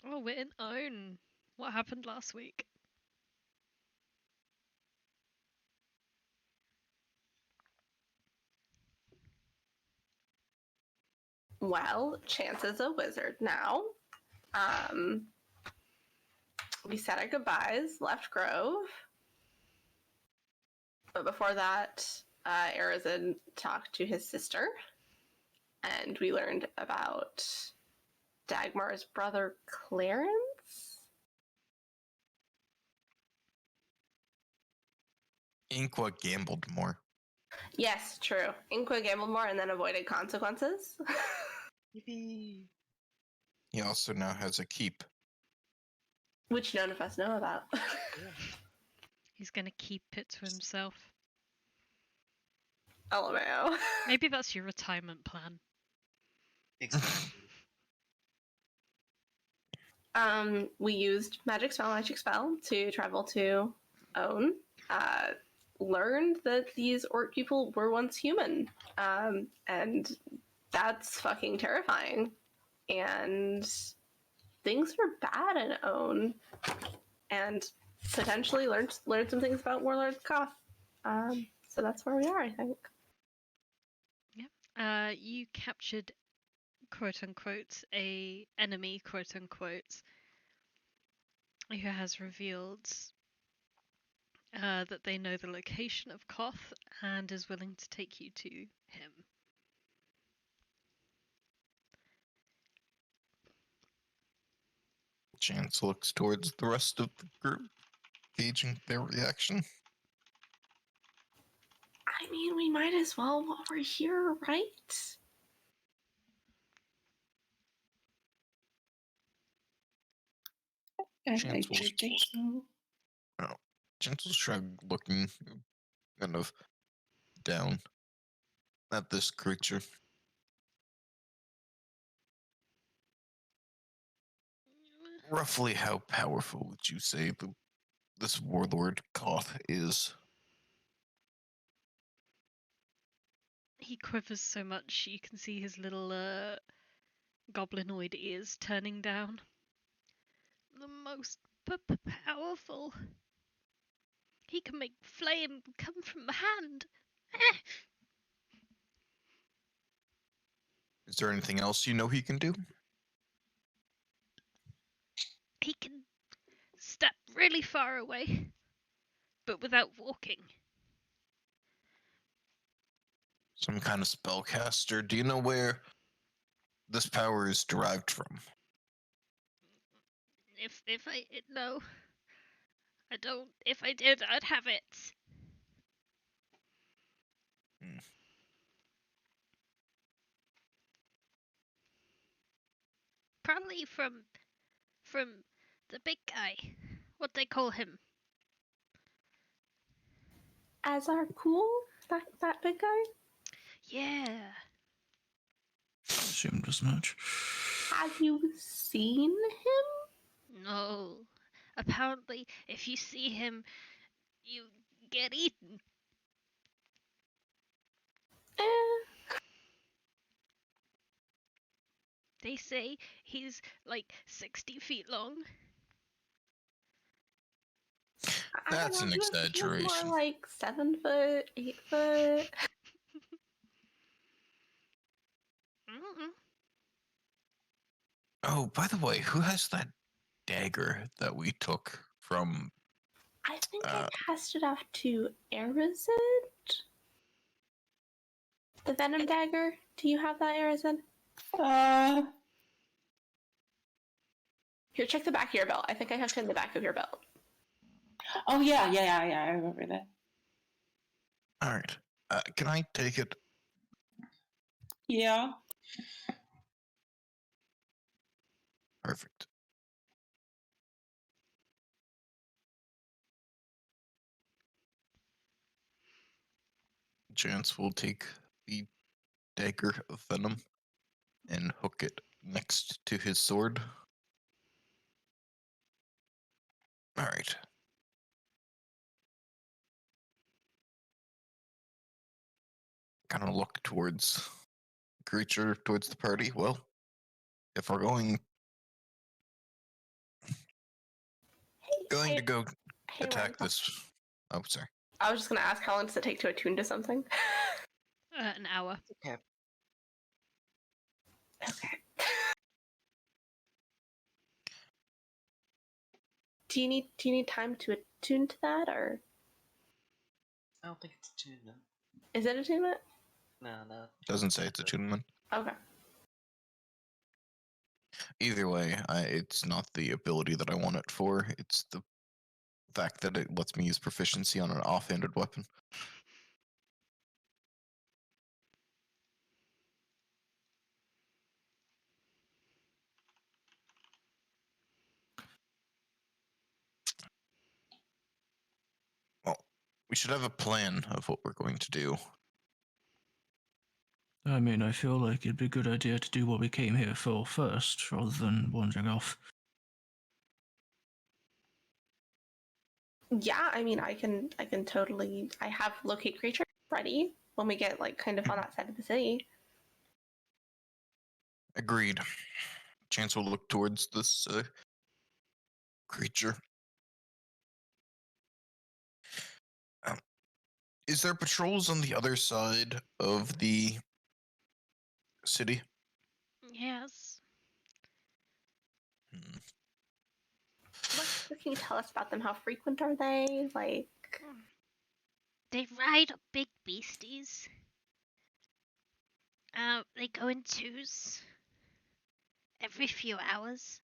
Oh, we're in Own. What happened last week? Well, Chance is a wizard now. We said our goodbyes, left Grove. But before that, Arazid talked to his sister, and we learned about Dagmar's brother, Clarence. Inqua gambled more. Yes, true. Inqua gambled more and then avoided consequences. Yippee. He also now has a keep. Which none of us know about. Yeah. He's gonna keep it to himself. LMAO. Maybe that's your retirement plan. Exactly. We used magic spell to travel to Own. Learned that these orc people were once human. And that's fucking terrifying. And things are bad in Own. And potentially learned some things about Warlord Koth. So that's where we are, I think. You captured, quote unquote, a enemy, quote unquote, who has revealed that they know the location of Koth and is willing to take you to him. Chance looks towards the rest of the group, gauging their reaction. I mean, we might as well while we're here, right? I Chance will, think so. Chance will shrug, looking kind of down at this creature. Roughly how powerful would you say this warlord Koth is? He quivers so much you can see his little goblinoid ears turning down. The most powerful. He can make flame come from the hand. Is there anything else you know he can do? He can step really far away, but without walking. Some kind of spellcaster? Do you know where this power is derived from? If I no, I don't. If I did, I'd have it. Probably from the big guy. What they call him? Azar Cool? That big guy? Yeah. Assumed as much. Have you seen him? No. Apparently, if you see him, you get eaten. They say he's like 60 feet long. That's an exaggeration. More like 7 foot, 8 foot. Oh, by the way, who has that dagger that we took from? I think I passed it off to Arazid. The Venom Dagger. Do you have that, Arazid? Here, check the back of your belt. I think I have it in the back of your belt. Oh yeah. I remember that. All right. Can I take it? Yeah. Perfect. Chance will take the dagger of venom and hook it next to his sword. All right. Kind of look towards the creature, towards the party. Well, if we're going going to go Hey, attack Ren. this. Oh, sorry. I was just gonna ask, how long does it take to attune to something? An hour. Okay. Okay. Do you need time to attune to that, or I don't think it's attunement. is it attunement? No. Doesn't say it's attunement. Okay. Either way, it's not the ability that I want it for. It's the fact that it lets me use proficiency on an offhanded weapon. Well, we should have a plan of what we're going to do. I mean, I feel like it'd be a good idea to do what we came here for first, rather than wandering off. Yeah, I mean, I can totally. I have locate creature ready when we get like kind of on that side of the city. Agreed. Chance will look towards this creature. Is there patrols on the other side of the city? Yes. What can you tell us about them? How frequent are they? Like, They ride big beasties. They go in twos. Every few hours.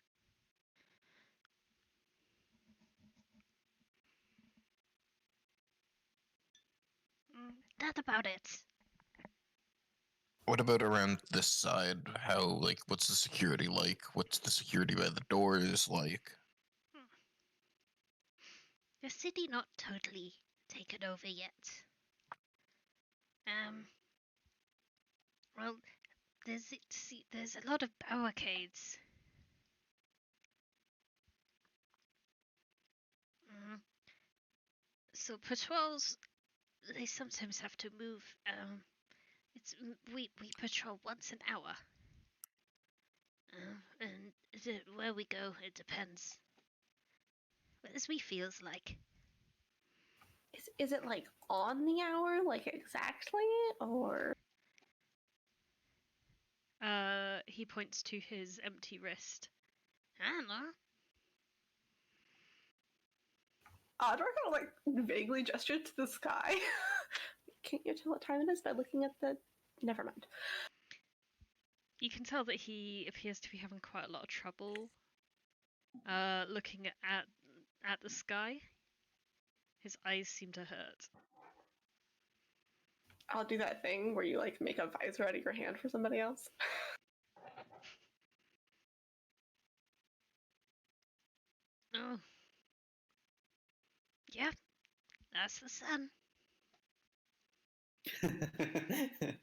That about it. What about around this side? How, like, what's the security like? What's the security by the doors like? The city not totally taken over yet. Well, there's a lot of barricades. So patrols, they sometimes have to move. We patrol once an hour. And where we go, it depends. But as we feels like. is it like on the hour, like exactly, or? He points to his empty wrist. I don't know. Audra kind of like vaguely gestured to the sky. Can't you tell what time it is by looking at the? Never mind. You can tell that he appears to be having quite a lot of trouble looking at the sky. His eyes seem to hurt. I'll do that thing where you like make a visor out of your hand for somebody else. Oh. Yeah, that's the sun.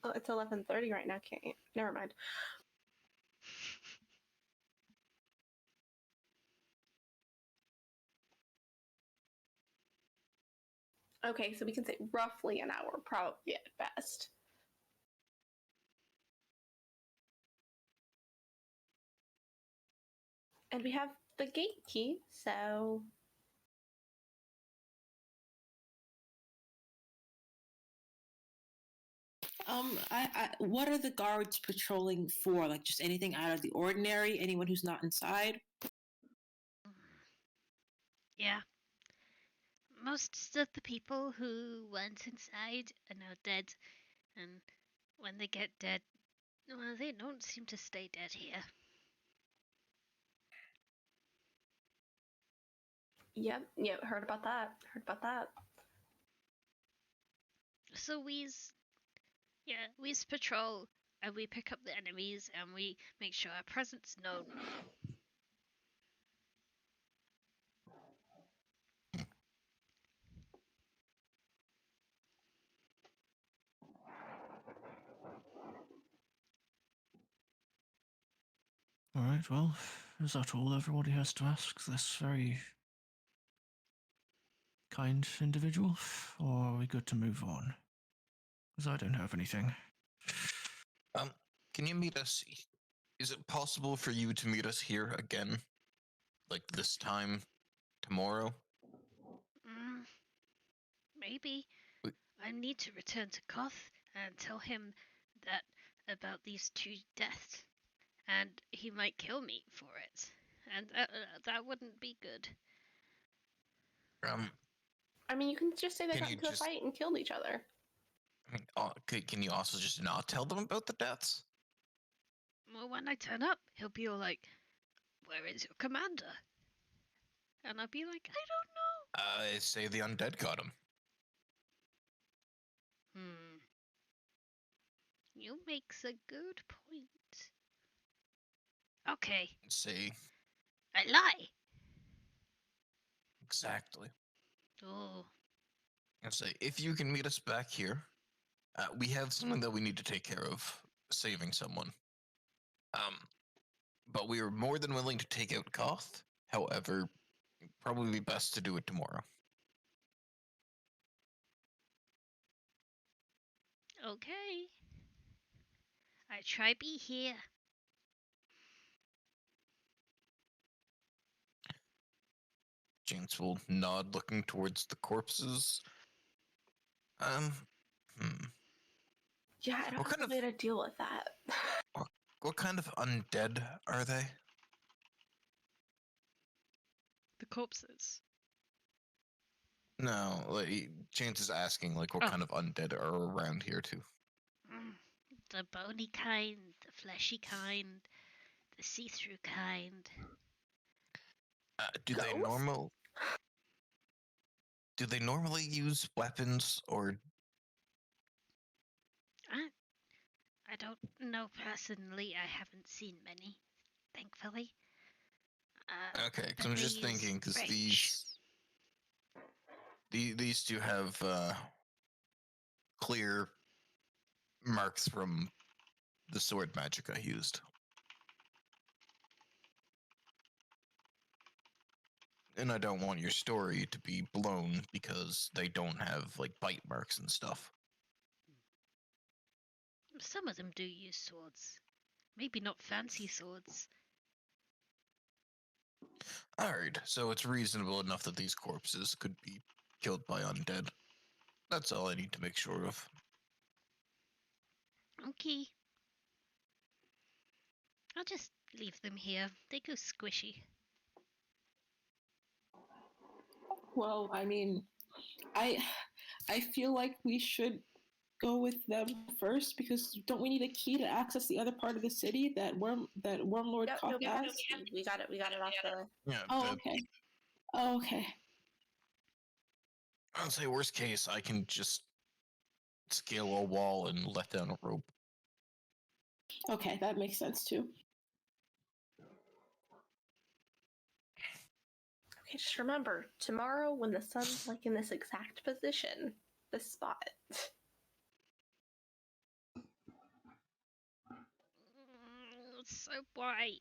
Oh, it's 11:30 right now. Can't you? Never mind. Okay, so we can say roughly an hour, probably at best. And we have the gate key, so What are the guards patrolling for? Like just anything out of the ordinary? Anyone who's not inside? Yeah. Most of the people who went inside are now dead, and when they get dead, well, they don't seem to stay dead here. yep, heard about that. So we's patrol, and we pick up the enemies, and we make sure our presence known. Alright, well, is that all everybody has to ask this very kind individual? Or are we good to move on? Because I don't have anything. Can you meet us? Is it possible for you to meet us here again? Like this time? tomorrow? Maybe. Wait. I need to return to Koth and tell him that about these 2 deaths, and he might kill me for it, and that wouldn't be good. I mean, you can just say they Can got you into a just- fight and killed each other. I mean, can you also just not tell them about the deaths? Well, when I turn up, he'll be all like, "Where is your commander?" And I'll be like, "I don't know." Say the undead got him. You makes a good point. Okay, Say I lie. exactly. Oh, And say, if you can meet us back here, we have something that we need to take care of, saving someone. But we are more than willing to take out Koth. However, probably be best to do it tomorrow. okay. I try be here. James will nod, looking towards the corpses. Yeah, I don't What have kind a way to deal with that. What kind of undead are they? The corpses. No, like Chance is asking, like, what Oh. kind of undead are around here too? The bony kind, the fleshy kind, the see-through kind. Do they Ghosts? Do they normally use weapons, or I don't know personally. I haven't seen many, thankfully. okay? Because but I'm they just use thinking, because rage. these two have clear marks from the sword magic I used. And I don't want your story to be blown because they don't have like bite marks and stuff. Some of them do use swords. Maybe not fancy swords. Alright, so it's reasonable enough that these corpses could be killed by undead. That's all I need to make sure of. Okay. I'll just leave them here. They go squishy. Well, I mean, I feel like we should go with them first because don't we need a key to access the other part of the city that Wormlord Yep, Koth has? we got it. We got it off the. Yeah, Oh, okay. Oh, okay. I'll say worst case, I can just scale a wall and let down a rope. Okay, that makes sense too. Okay, just remember tomorrow when the sun's like in this exact position, this spot. It's so bright.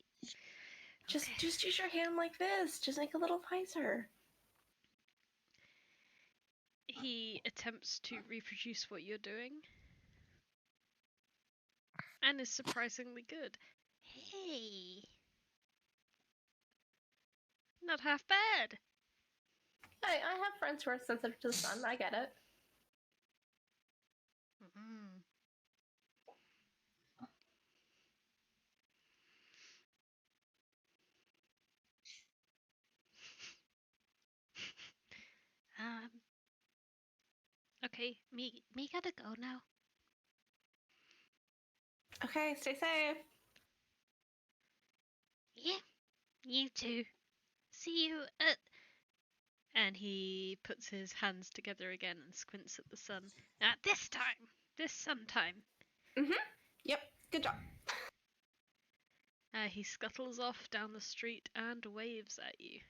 Just Okay. just use your hand like this. Just make a little visor. He attempts to reproduce what you're doing. And is surprisingly good. Hey. Not half bad. I have friends who are sensitive to the sun. I get it. Okay, me gotta go now. Okay, stay safe. Yeah, you too. See you at. And he puts his hands together again and squints at the sun. At this time, this sun time. Yep, good job. He scuttles off down the street and waves at you.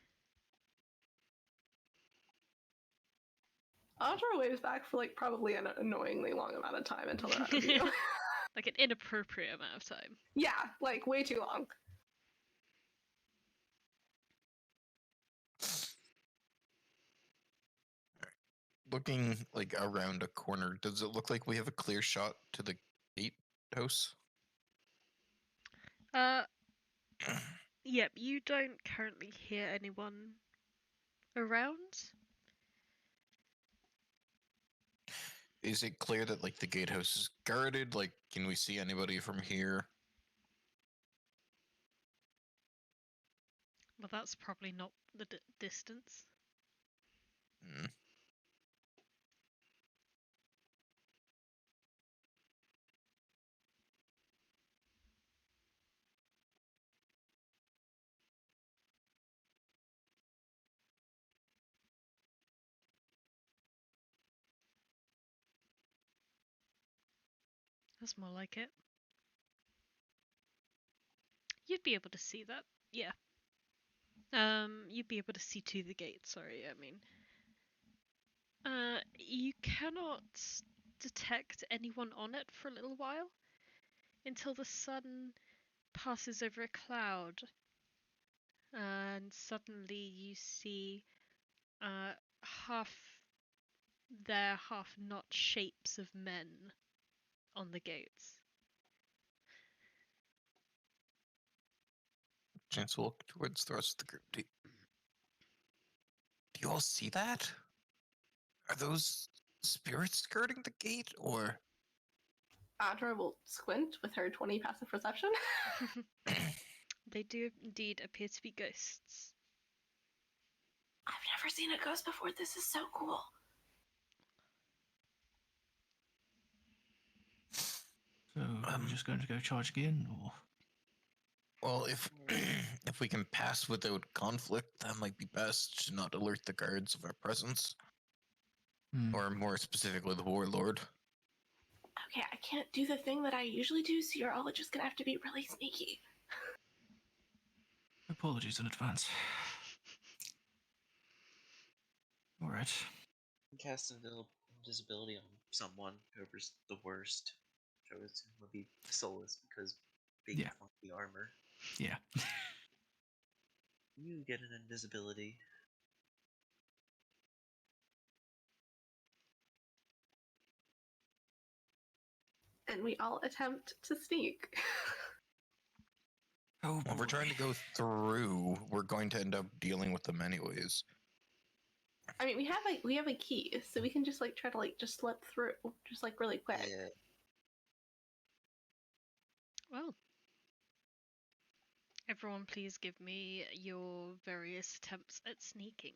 Audra waves back for like probably an annoyingly long amount of time until they're out of view. Like an inappropriate amount of time. Yeah, like way too long. Looking like around a corner, does it look like we have a clear shot to the gatehouse? Yep, you don't currently hear anyone around. Is it clear that like the gatehouse is guarded? Like, can we see anybody from here? Well, that's probably not the distance. Hmm. That's more like it. You'd be able to see that. Yeah. You'd be able to see to the gate, sorry, I mean. You cannot detect anyone on it for a little while until the sun passes over a cloud. And suddenly you see half there, half not shapes of men on the gates. Chance will look towards the rest of the group. Do you all see that? Are those spirits skirting the gate, or? Audra will squint with her 20 passive perception. They do indeed appear to be ghosts. I've never seen a ghost before. This is so cool. So, are we just going to go charge again, or? Well, if if we can pass without conflict, that might be best to not alert the guards of our presence, or more specifically, the warlord. Okay, I can't do the thing that I usually do, so you're all just gonna have to be really sneaky. Apologies in advance. Alright. Cast invisibility on someone, whoever's the worst. Which I would assume would be Solas, because big Yeah. funky armor. Yeah. You get an invisibility. And we all attempt to sneak. Oh, When we're trying to go through, we're going to end up dealing with them anyways. I mean, we have a key, so we can just like try to like just slip through, just like really quick. Yeah. Well, everyone please give me your various attempts at sneaking.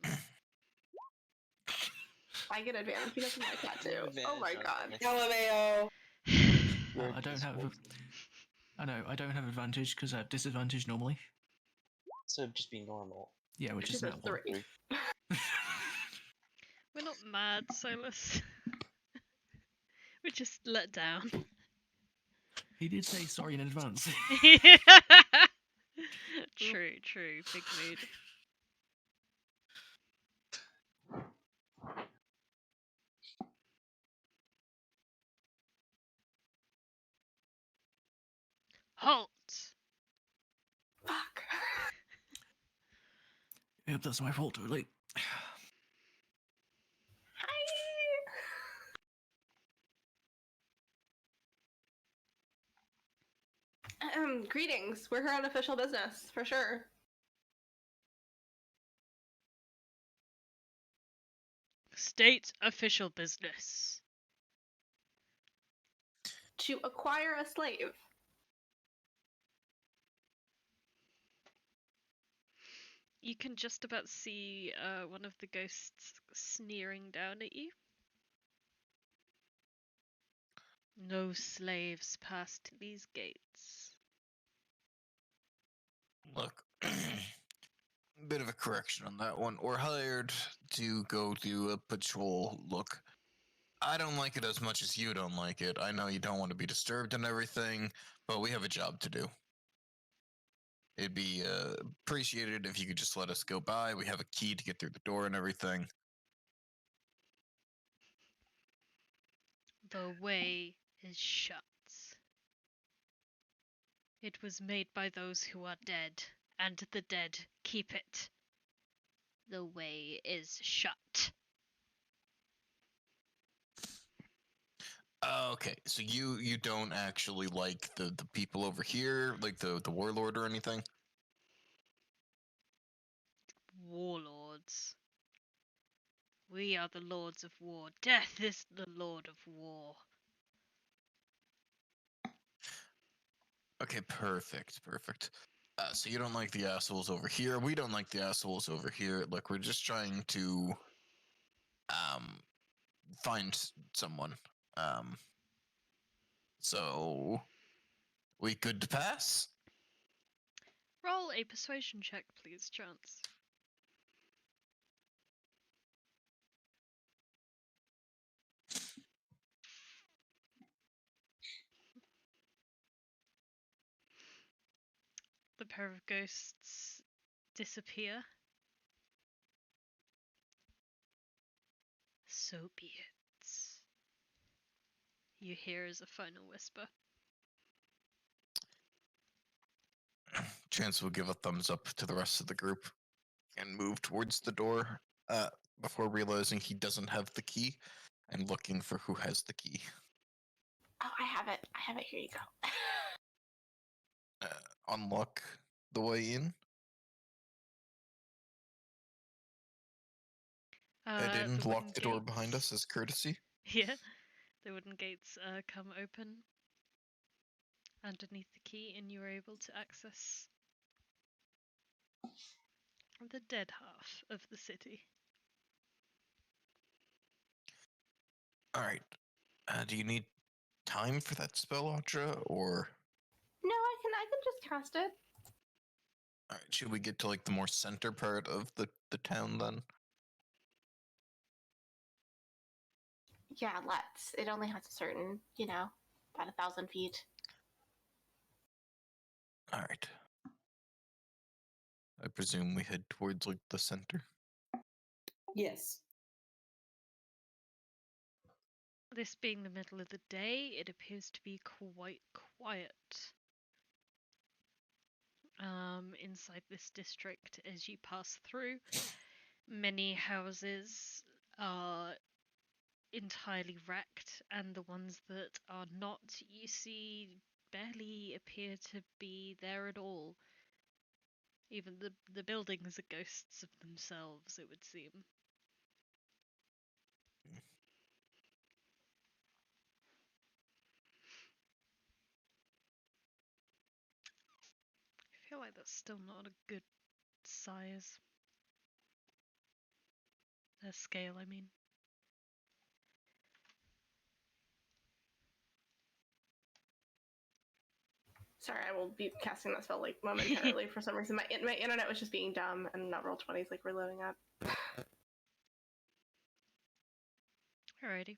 I get advantage because of my tattoo. Oh my Advantage god. on LMAO. well, I don't have. I know I don't have advantage because I have disadvantage normally. So just be normal. Yeah, which is Which that is one. 3. We're not mad, Solas. We're just let down. He did say sorry in advance. True, big mood. Halt! Fuck. Yep, that's my fault, totally. Hi. Greetings. We're here on official business, for sure. State official business. To acquire a slave. You can just about see one of the ghosts sneering down at you. No slaves past these gates. Look, bit of a correction on that one. We're hired to go do a patrol. Look, I don't like it as much as you don't like it. I know you don't want to be disturbed and everything, but we have a job to do. It'd be appreciated if you could just let us go by. We have a key to get through the door and everything. The way is shut. It was made by those who are dead, and the dead keep it. The way is shut. Okay, so you don't actually like the people over here, like the warlord or anything? Warlords. We are the lords of war. Death is the lord of war. Okay, perfect. So you don't like the assholes over here. We don't like the assholes over here. Look, we're just trying to um find someone. Um, so we good to pass? Roll a persuasion check, please, Chance. The pair of ghosts disappear. So be it. You hear as a final whisper. Chance will give a thumbs up to the rest of the group and move towards the door before realizing he doesn't have the key and looking for who has the key. Oh, I have it. Here you go. Unlock the way in. I didn't The lock wooden the door behind gates- us as courtesy. Yeah, the wooden gates come open underneath the key, and you are able to access the dead half of the city. All right. Do you need time for that spell, Audra, or? No, I can just cast it. All right, should we get to like the more center part of the town then? Yeah, let's. It only has a certain, about 1,000 feet. All right. I presume we head towards like the center. Yes. This being the middle of the day, it appears to be quite quiet inside this district as you pass through. Many houses are entirely wrecked, and the ones that are not, you see, barely appear to be there at all. Even the buildings are ghosts of themselves, it would seem. I feel like that's still not a good size. Scale, I mean. Sorry, I will be casting that spell like momentarily for some reason. My internet was just being dumb and not roll 20s like we're loading up. Alrighty.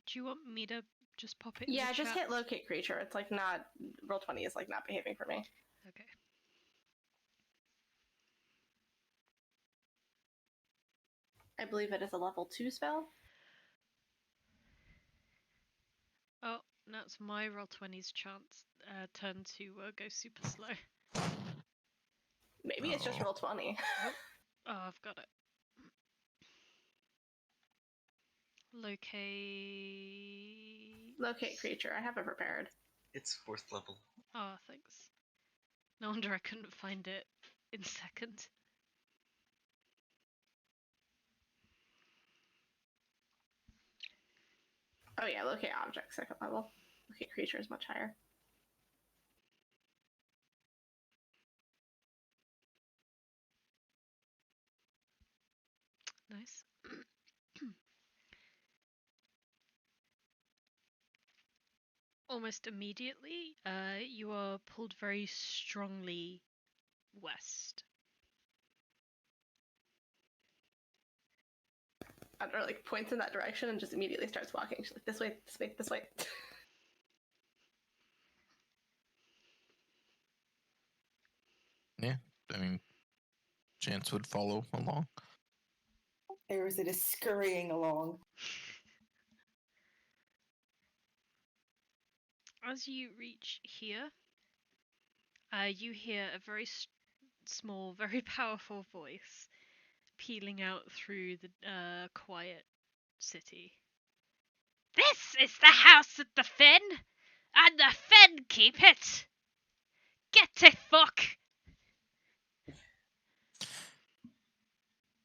Do you want me to just pop it in Yeah, the just chat? hit locate creature. It's like not roll 20 is like not behaving for me. Okay. I believe it is a level 2 spell. Oh, that's my roll 20's chance. Turn to go super slow. Maybe it's just Oh. roll 20. Oh, I've got it. Locate. Locate creature. I have it prepared. It's 4th level. Oh, thanks. No wonder I couldn't find it in second. Oh yeah, locate object, 2nd level. Locate creature is much higher. Nice. Almost immediately, you are pulled very strongly west. Audra like points in that direction and just immediately starts walking. She's like, this way, this way, this way. Yeah, I mean, Chance would follow along. Arazid is scurrying along. As you reach here, you hear a very small, very powerful voice pealing out through the quiet city. This is the house of the Finn, and the Finn keep it. Get to fuck.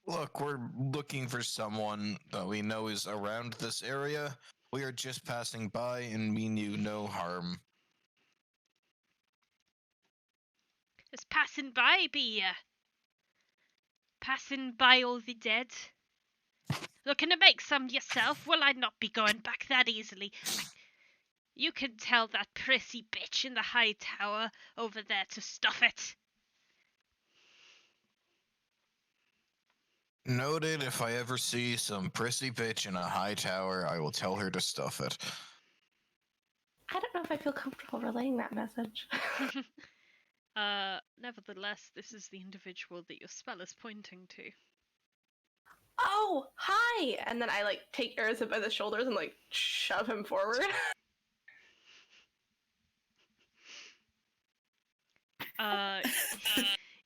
Look, we're looking for someone that we know is around this area. We are just passing by and mean you no harm. Just passing by, be ya? Passing by all the dead? Looking to make some yourself? Will I not be going back that easily? You can tell that prissy bitch in the high tower over there to stuff it. Noted, if I ever see some prissy bitch in a high tower, I will tell her to stuff it. I don't know if I feel comfortable relaying that message. Nevertheless, this is the individual that your spell is pointing to. Oh, hi! And then I like take Arazid by the shoulders and like shove him forward.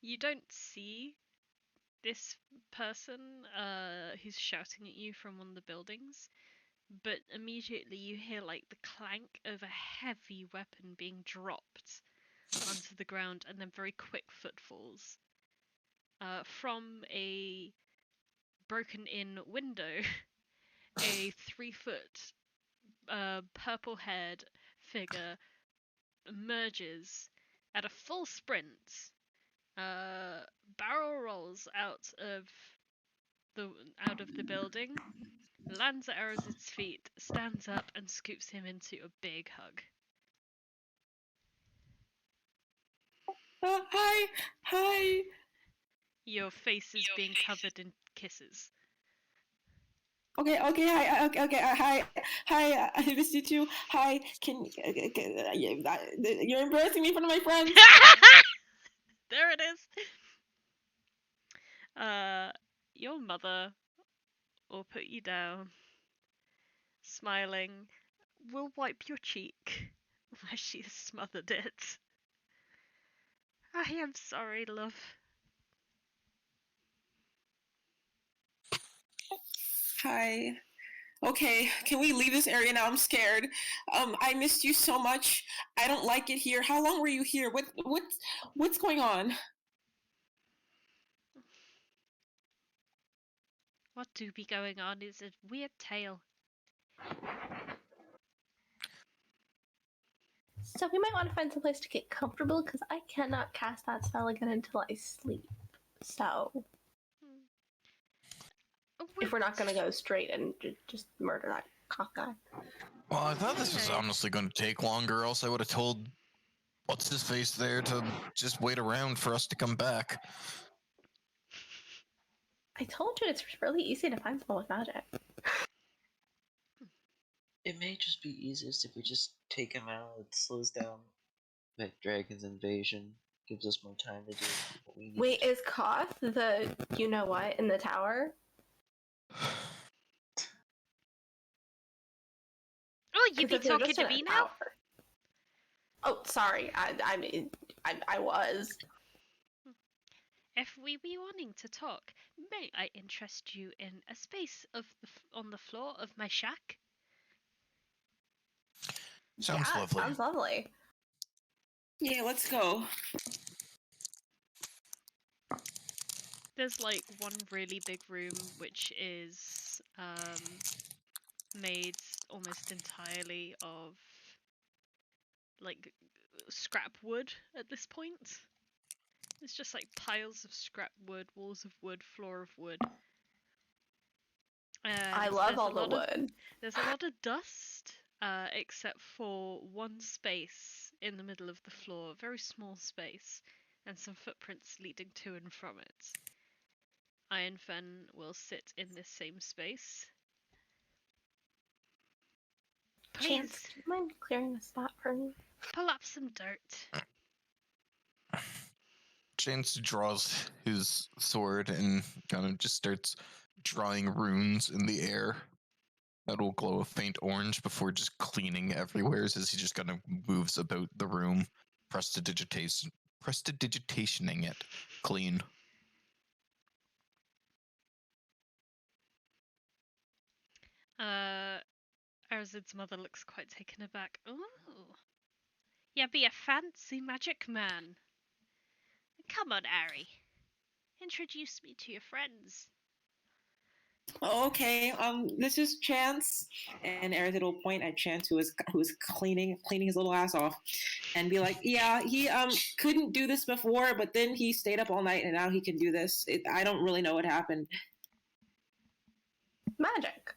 You don't see this person who's shouting at you from one of the buildings, but immediately you hear like the clank of a heavy weapon being dropped onto the ground, and then very quick footfalls. From a broken-in window, a 3-foot purple-haired figure emerges at a full sprint, barrel rolls out of the building, lands at Arazid's feet, stands up, and scoops him into a big hug. Hi. Your face is being covered in kisses. Okay, hi, I miss you too. Hi, you're embarrassing me in front of my friends. There it is. Your mother will put you down, smiling, will wipe your cheek where she has smothered it. I am sorry, love. Hi. Okay, can we leave this area now? I'm scared. I missed you so much. I don't like it here. How long were you here? What's going on? What do be going on is a weird tale. So we might want to find some place to get comfortable because I cannot cast that spell again until I sleep. So if we're not going to go straight and just murder that cock guy. Well, I thought this was honestly going to take longer, else I would have told what's his face there to just wait around for us to come back. I told you it's really easy to find someone with magic. It may just be easiest if we just take him out. It slows down that dragon's invasion. Gives us more time to do what we need. Wait, is Koth the you-know-what in the tower? Oh, you be Because if they're talking just to in a me now? tower- Oh, sorry. I was. If we be wanting to talk, may I interest you in a space on the floor of my shack? Sounds Yeah, lovely. Sounds lovely. Yeah, let's go. There's like one really big room which is made almost entirely of like scrap wood at this point. It's just like piles of scrap wood, walls of wood, floor of wood. I love all the wood. There's a lot of dust, except for one space in the middle of the floor, a very small space, and some footprints leading to and from it. Ironfen will sit in this same space. Chance, Please, do you mind clearing a spot for me? pull up some dirt. Chance draws his sword and kind of just starts drawing runes in the air that'll glow a faint orange before just cleaning everywhere as he just kind of moves about the room, prestidigitationing it clean. Arazid's mother looks quite taken aback. Ooh, you be a fancy magic man. Come on, Ari. Introduce me to your friends. Okay, this is Chance, and Arazid will point at Chance, who was cleaning his little ass off, and be like, "Yeah, he couldn't do this before, but then he stayed up all night, and now he can do this. I don't really know what happened. Magic.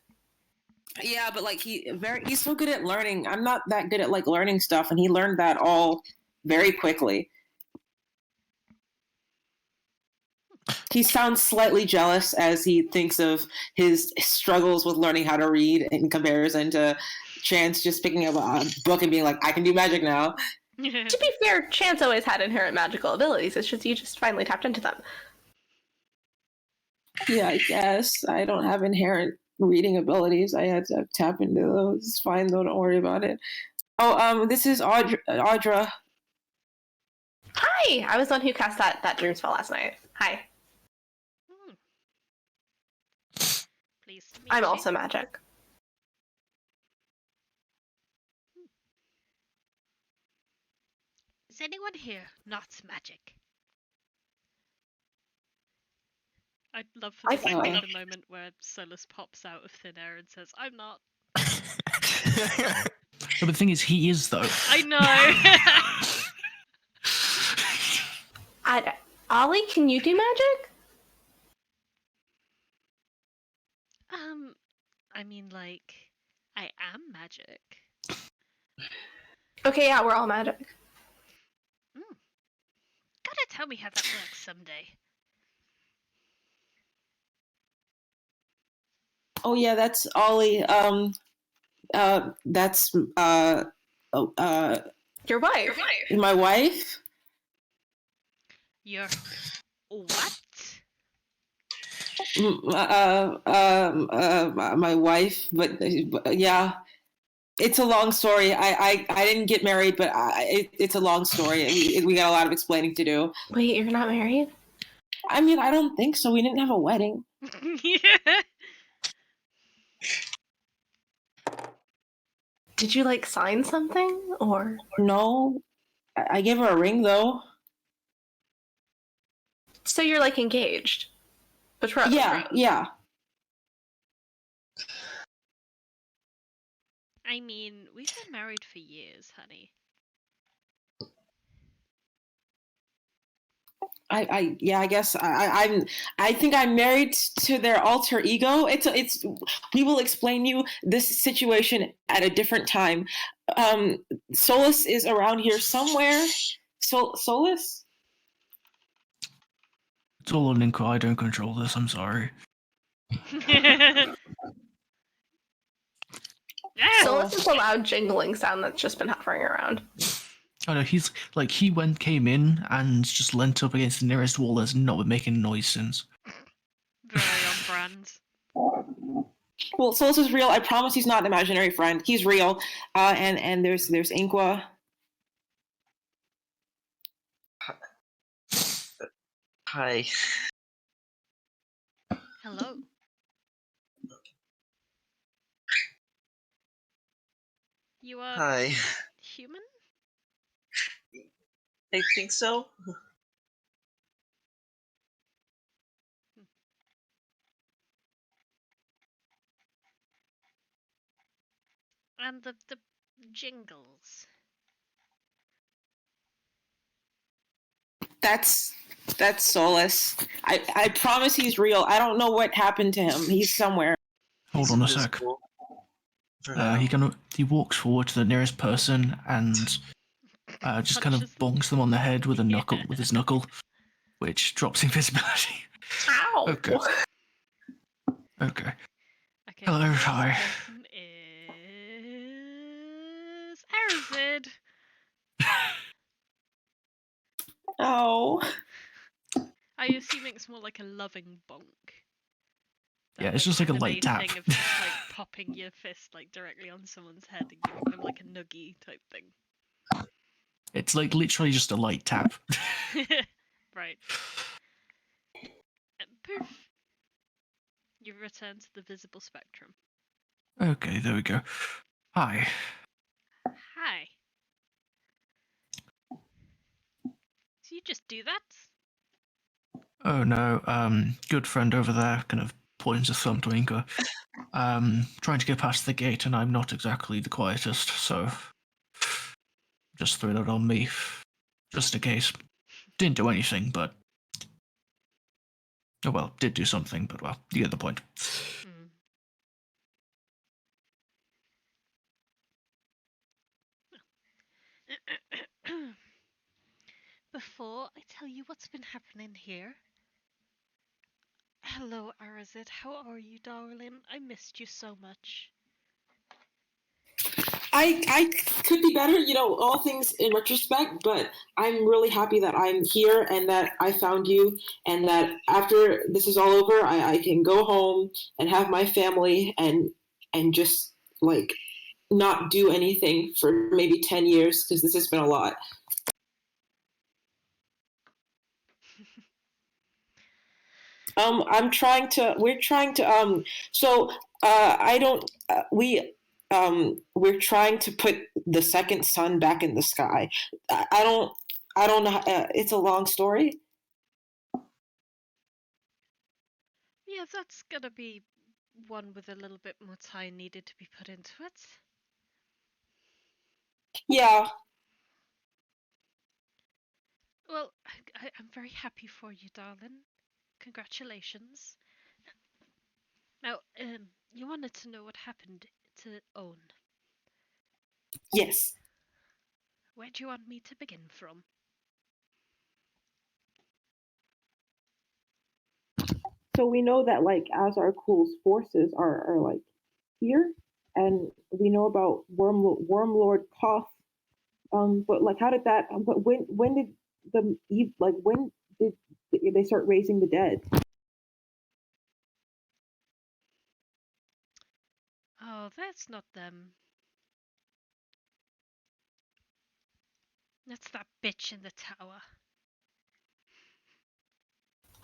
Yeah, but like he's so good at learning. I'm not that good at like learning stuff, and he learned that all very quickly. He sounds slightly jealous as he thinks of his struggles with learning how to read in comparison to Chance just picking up a book and being like, I can do magic now. To be fair, Chance always had inherent magical abilities. It's just you just finally tapped into them. Yeah, I guess. I don't have inherent reading abilities. I had to tap into those. It's fine though, don't worry about it. Oh, this is Audra. Hi! I was the one who cast that dream spell last night. Hi. Pleased to meet I'm you. also magic. Is anyone here not magic? I'd love for this to be the moment where Solas pops out of thin air and says, I'm not. But the thing is, he is, though. I know! Ollie, can you do magic? I mean, like, I am magic. Okay, yeah, we're all magic. Gotta tell me how that works someday. Oh yeah, that's Ollie. That's Your wife. my wife. You're what? My wife, but yeah, it's a long story. I didn't get married, but it's a long story. We got a lot of explaining to do. Wait, you're not married? I mean, I don't think so. We didn't have a wedding. Yeah. Did you like sign something or? No, I gave her a ring though. So you're like engaged? Betrothed? Yeah. I mean, we've been married for years, honey. I guess I think I'm married to their alter ego. It's we will explain you this situation at a different time. Solas is around here somewhere. Solas? It's all on Inqua. I don't control this. I'm sorry. Solas is a loud jingling sound that's just been hovering around. I know he came in and just leant up against the nearest wall. Has not been making noise since. Very on brand. Well, Solas is real. I promise he's not an imaginary friend. He's real. And there's Inqua. Hi. Hello. You are Hi. human? I think so. And the jingles. That's Solas. I promise he's real. I don't know what happened to him. He's somewhere. Hold on a sec. For now. He walks forward to the nearest person and just kind of Punches. bonks them on the head with a knuckle, Yeah. with his knuckle, which drops invisibility. Ow! Okay. Okay. Okay, Hello, the next hi. person is Arazid. Oh. I assume it's more like a loving bonk. Yeah, it's just like a light tap. Thing of just like popping your fist like directly on someone's head and giving them like a noogie type thing. It's like literally just a light tap. Right. And poof. You return to the visible spectrum. Okay, there we go. Hi. Hi. So you just do that? Oh no, good friend over there kind of points a thumb to Inqua. Trying to get past the gate and I'm not exactly the quietest, so just threw that on me. Just in case. Didn't do anything, but... Oh well, did do something, but well, you get the point. Before I tell you what's been happening here. Hello, Arazid. How are you, darling? I missed you so much. I could be better, all things in retrospect, but I'm really happy that I'm here and that I found you, and that after this is all over, I can go home and have my family and just like not do anything for maybe 10 years because this has been a lot. We're trying to we're trying to put the second sun back in the sky. I don't know. It's a long story. Yeah, that's gonna be one with a little bit more time needed to be put into it. Yeah. Well, I'm very happy for you, darling. Congratulations. Now, you wanted to know what happened to Own. Yes. Where do you want me to begin from? So we know that like Azarkul's forces are like here, and we know about Wormlord Koth. But like, how did that? But when did when did they start raising the dead? Oh, that's not them. That's that bitch in the tower.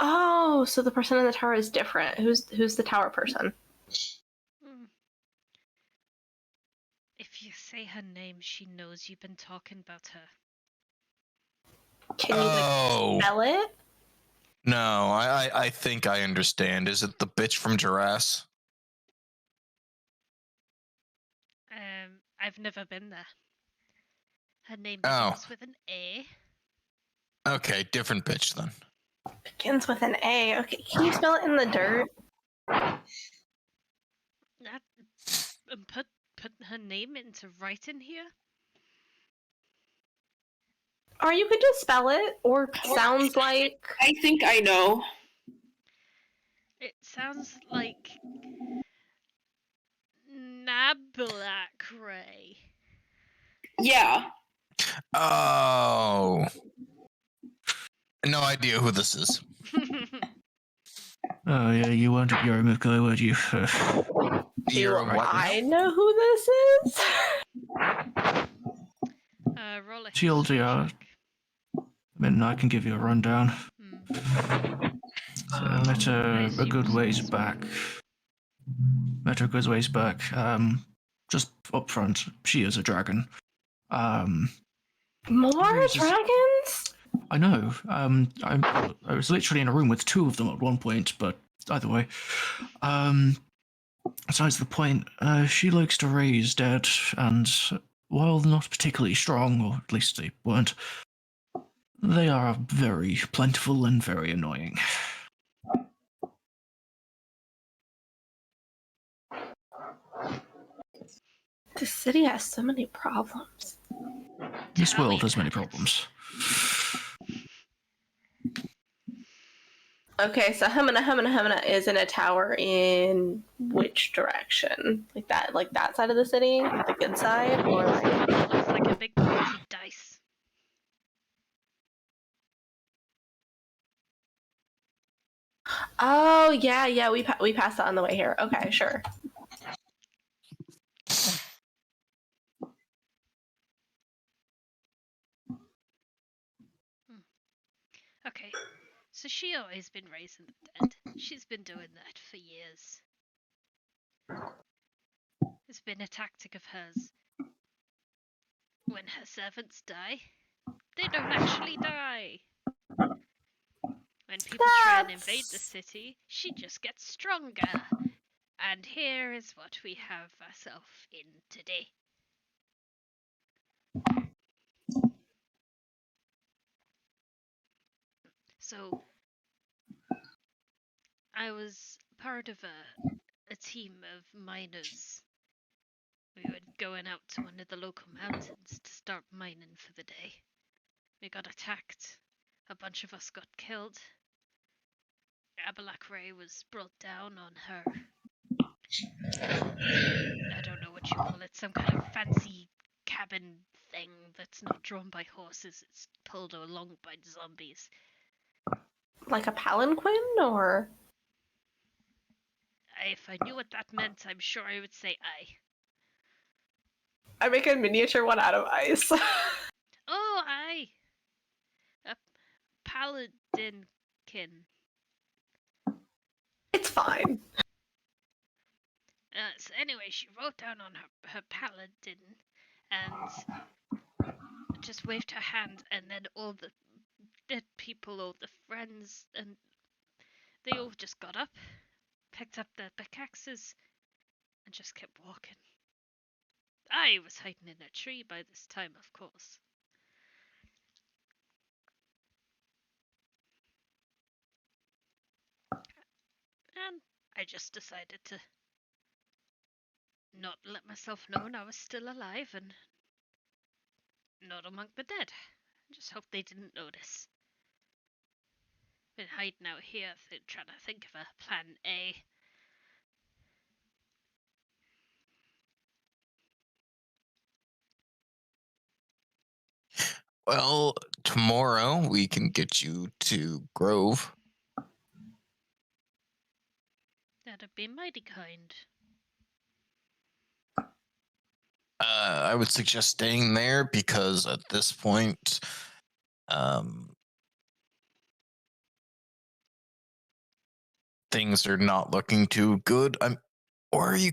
Oh, so the person in the tower is different. Who's the tower person? If you say her name, she knows you've been talking about her. Can you spell it? No, I think I understand. Is it the bitch from Jurass? I've never been there. Her name begins with an A. Okay, different bitch then. Begins with an A. Okay, can you spell it in the dirt? Put her name into writing here? Or you could just spell it, or sounds like... I think I know. It sounds like... Nablakray. Yeah. Oh. No idea who this is. Oh yeah, you weren't at Yorimico, were you? You're a what? I know who this is? Roll a TLDR. I mean, I can give you a rundown. So I met her a good ways back. Just up front, she is a dragon. More dragons? I know. I was literally in a room with two of them at one point, but either way. Besides the point, she likes to raise dead, and while not particularly strong, or at least they weren't, they are very plentiful and very annoying. The city has so many problems. This Tell world me has many about it. problems. Okay, so Humana is in a tower in which direction? Like that side of the city? The good side? Or like It looks like a big pointy dice. oh yeah, we passed that on the way here. Okay, sure. Okay, so she always been raising the dead. She's been doing that for years. It's been a tactic of hers. When her servants die, they don't actually die. When people try and invade the city, she just gets stronger. And here is what we have ourselves in today. So, I was part of a team of miners. We were going out to one of the local mountains to start mining for the day. We got attacked. A bunch of us got killed. Abalak Ray was brought down on her. I don't know what you call it, some kind of fancy cabin thing that's not drawn by horses, it's pulled along by zombies. Like a palanquin or If I knew what that meant, I'm sure I would say aye. I make a miniature one out of ice. Oh, aye! A paladinkin. It's fine. So anyway, she wrote down on her paladin and just waved her hand, and then all the dead people, all the friends, and they all just got up, picked up their pickaxes, and just kept walking. I was hiding in a tree by this time, of course. And I just decided to not let myself know I was still alive and not among the dead. I just hope they didn't notice. Been hiding out here, trying to think of a plan A. Well, tomorrow we can get you to Grove. That'd be mighty kind. I would suggest staying there because at this point, things are not looking too good. Or you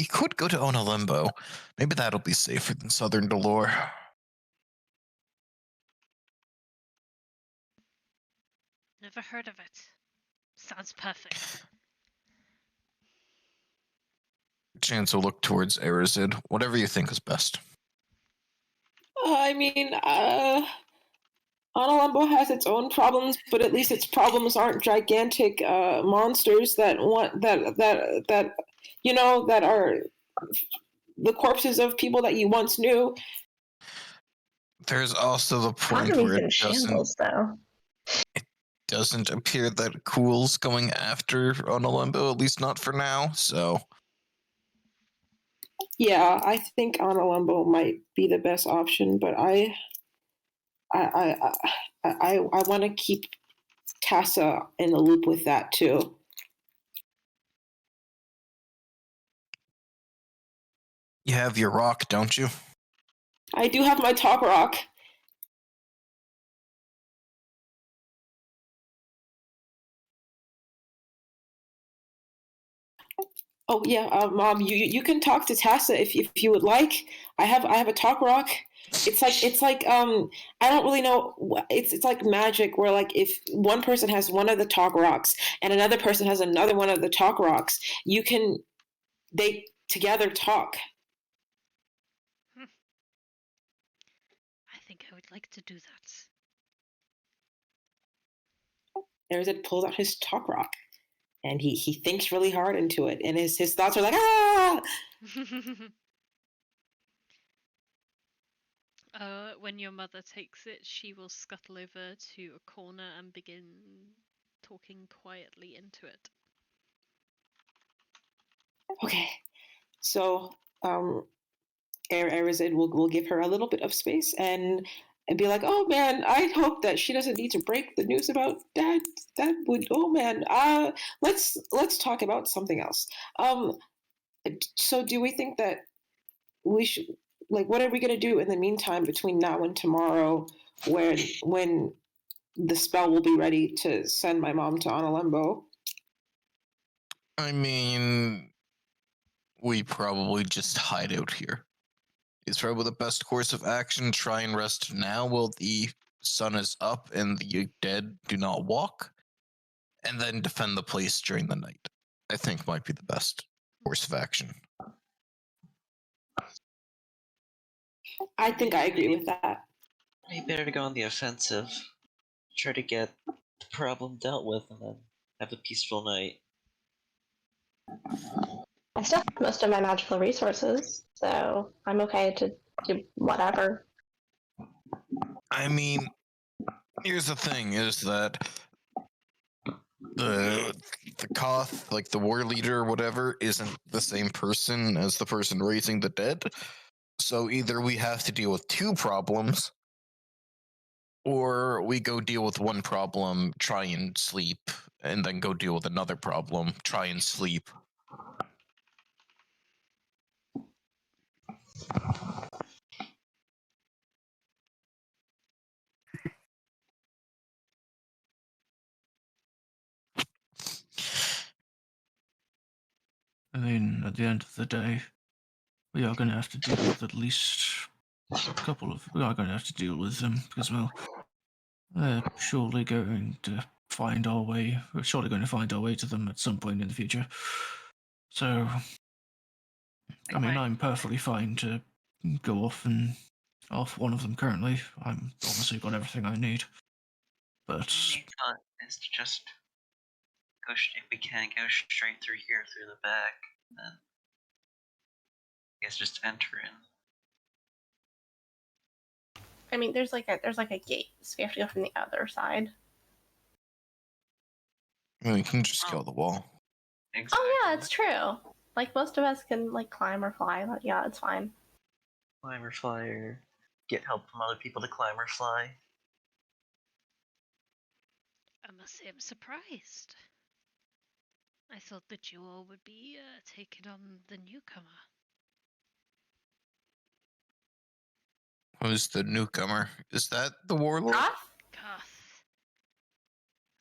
could go to Onalimbo. Maybe that'll be safer than Southern Dolor. Never heard of it. Sounds perfect. Chance will look towards Arazid. Whatever you think is best. I mean, Onalembo has its own problems, but at least its problems aren't gigantic monsters that that are the corpses of people that you once knew. There's also the point Economy's where in shambles, though. it doesn't appear that Cool's going after Onalimbo, at least not for now. So Yeah, I think Onalembo might be the best option, but I want to keep Tassa in the loop with that too. you have your rock, don't you? I do have my talk rock. Oh yeah, Mom, you can talk to Tassa if you would like. I have a talk rock. It's like I don't really know. It's like magic where like if one person has one of the talk rocks and another person has another one of the talk rocks, they together talk. I think I would like to do Arazid pulls out his talk rock, and he thinks really hard into it, and his thoughts are like ah. that. When your mother takes it, she will scuttle over to a corner and begin talking quietly into it. Okay, so Arazid will give her a little bit of space and be like, "Oh man, I hope that she doesn't need to break the news about Dad. That would, oh man. Let's talk about something else. So do we think that we should, like, what are we gonna do in the meantime between now and tomorrow, when the spell will be ready to send my mom to Analembo?" I mean, we probably just hide out here. It's probably the best course of action. Try and rest now while the sun is up and the dead do not walk, and then defend the place during the night. I think might be the best course of action. I think I agree with that. Maybe better to go on the offensive. Try to get the problem dealt with and then have a peaceful night. I still have most of my magical resources, so I'm okay to do whatever. I mean, here's the thing: is that the Koth, like the war leader or whatever, isn't the same person as the person raising the dead. So either we have to deal with two problems, or we go deal with one problem, try and sleep, and then go deal with another problem, try and sleep. I mean, at the end of the day, we are going to have to deal with at least a couple of. We are going to have to deal with them because, well, they're surely going to find our way. We're surely going to find our way to them at some point in the future. So, I mean, I'm perfectly fine to go off one of them currently. I'm obviously got everything I need. But Thought is to just go. If we can go straight through here through the back, then I guess just enter in. I mean, there's like a gate, so you have to go from the other side. I mean, we can just kill the wall. Exactly. Oh yeah, it's true. Like most of us can like climb or fly, but yeah, it's fine. Climb or fly, or get help from other people to climb or fly. I must say I'm surprised. I thought that you all would be taking on the newcomer. Who's the newcomer? Is that the warlord? Goth? Kath.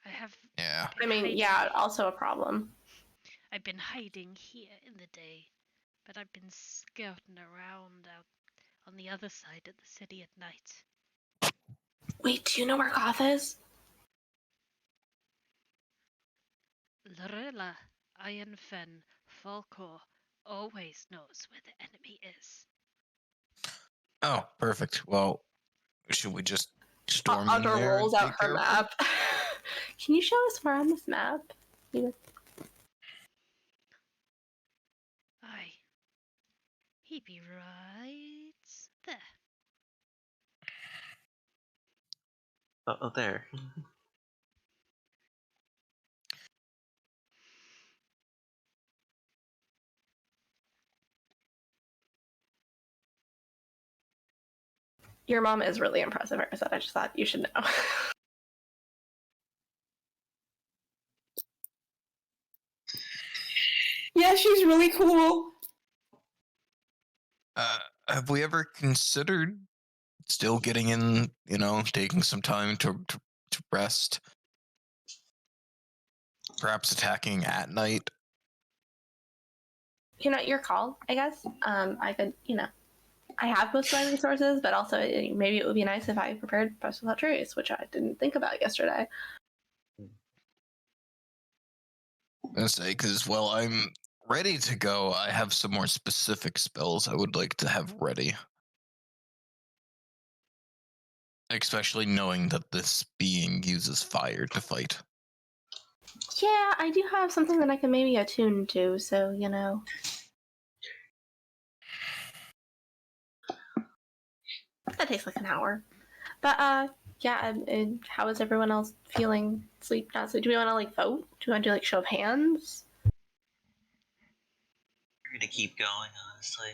I have. Yeah. I mean, hiding- yeah, also a problem. I've been hiding here in the day, but I've been scouting around out on the other side of the city at night. Wait, do you know where Goth is? Lorella, Ironfen, Folkor always knows where the enemy is. Oh, perfect. Well, should we just storm in Audra there rolls and out take her care of map. Can you show us where on this map? Aye. He be right there. Oh, there. Your mom is really impressive, Arazid. I just thought you should know. Yeah, she's really cool. Have we ever considered still getting in, taking some time to rest? Perhaps attacking at night? Your call, I guess. I could, I have most of my resources, but also maybe it would be nice if I prepared Post Without Trace, which I didn't think about yesterday. I say, because, well, I'm ready to go. I have some more specific spells I would like to have ready. Especially knowing that this being uses fire to fight. Yeah, I do have something that I can maybe attune to, so, That takes like an hour. But yeah. And how is everyone else feeling? Sleep, not sleep? Do we want to like vote? Do we want to do like show of hands? We're gonna keep going, honestly.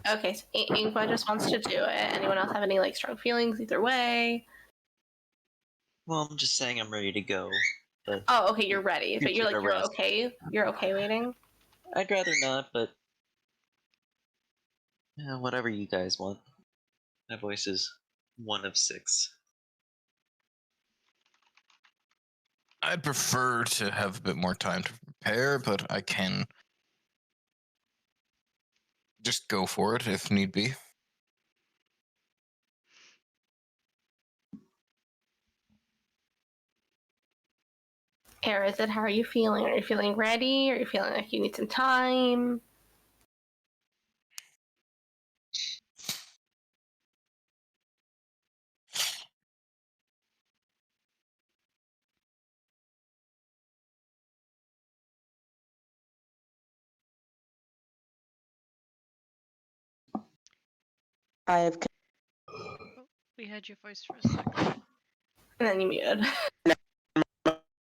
Okay, so Inqua just wants to do it. Anyone else have any like strong feelings either way? Well, I'm just saying I'm ready to go. But Oh, okay, you're ready, but you're Take like a you're rest. okay. You're okay waiting. I'd rather not, but whatever you guys want. My voice is 1 of 6. I'd prefer to have a bit more time to prepare, but I can just go for it if need be. Arazid, how are you feeling? Are you feeling ready? Are you feeling like you need some time? I have Oh, we heard your voice for a second. And then you muted.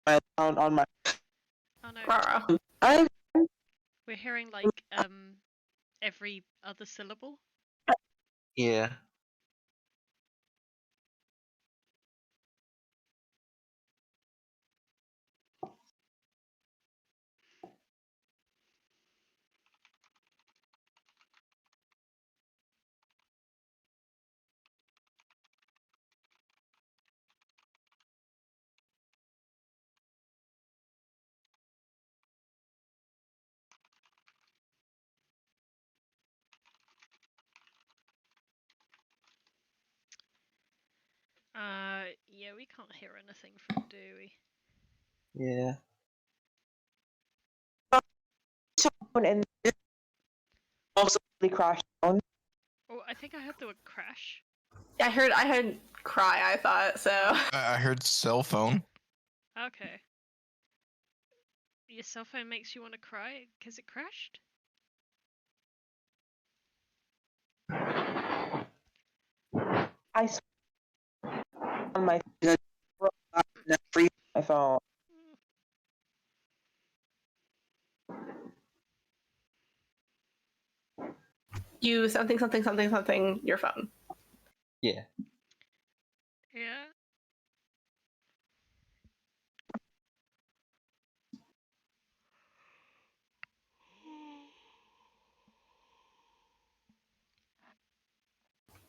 my sound on my. Oh no, Rara. I we're hearing like every other syllable. Yeah. Yeah, we can't hear anything from Dewey. Yeah. and also crashed down. Oh, I think I heard the word crash. I heard cry, I thought, so. I heard cell phone. Okay. Your cell phone makes you want to cry because it crashed? I on my my phone. You something your phone. Yeah. Yeah.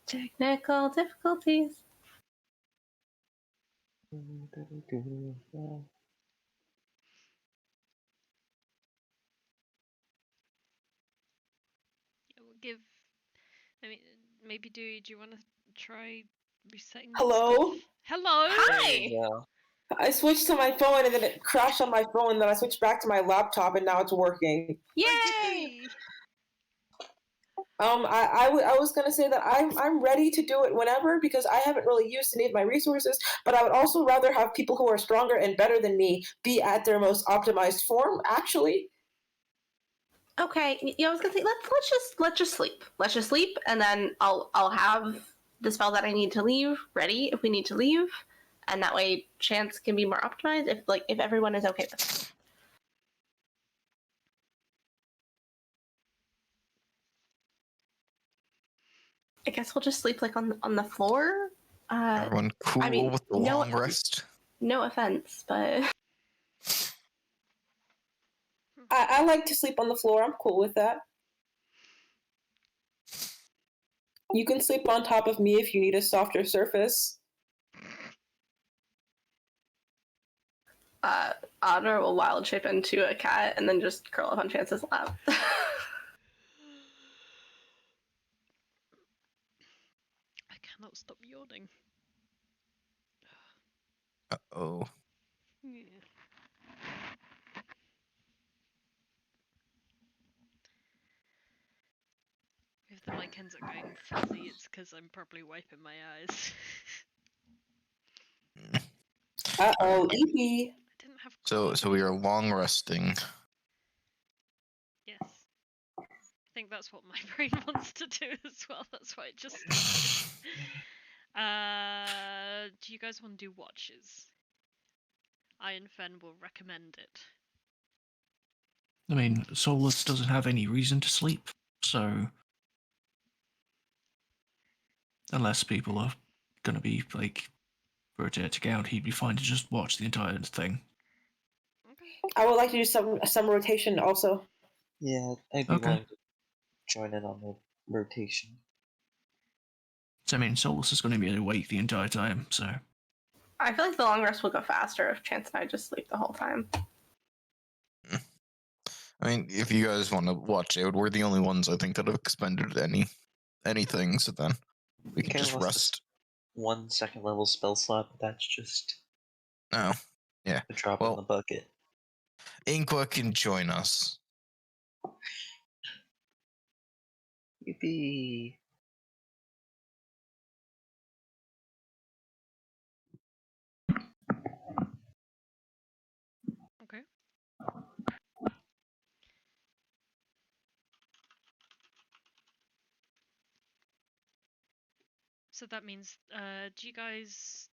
Technical difficulties. We'll give. I mean, maybe Dewey, do you want to try resetting the Hello? stuff? Hello? Hi! There you go. I switched to my phone and then it crashed on my phone. Then I switched back to my laptop and now it's working. Yay! Yippee! I was gonna say that I'm ready to do it whenever because I haven't really used any of my resources, but I would also rather have people who are stronger and better than me be at their most optimized form. Actually, Okay, I was gonna say let's just sleep. Let's just sleep, and then I'll have the spell that I need to leave ready if we need to leave, and that way chance can be more optimized if everyone is okay with it. I guess we'll just sleep like on the floor. Everyone cool I mean, with the no- long rest. No offense, but I like to sleep on the floor. I'm cool with that. You can sleep on top of me if you need a softer surface. Audra will wild shape into a cat and then just curl up on Chance's lap. I cannot stop yawning. Uh-oh. Yeah. If the mic ends up going fuzzy, it's because I'm probably wiping my eyes. Uh-oh, Alright. EP. I didn't have So we are long resting. Yes. I think that's what my brain wants to do as well. That's why it just started. Do you guys want to do watches? Ironfen will recommend it. I mean, Solas doesn't have any reason to sleep, so unless people are going to be like rotating out, he'd be fine to just watch the entire thing. Okay. I would like to do some rotation also. Yeah, I'd be Okay. willing to join in on the rotation. So I mean, Solas is going to be awake the entire time, so I feel like the long rest will go faster if Chance and I just sleep the whole time. I mean, if you guys want to watch out, we're the only ones I think that have expended anything. So then we can Kinda just lost this rest. 1 second level spell slot, but that's just Oh, yeah. a drop in the Well, bucket. Inqua can join us. Yippee! Okay. So that means, are you guys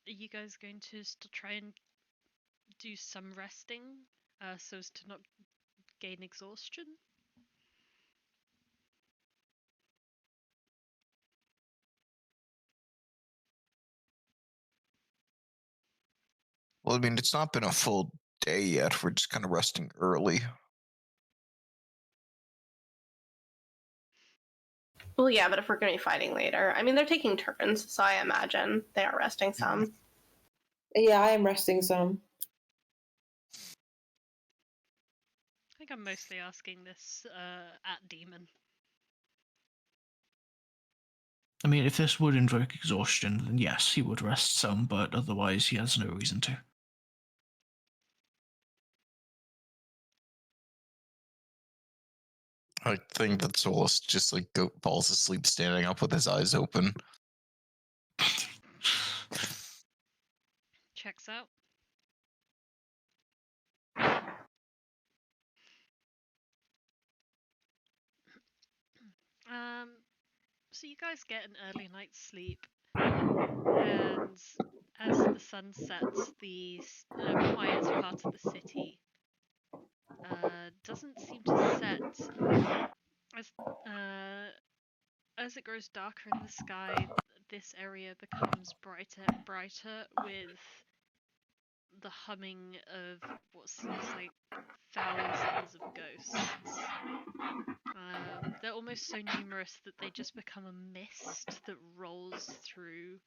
going to still try and do some resting, so as to not gain exhaustion? Well, I mean, it's not been a full day yet. We're just kind of resting early. Well, yeah, but if we're going to be fighting later, I mean, they're taking turns, so I imagine they are resting some. Yeah, I am resting some. I think I'm mostly asking this at Demon. I mean, if this would invoke exhaustion, then yes, he would rest some, but otherwise he has no reason to. I think that Solas just like falls asleep standing up with his eyes open. Checks out. So you guys get an early night's sleep, and as the sun sets, the quieter part of the city doesn't seem to set. As it grows darker in the sky, this area becomes brighter and brighter with the humming of what seems like thousands of ghosts. They're almost so numerous that they just become a mist that rolls through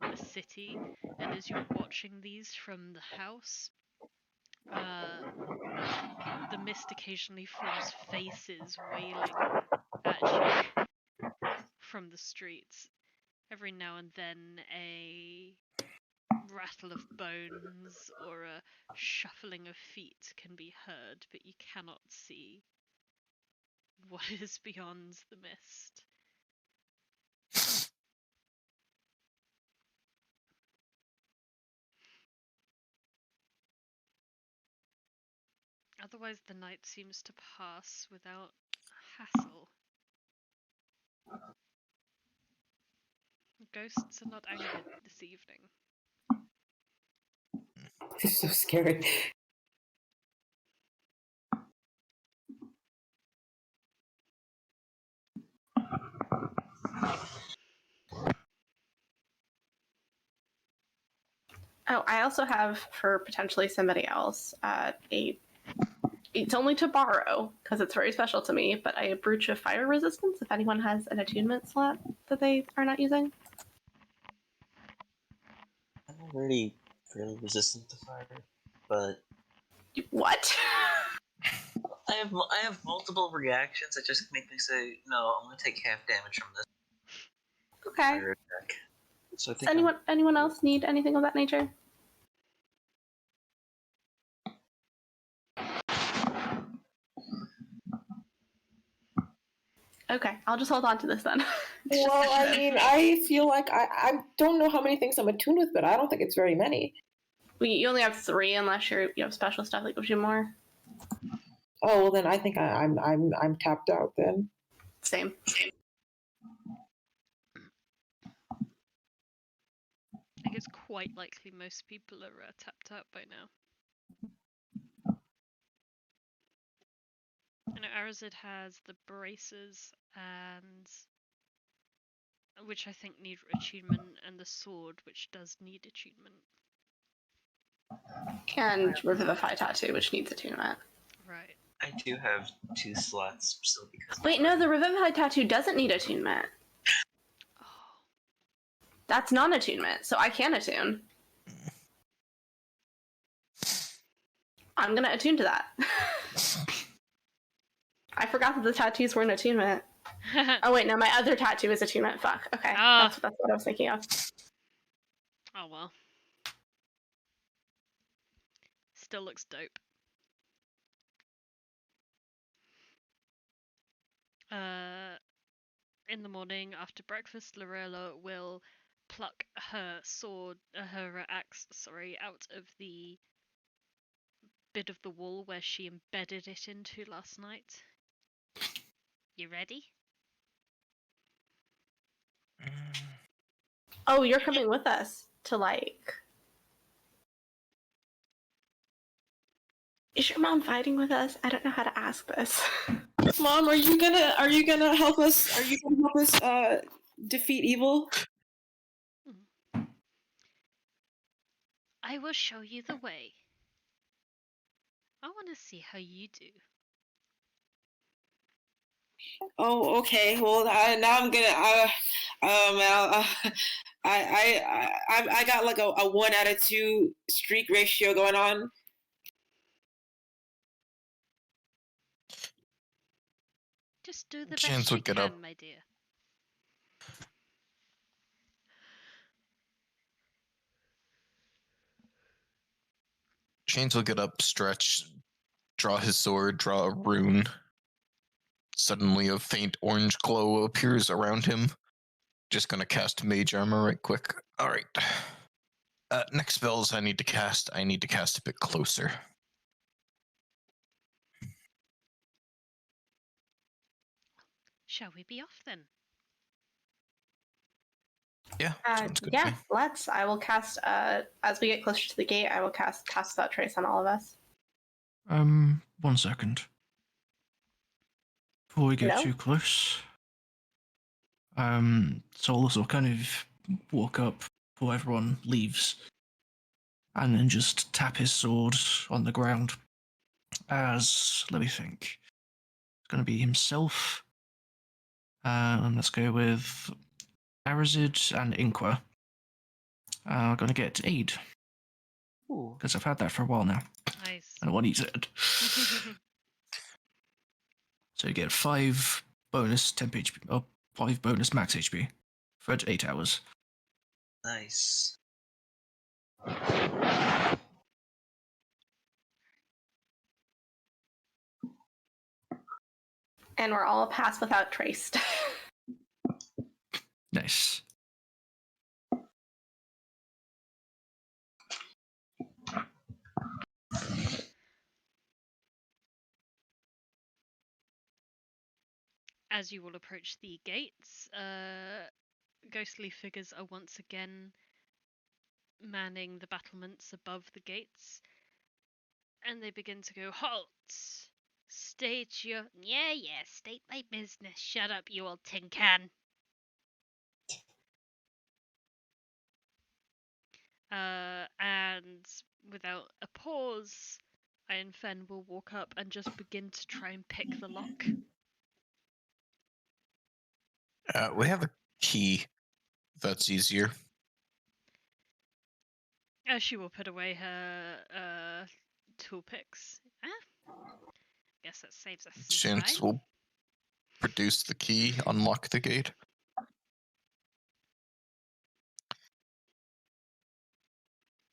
the city, and as you're watching these from the house, the mist occasionally forms faces wailing at you from the streets. Every now and then a rattle of bones or a shuffling of feet can be heard, but you cannot see what is beyond the mist. Otherwise, the night seems to pass without hassle. Ghosts are not angered this evening. This is so scary. Oh, I also have for potentially somebody else it's only to borrow because it's very special to me, but a brooch of fire resistance if anyone has an attunement slot that they are not using. I'm already fairly resistant to fire, but What? I have multiple reactions that just make me say, no, I'm gonna take half damage from this Okay. fire attack. So I think Does anyone else need anything of that nature? Okay, I'll just hold on to this then. Well, I mean, I feel like I don't know how many things I'm attuned with, but I don't think it's very many. You only have 3 unless you have special stuff that gives you more. Oh well, then I think I'm tapped out then. Same. I think it's quite likely most people are tapped out by now. I know Arazid has the braces and which I think need attunement, and the sword, which does need attunement. And Revivify Tattoo, which needs attunement. Right. I do have 2 slots still because. Wait, no, the Revivify Tattoo doesn't need attunement. Oh. That's non-attunement, so I can attune. I'm gonna attune to that. I forgot that the tattoos were an attunement. Oh wait, no, my other tattoo is attunement. Fuck. Okay, Ah. that's what I was thinking of. Oh well. Still looks dope. In the morning after breakfast, Lorella will pluck her sword, her axe, sorry, out of the bit of the wall where she embedded it into last night. You ready? Oh, you're coming with us to like. Is your mom fighting with us? I don't know how to ask this. Mom, are you gonna help us? Are you gonna help us defeat evil? I will show you the way. I want to see how you do. Oh, okay. Well, now I'm gonna. I got like a 1/2 streak ratio going on. Just do the Chance best will you get can, up. my dear. Chains will get up, stretch, draw his sword, draw a rune. Suddenly, a faint orange glow appears around him. Just gonna cast Mage Armor right quick. All right. Next spells I need to cast a bit closer. Shall we be off then? Yeah, sounds good. Yeah, to me. let's. I will cast. As we get closer to the gate, I will cast Cast Without Trace on all of us. 1 second. Before we get No? too close, Solas will kind of walk up before everyone leaves, and then just tap his sword on the ground. As let me think, it's going to be himself. Let's go with Arazid and Inqua. I'm going to get aid Ooh. because I've had that for a while now. Nice. I don't want to use it. So you get 5 bonus temp HP, or 5 bonus max HP for 8 hours. Nice. And we're all Pass Without Traced. Nice. As you will approach the gates, ghostly figures are once again manning the battlements above the gates, and they begin to go, "Halt! State your... Yeah, state my business. Shut up, you old tin can." And without a pause, Iron Fen will walk up and just begin to try and pick the lock. We have a key. If that's easier. She will put away her tool picks. Guess that saves us some Chance time. will produce the key, unlock the gate.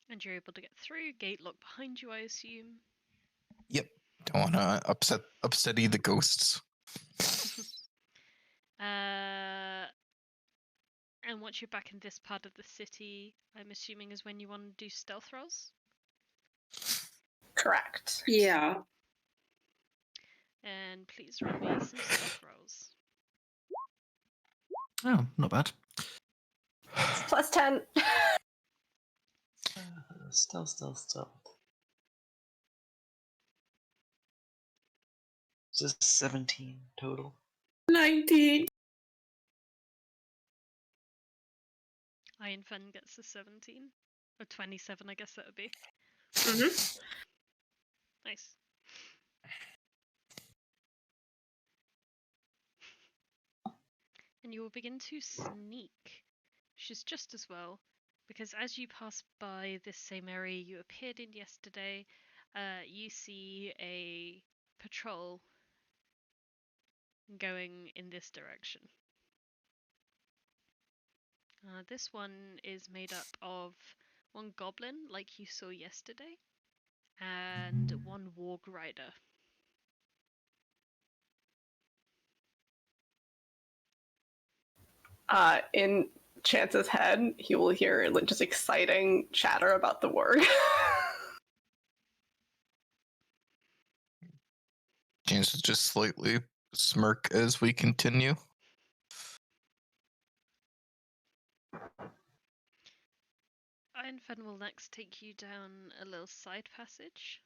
And you're able to get through. Gate lock behind you, I assume. Yep. Don't want to upset the ghosts. And once you're back in this part of the city, I'm assuming is when you want to do stealth rolls? Correct. Yeah. And please roll me some stealth rolls. Oh, not bad. Plus 10. Stealth. Just 17 total. 19. Iron Fen gets a 17. Or 27, I guess that would be. Mm-hmm. Nice. And you will begin to sneak, which is just as well, because as you pass by this same area you appeared in yesterday, you see a patrol going in this direction. This one is made up of one goblin, like you saw yesterday, and one warg rider. In Chance's head, he will hear like just exciting chatter about the warg. James will just slightly smirk as we continue. Ironfen will next take you down a little side passage.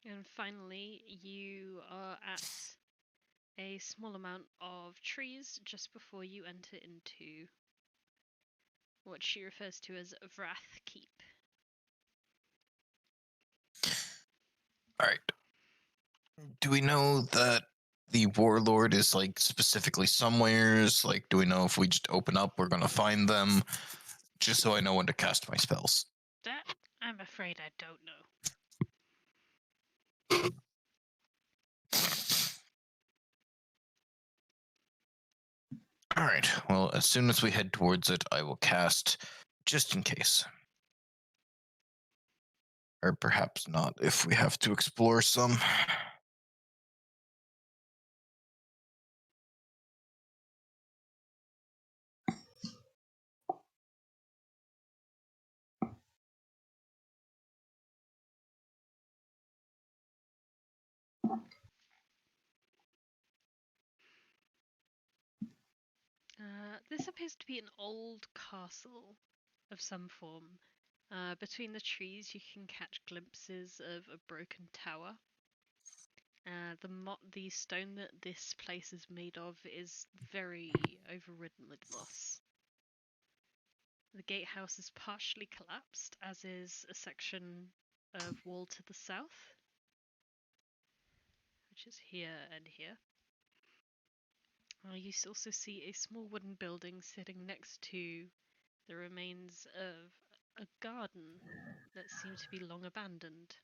And finally, you are at a small amount of trees just before you enter into what she refers to as Wrath Keep. Alright. Do we know that the warlord is like specifically somewheres? Like, do we know if we just open up, we're gonna find them? Just so I know when to cast my spells. That, I'm afraid I don't know. Alright, well, as soon as we head towards it, I will cast just in case. Or perhaps not, if we have to explore some. This appears to be an old castle of some form. Between the trees, you can catch glimpses of a broken tower. The stone that this place is made of is very overridden with moss. The gatehouse is partially collapsed, as is a section of wall to the south, which is here and here. You also see a small wooden building sitting next to the remains of a garden that seemed to be long abandoned.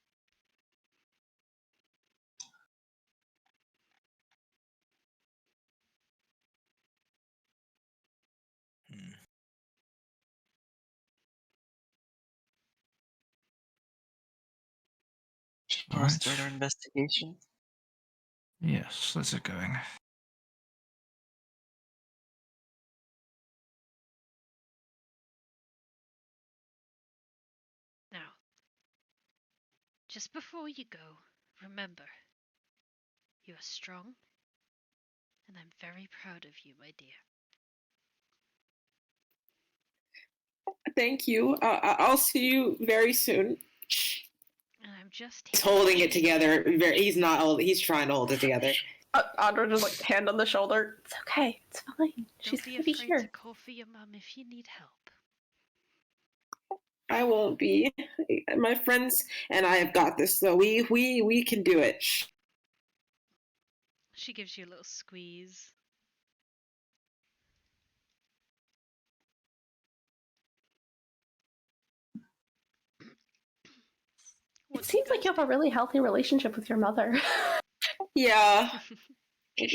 Shall we start our investigation? Yes, let's get going. Now, just before you go, remember, you are strong, and I'm very proud of you, my dear. Thank you. I'll see you very soon. And I'm just He's here. holding it together. He's not holding. He's trying to hold it together. Audra just like hand on the shoulder. It's okay. It's fine. She's Don't be gonna be afraid here. to call for your mum if you need help. I won't be. My friends and I have got this, so we can do it. She gives you a little squeeze. It seems like you have a really healthy relationship with your mother. Yeah.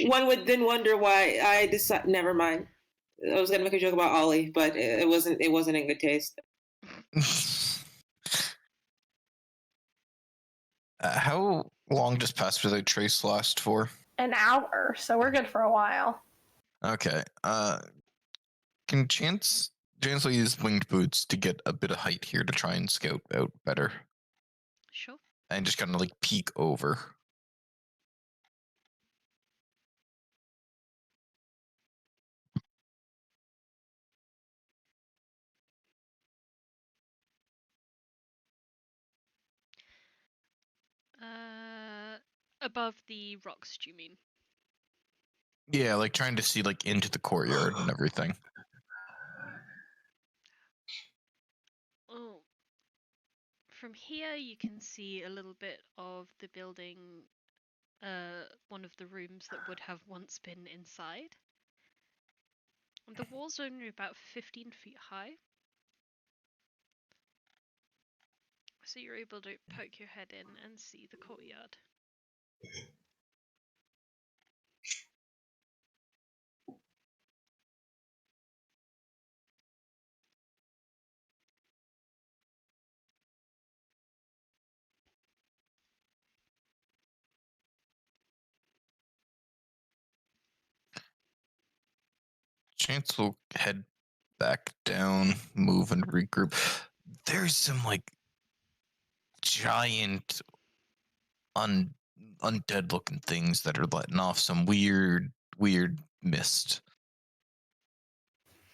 One would then wonder why I decided. Never mind. I was gonna make a joke about Ollie, but it wasn't. It wasn't in good taste. How long does Pass Without Trace last for? An hour, so we're good for a while. Okay. Can Chance will use winged boots to get a bit of height here to try and scout out better. Sure. And just kind of like peek over. Above the rocks, do you mean? Yeah, like trying to see like into the courtyard and everything. Oh. From here, you can see a little bit of the building, one of the rooms that would have once been inside. And the walls are only about 15 feet high. So you're able to poke your head in and see the courtyard. Chance will head back down, move and regroup. There's some like giant undead looking things that are letting off some weird mist.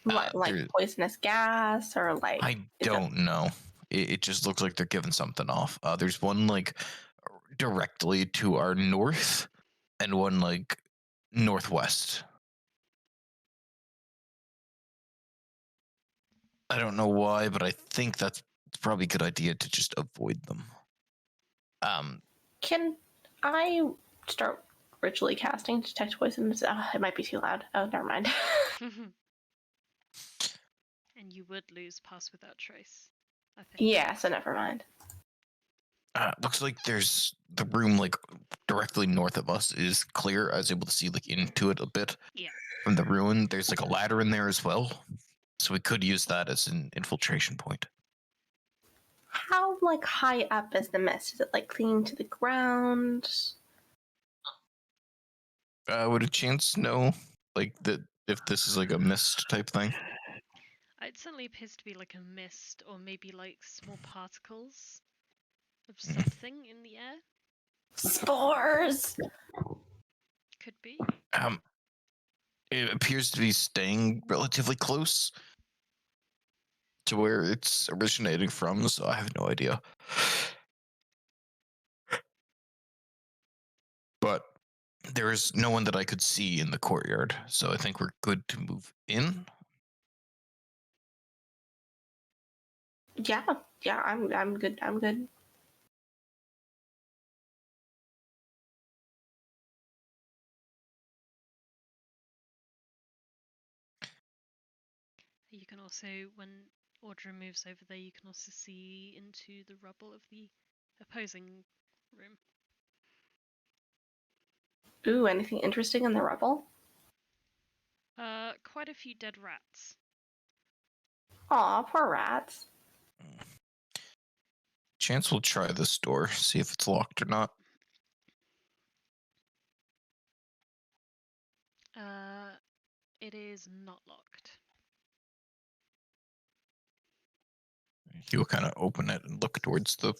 Like poisonous gas or like I don't know. It just looks like they're giving something off. There's one like directly to our north and one like northwest. I don't know why, but I think that's probably a good idea to just avoid them. Can I start ritually casting detect poison? It might be too loud. Oh, never mind. And you would lose pass without trace, I think. Yeah, so never mind. Looks like there's the room like directly north of us is clear. I was able to see like into it a bit. Yeah. From the ruin, there's like a ladder in there as well, so we could use that as an infiltration point. How like high up is the mist? Is it like clinging to the ground? Would a chance know like that if this is like a mist type thing? It certainly appears to be like a mist, or maybe like small particles of something in the air. Spores! Could be. It appears to be staying relatively close to where it's originating from, so I have no idea. But there is no one that I could see in the courtyard, so I think we're good to move in. Yeah, I'm good. I'm good. You can also, when Audra moves over there, you can also see into the rubble of the opposing room. Ooh, anything interesting in the rubble? Quite a few dead rats. Aw, poor rats. Chance will try this door, see if it's locked or not. It is not locked. He will kind of open it and look towards the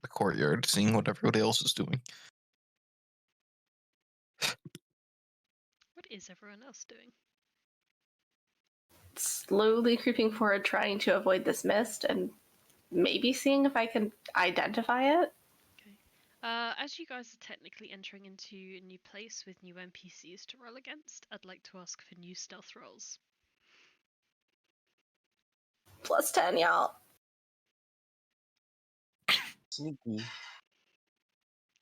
courtyard, seeing what everybody else is doing. What is everyone else doing? Slowly creeping forward, trying to avoid this mist, and maybe seeing if I can identify it. Okay. As you guys are technically entering into a new place with new NPCs to roll against, I'd like to ask for new stealth rolls. +10, y'all. Sneaky.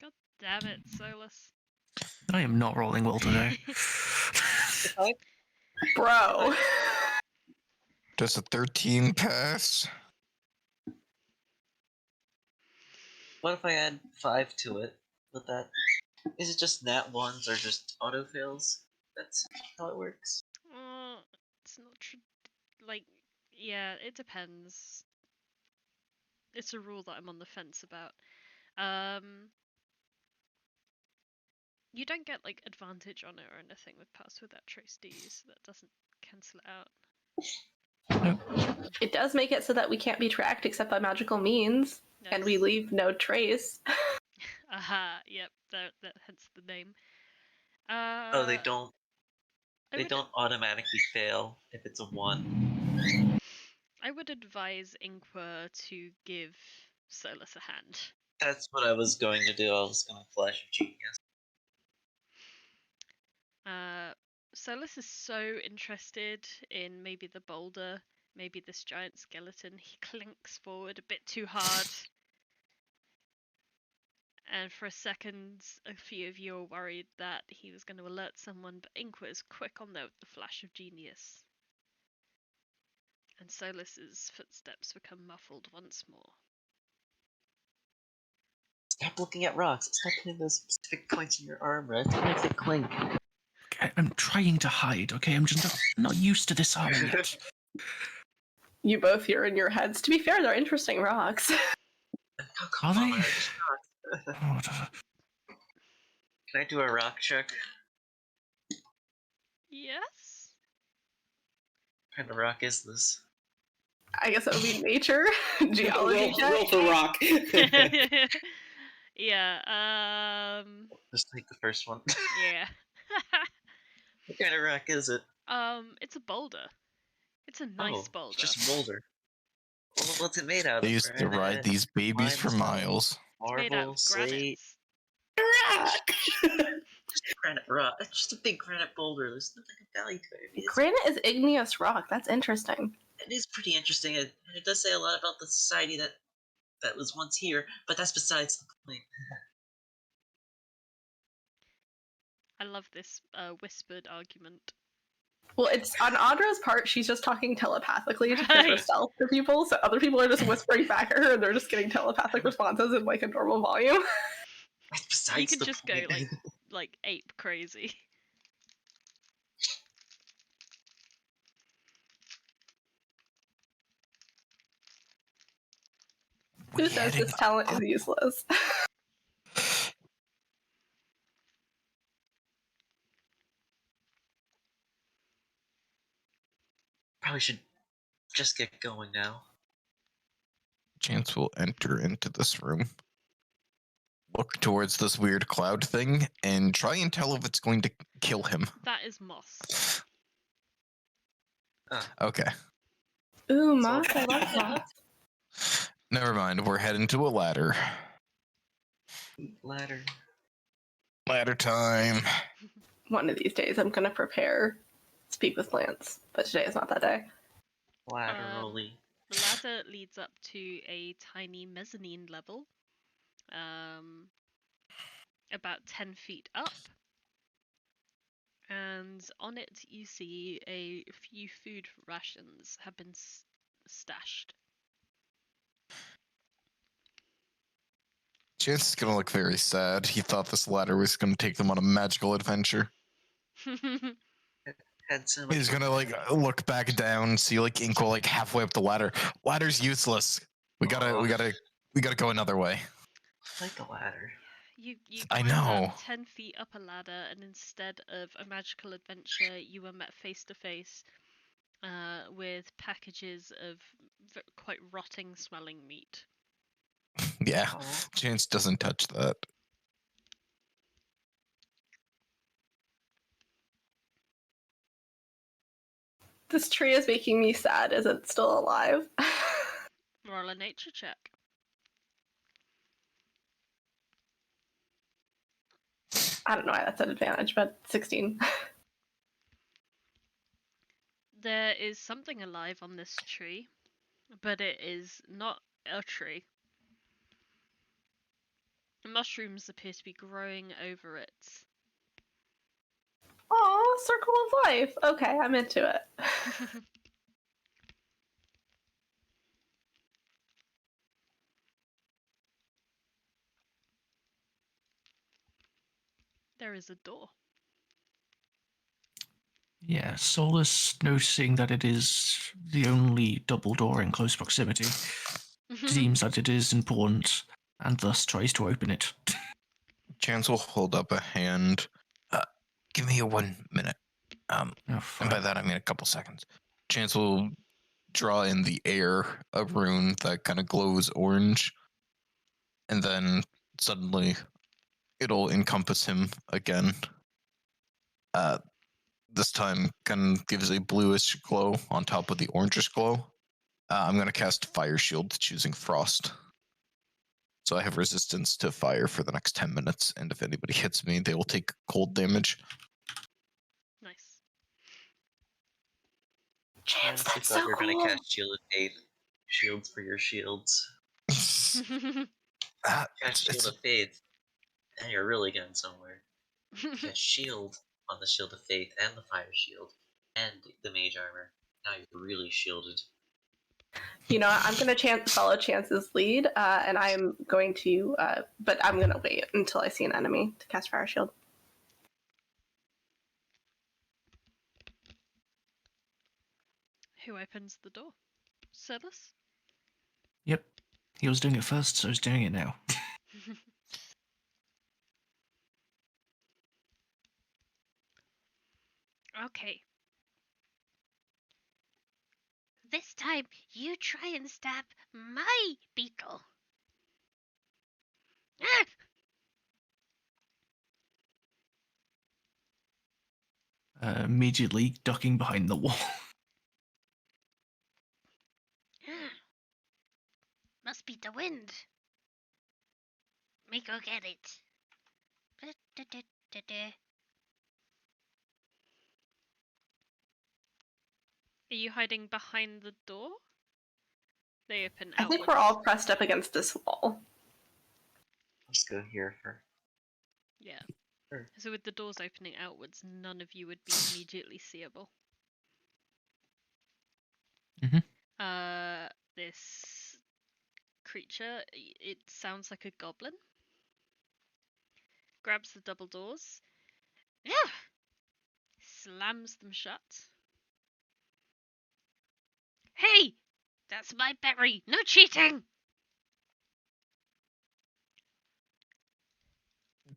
God damn it, Solas. I am not rolling well today. Bro. Does a 13 pass? What if I add 5 to it? With that, is it just nat ones or just auto fails? That's how it works. It's not like, yeah, it depends. It's a rule that I'm on the fence about. You don't get like advantage on it or anything with pass without trace, do you? So that doesn't cancel it out. It does make it so that we can't be tracked except by magical means, Nice. and we leave no trace. Aha, yep, that hence the name. Oh, they don't. They don't automatically fail if it's a 1. I would advise Inqua to give Solas a hand. That's what I was going to do. I was going to flash of genius. Solas is so interested in maybe the boulder, maybe this giant skeleton. He clinks forward a bit too hard. And for a second, a few of you are worried that he was going to alert someone, but Inqua is quick on there with the flash of genius. And Solas's footsteps become muffled once more. Stop looking at rocks. Stop putting those specific points in your armor. That makes it clink. Okay, I'm trying to hide, okay? I'm just not used to this armor yet. You both hear in your heads. To be fair, they're interesting rocks. Oh, come Are on, they? they're just rocks. Oh, whatever. Can I do a rock check? Yes? What kind of rock is this? I guess it would be nature, geology roll check. for rock. Yeah, Just take the first one. yeah. What kind of rock is it? It's a boulder. It's a nice boulder. It's just a boulder. Well, what's it made out of? They used to ride Granite, these babies for limestone, miles. It's made out marble, of slate. granites. Just a granite rock. It's just a big granite boulder. There's nothing of value to it. I mean, Granite is igneous rock. That's interesting. it is pretty interesting, and it does say a lot about the society that was once here. But that's besides the point. I love this whispered argument. Well, it's on Audra's part. She's just talking telepathically to keep Right. herself to people, so other people are just whispering back at her, and they're just getting telepathic responses in like a normal volume. That's besides You can the just point. go like ape crazy. Who says this talent is useless? Probably should just get going now. Chance will enter into this room, look towards this weird cloud thing, and try and tell if it's going to kill him. That is moss. Okay. Ooh, So- moss. I love moss. Never mind. We're heading to a ladder. Ladder. Ladder time. One of these days, I'm gonna prepare speak with plants, but today is not that day. Laterally. The ladder leads up to a tiny mezzanine level, about 10 feet up. And on it, you see a few food rations have been stashed. Chance is gonna look very sad. He thought this ladder was gonna take them on a magical adventure. Had so much He's gonna look back down, see Inqua halfway up the ladder. Ladder's useless. We gotta go another way. like the ladder. You I climbed know. up 10 feet up a ladder, and instead of a magical adventure, you were met face to face with packages of quite rotting smelling meat. Yeah. Oh, Chance doesn't touch that. This tree is making me sad. Is it still alive? Roll a nature check. I don't know why that's an advantage, but 16. There is something alive on this tree, but it is not a tree. Mushrooms appear to be growing over it. Aw, circle of life. Okay, I'm into it. There is a door. Yeah, Solas, noticing that it is the only double door in close proximity, deems that it is important and thus tries to open it. Chance will hold up a hand. Give me 1 minute. Oh, And by that I mean a couple seconds. Chance will draw in the air a rune that kind of glows orange, and then suddenly it'll encompass him again. This time kind of gives a bluish glow on top of the orangish glow. I'm going to cast Fire Shield, choosing Frost. So I have resistance to fire for the next 10 minutes, and if anybody hits me, they will take cold damage. Nice. Chance, I that's thought so you were cool. gonna cast Shield of Faith. Shields for your shields. Cast Shield of Faith, and you're really getting somewhere. Cast Shield on the Shield of Faith and the Fire Shield and the Mage Armor. Now you're really shielded. You know, I'm going to follow Chance's lead, and I'm going to, but I'm going to wait until I see an enemy to cast Fire Shield. Who opens the door? Solas? Yep. He was doing it first, so he's doing it now. Okay. This time, you try and stab my beetle. Ah! Immediately ducking behind the wall. Must be the wind. Me go get it. Are you hiding behind the door? They open I outwards. think we're all pressed up against this wall. Let's go here for. Yeah. Sure. So with the doors opening outwards, none of you would be immediately seeable. This creature, it sounds like a goblin. Grabs the double doors. Slams them shut. Hey! That's my berry! No cheating!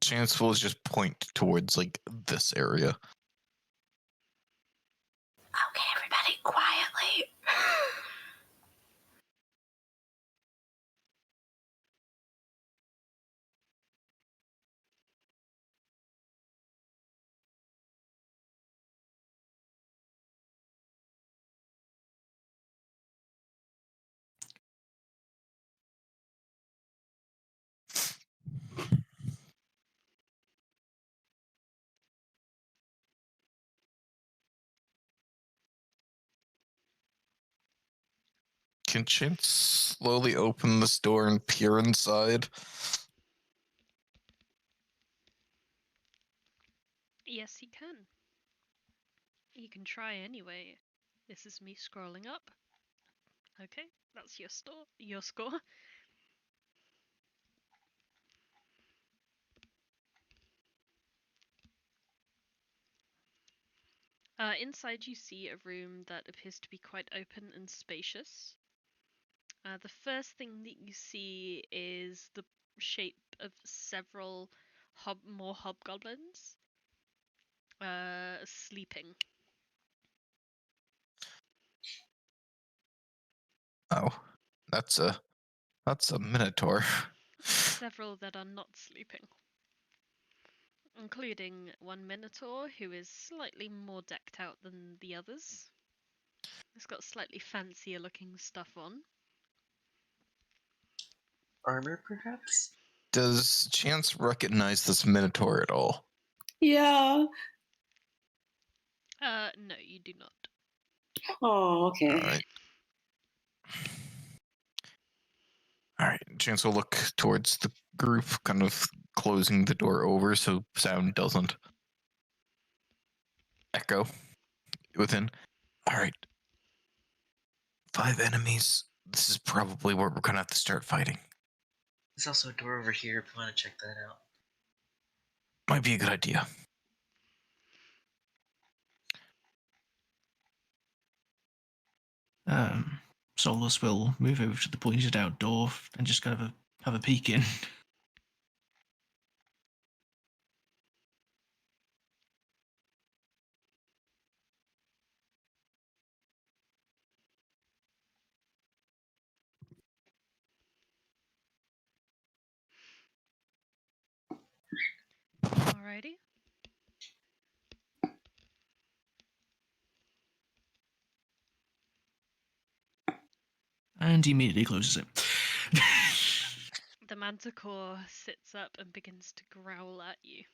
Chance will just point towards, like, this area. Okay, everybody, quietly. Can Chance slowly open this door and peer inside? Yes, he can. You can try anyway. This is me scrolling up. Okay, that's your score. Inside you see a room that appears to be quite open and spacious. The first thing that you see is the shape of several more hobgoblins sleeping. Oh, that's a minotaur. Several that are not sleeping, including one minotaur who is slightly more decked out than the others. It's got slightly fancier looking stuff on. Armor, perhaps? Does Chance recognize this minotaur at all? Yeah. No, you do not. Oh, okay. All right. Chance will look towards the group, kind of closing the door over so sound doesn't echo within. All right. 5 enemies. This is probably where we're gonna have to start fighting. There's also a door over here if you want to check that out. Might be a good idea. Solas will move over to the pointed out door and just kind of have a peek in. Alrighty. And he immediately closes it. The Manticore sits up and begins to growl at you.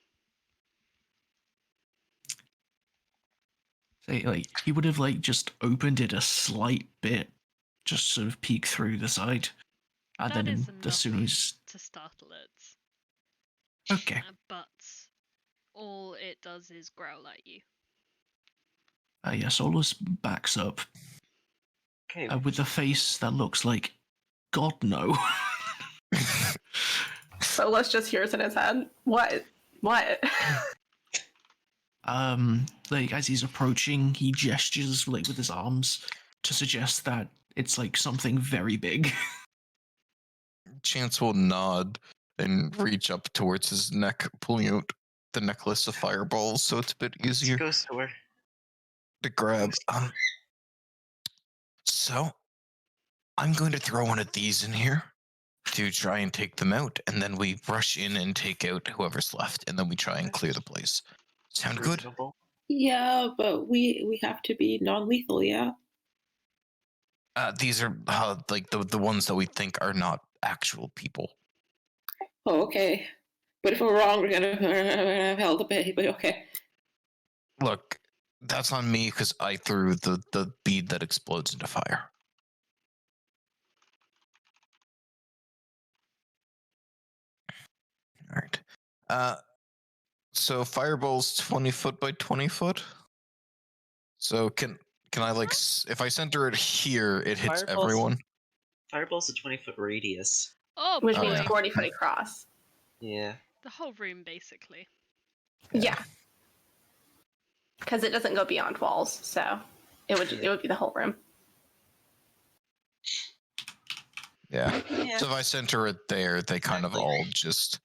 Say, like, he would have, like, just opened it a slight bit, just sort of peek through the side. And That then is as soon enough as... to startle it. Okay. But all it does is growl at you. Yeah, Solas backs up Okay. with a face that looks like, God no. Solas just hears in his head, what? What? Like, as he's approaching, he gestures, like, with his arms to suggest that it's, like, something very big. Chance will nod and reach up towards his neck, pulling out the necklace of fireballs, so it's a bit easier Ghost door. to grab. So I'm going to throw one of these in here to try and take them out, and then we rush in and take out whoever's left, and then we try and clear the place. Sound good? Reasonable. Yeah, but we have to be non-lethal, yeah? These are like the ones that we think are not actual people. Oh, okay. But if we're wrong, we're gonna have hell to pay, but okay. Look, that's on me because I threw the bead that explodes into fire. All right. So fireball's 20 foot by 20 foot. So can I like if I center it here, it hits Fireballs- everyone? Fireball's a 20-foot radius. Oh Which boy. means yeah. 40 foot across. Yeah. The whole room, basically. Yeah. Because it doesn't go beyond walls, so it would be the whole room. Yeah. Yeah. So if I center it there, they kind of Exactly. all just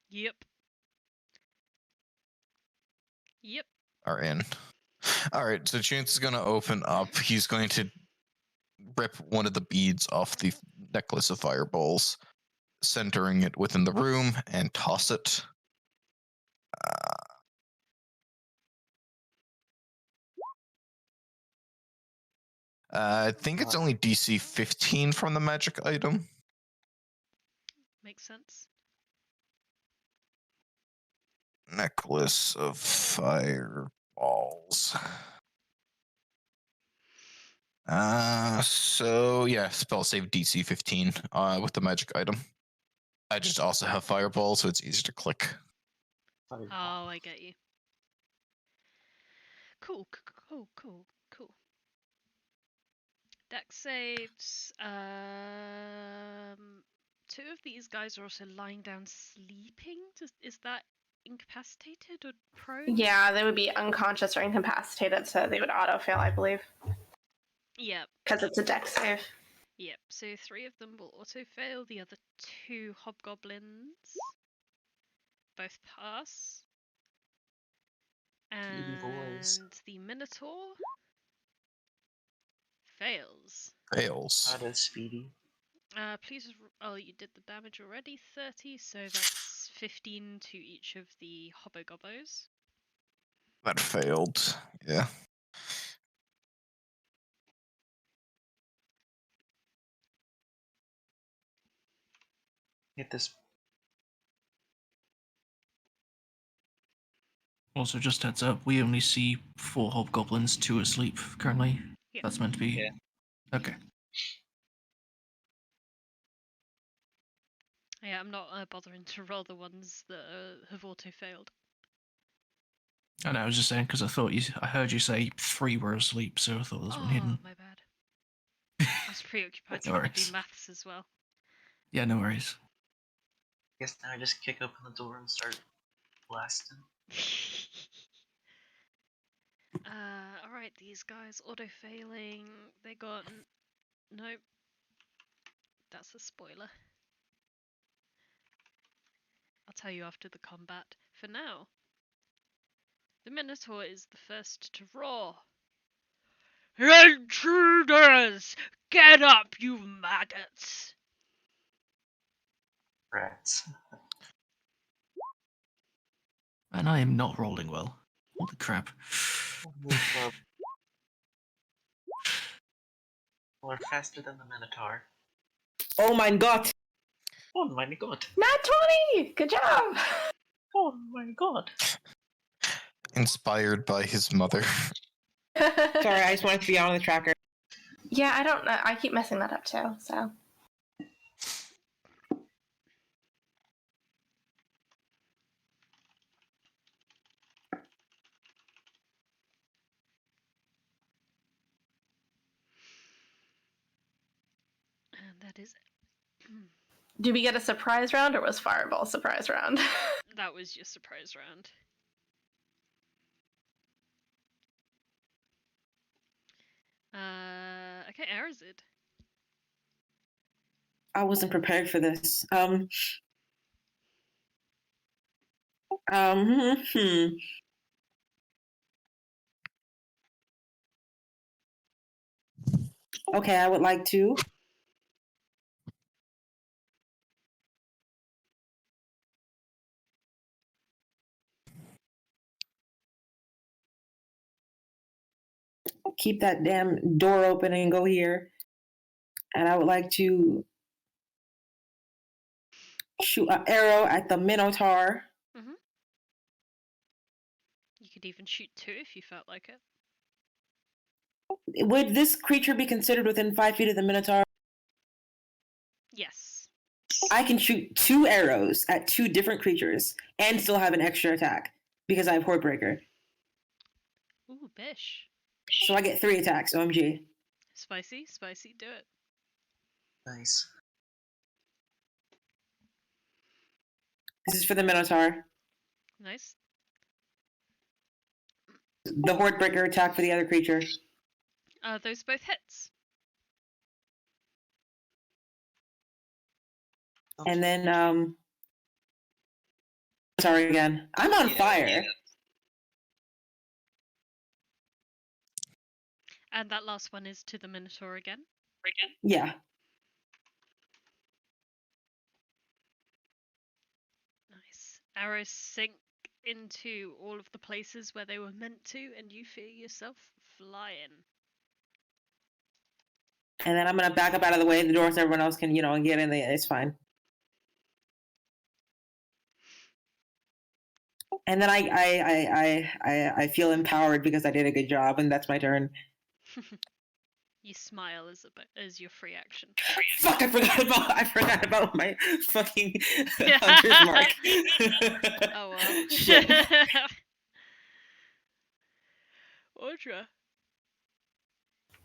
Yep. Yep. are in. All right, so Chance is going to open up. He's going to rip one of the beads off the necklace of fireballs, centering it within the room, and toss it. I think it's only DC 15 from the magic item. Makes sense. Necklace of fireballs. So yeah, spell save DC 15 with the magic item. I just also have fireball, so it's easy to click. Oh, I get you. Cool. Dex saves. Two of these guys are also lying down sleeping. Is that incapacitated or prone? Yeah, they would be unconscious or incapacitated, so they would auto fail, I believe. Yep. Because it's a dex save. Yep. So 3 of them will auto fail. The other 2 hobgoblins both pass. Speedy boys. And the Minotaur fails. Fails. How does Speedy? Please. Oh, you did the damage already. 30, so that's 15 to each of the hobgoblins. That failed. Yeah. Hit this. Also, just heads up, we only see 4 hobgoblins, 2 asleep currently. Yep. That's meant to be... Yeah. Okay. Yeah, I'm not bothering to roll the ones that have auto failed. And I was just saying, because I heard you say 3 were asleep, so I thought there was one Oh, hidden. my bad. I was preoccupied No trying to do worries. maths as well. Yeah, no worries. Guess now I just kick open the door and start blasting. Alright, these guys auto failing. They got. Nope. That's a spoiler. I'll tell you after the combat. For now, the Minotaur is the first to roar. Intruders! Get up, you maggots! Rats. And I am not rolling well. Holy crap. Well, faster than the Minotaur. Oh my god! Oh my god. Nat 20! Good job! Oh my god. Inspired by his mother. Sorry, I just wanted to be on the tracker. Yeah, I don't know. I keep messing that up too, so. And that is Do we get a surprise round, or was Fireball surprise round? that was your surprise round. Okay, Arazid. I wasn't prepared for this. Hmm. Okay, I would like to. Keep that damn door open and go here. And I would like to shoot an arrow at the Minotaur. You could even shoot 2 if you felt like it. Would this creature be considered within 5 feet of the Minotaur? Yes. I can shoot 2 arrows at 2 different creatures and still have an extra attack because I have Hordebreaker. Ooh, bish. So I get 3 attacks, OMG. Spicy, spicy, do it. Nice. This is for the Minotaur. Nice. The Hordebreaker attack for the other creature. Those both hits. And then, sorry again. I'm on fire. And that last one is to the Minotaur again. Yeah. Nice. Arrows sink into all of the places where they were meant to, and you feel yourself flying. And then I'm gonna back up out of the way of the door so everyone else can, get in there. It's fine. And then I feel empowered because I did a good job, and that's my turn. You smile as your free action. Fuck! I forgot about my fucking hunter's mark. Oh well. Shit. Audra.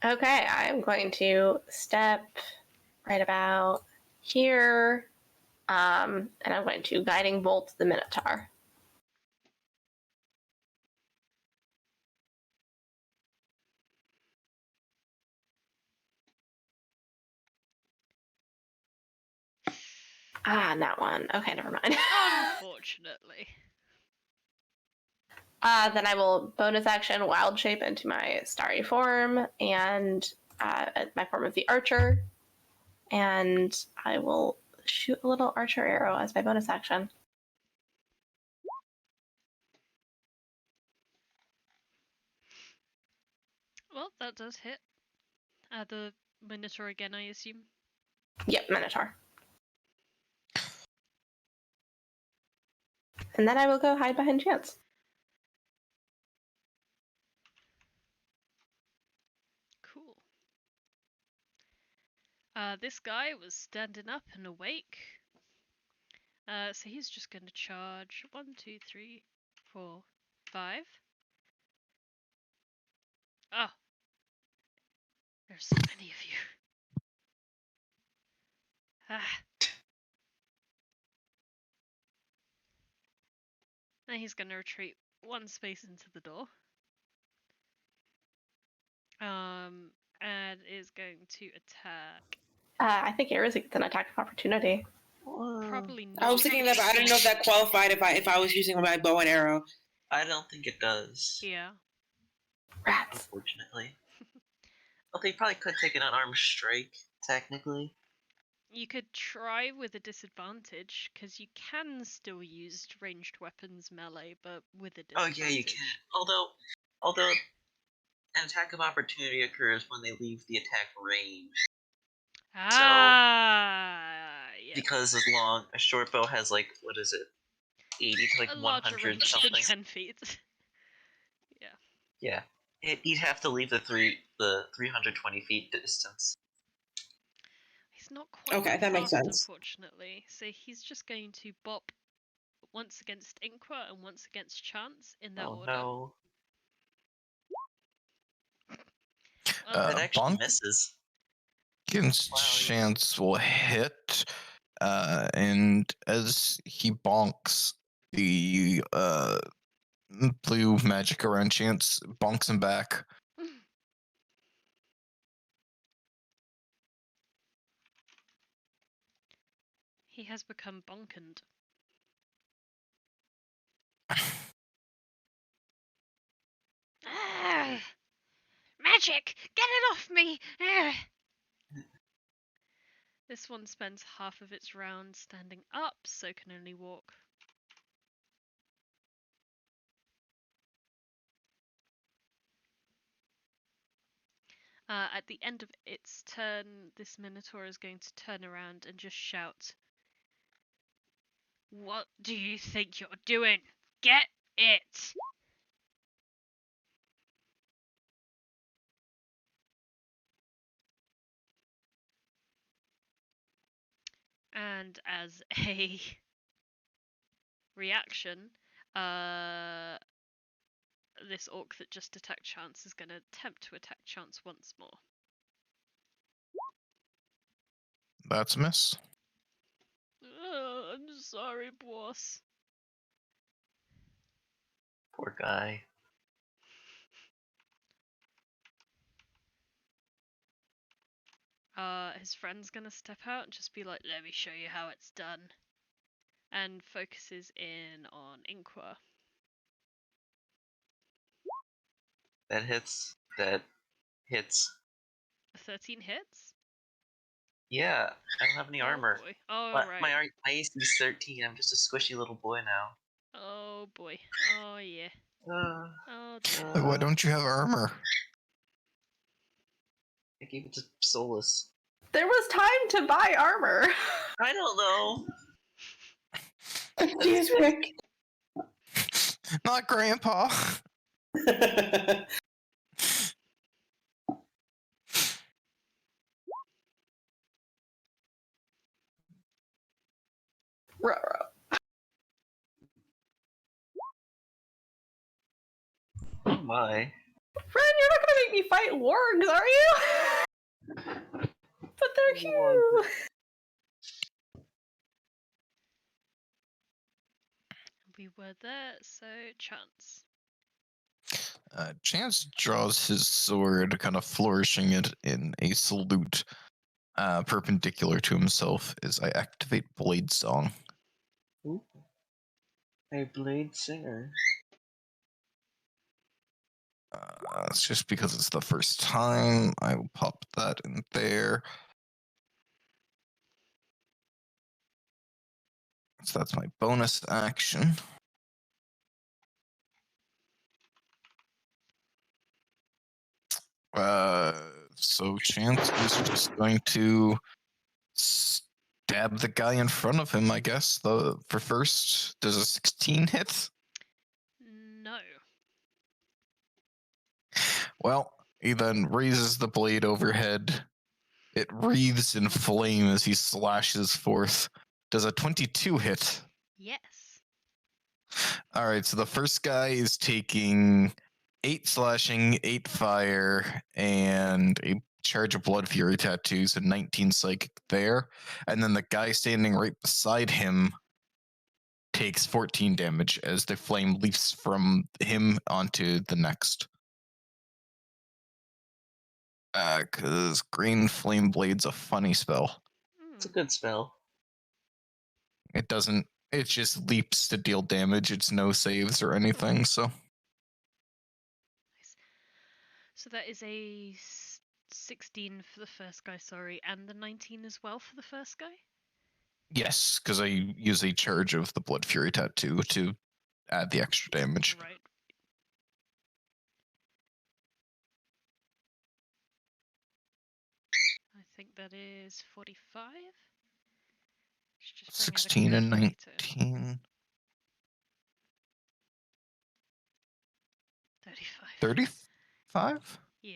Okay, I'm going to step right about here, and I'm going to guiding bolt the Minotaur. That one. Okay, never mind. Unfortunately. Then I will bonus action wild shape into my starry form and my form of the archer, and I will shoot a little archer arrow as my bonus action. Well, that does hit. The Minotaur again, I assume. Yep, Minotaur. And then I will go hide behind Chance. Cool. This guy was standing up and awake. So he's just going to charge 1, 2, 3, 4, 5. Oh. There's so many of you. Now he's going to retreat 1 space into the door. And is going to attack. I think Arazid gets an attack of opportunity. Probably not. I was thinking that, but I didn't know if that qualified if I was using my bow and arrow. I don't think it does. Yeah. Rats. Unfortunately. Well, they probably could take an unarmed strike, technically. You could try with a disadvantage, because you can still use ranged weapons melee, but with a disadvantage. Oh yeah, you can. Although an attack of opportunity occurs when they leave the attack range. Yeah. Because as long a short bow has like what is it, 80 to like A larger 100 range something. than 10 feet. Yeah, you'd have to leave the 320 feet distance. He's not quite Okay, that makes fast, sense. unfortunately. So he's just going to bop once against Inqua and once against Chance in that Oh order. no, Well, that actually Bonk misses. against Wow. chance will hit, and as he bonks, the blue magic around chance bonks him back. he has become bonkened. Ah, magic! Get it off me! Ah. This one spends half of its round standing up, so can only walk. At the end of its turn, this Minotaur is going to turn around and just shout, "What do you think you're doing? Get it!" And as a reaction, this orc that just attacked Chance is going to attempt to attack Chance once more. That's a miss. I'm sorry, boss. Poor guy. His friend's gonna step out and just be like, "Let me show you how it's done," and focuses in on Inqua. That hits. That hits. 13 hits? Yeah, I don't have any armor. Boy. Oh, But right. my AC is 13. I'm just a squishy little boy now. Oh, boy. Oh, yeah. Uh, Oh, dear. Why don't you have armor? I gave it to Solas. There was time to buy armor. I don't know. Jeez, Rick. Not Grandpa. Ruh-roh. Oh my. Friend, you're not gonna make me fight wargs, are you? But they're cute. We were there, so Chance. Chance draws his sword, kind of flourishing it in a salute, perpendicular to himself, as I activate Blade Song. Ooh. A blade singer. It's just because it's the first time. I will pop that in there. So that's my bonus action. So Chance is just going to stab the guy in front of him, I guess. For first, does a 16 hit? No. Well, he then raises the blade overhead. It wreathes in flame as he slashes forth. Does a 22 hit? Yes. All right, so the first guy is taking 8 slashing, 8 fire, and a charge of blood fury tattoos, and 19 psychic there. And then the guy standing right beside him takes 14 damage as the flame leaps from him onto the next. Because Green Flame Blade's a funny spell. It's a good spell. It doesn't, it just leaps to deal damage. It's no saves or anything, so. Nice. So that is a 16 for the first guy, sorry, and the 19 as well for the first guy? Yes, because I use a charge of the Blood Fury Tattoo to add the extra damage. Right. I think that is 45. Let's just bring out a 16 and calculator. 19. 35. 35? Yeah.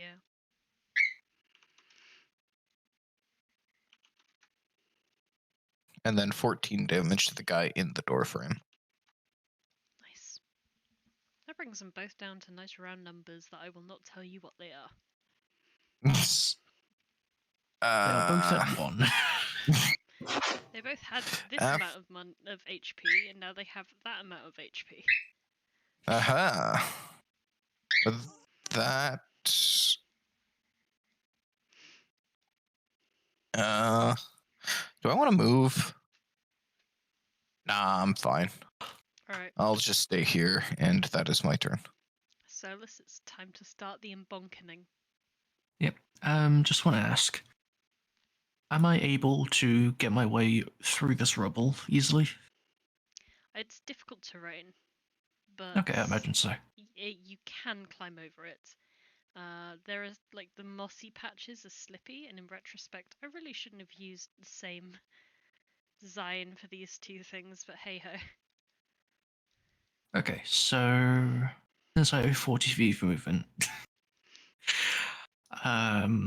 And then 14 damage to the guy in the door frame. Nice. That brings them both down to nice round numbers that I will not tell you what they are. They are both at 1. They both had this Af- amount of HP, and now they have that amount of HP. Aha. That. Do I want to move? Nah, I'm fine. Alright, I'll just stay here, and that is my turn. Solas, it's time to start the embonkening. Yep. Just want to ask, am I able to get my way through this rubble easily? It's difficult terrain, but Okay, I imagine so. you can climb over it. There is like the mossy patches are slippy, and in retrospect, I really shouldn't have used the same design for these two things, but hey ho. Okay, so since I have 40 feet of movement, I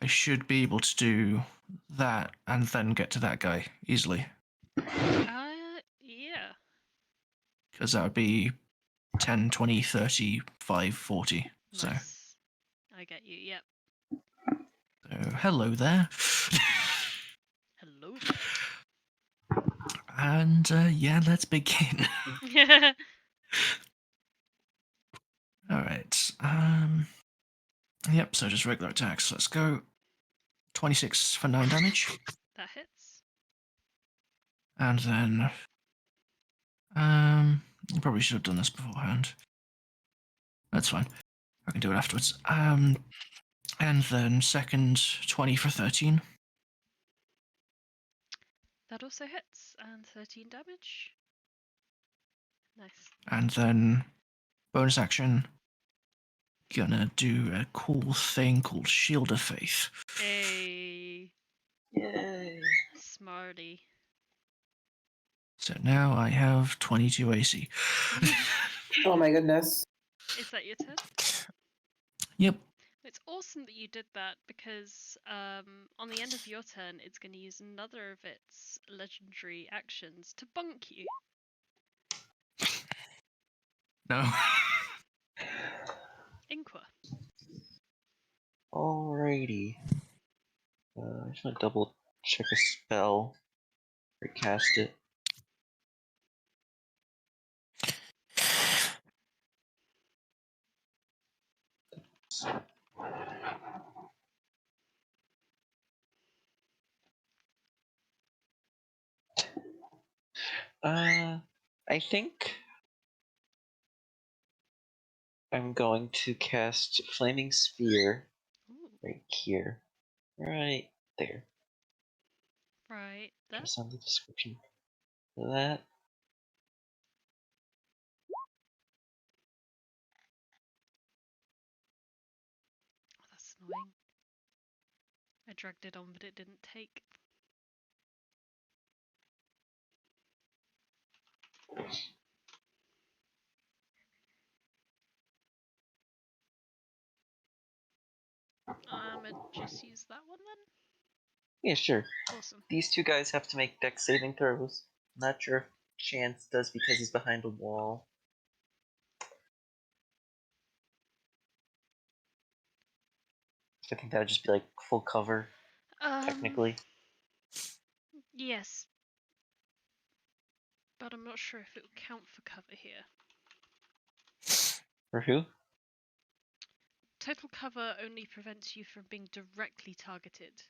should be able to do that and then get to that guy easily. Yeah. Because that would be 10, 20, 30, 5, 40. So, Nice. I get you, yep. Hello there. Hello there. And yeah, let's begin. All right. Yep. So just regular attacks. Let's go. 26 for 9 damage, That hits. and then probably should have done this beforehand. That's fine. I can do it afterwards. And then second 20 for 13. That also hits, and 13 damage. Nice. And then bonus action. Gonna do a cool thing called Shield of Faith. Hey. Yay! Smarty. So now I have 22 AC. Oh my goodness. Is that your turn? Yep. It's awesome that you did that because on the end of your turn, it's going to use another of its legendary actions to bunk you. No. Inqua. Alrighty. I just want to double check a spell. Or cast it. I think I'm going to cast Flaming Sphere Ooh, right here. Right there. right there. Just on the description for that. Oh, that's annoying. I dragged it on, but it didn't take. Just use that one then? Yeah, sure. Awesome. These two guys have to make dex saving throws. Not sure if Chance does because he's behind a wall. I think that would just be like full cover, technically. Yes. But I'm not sure if it would count for cover here. For who? Total cover only prevents you from being directly targeted.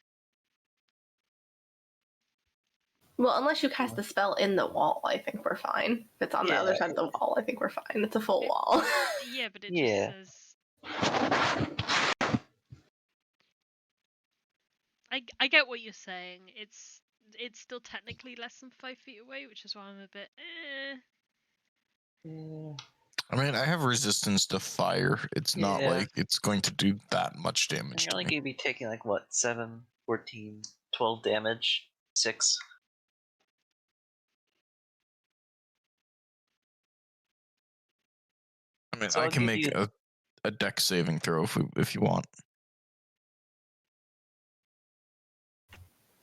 Well, unless you cast the spell in the wall, I think we're fine. If it's on the other side of the wall, I think we're fine. It's a full wall. Yeah, but it Yeah. just says. I get what you're saying. It's still technically less than 5 feet away, which is why I'm a bit. I mean, I have resistance to fire. It's not Yeah. like it's going to do that much And damage you're to only me. going to be taking like what, 7, 14, 12 damage? 6. I mean, So I I'll can give make you- a dex saving throw if you want.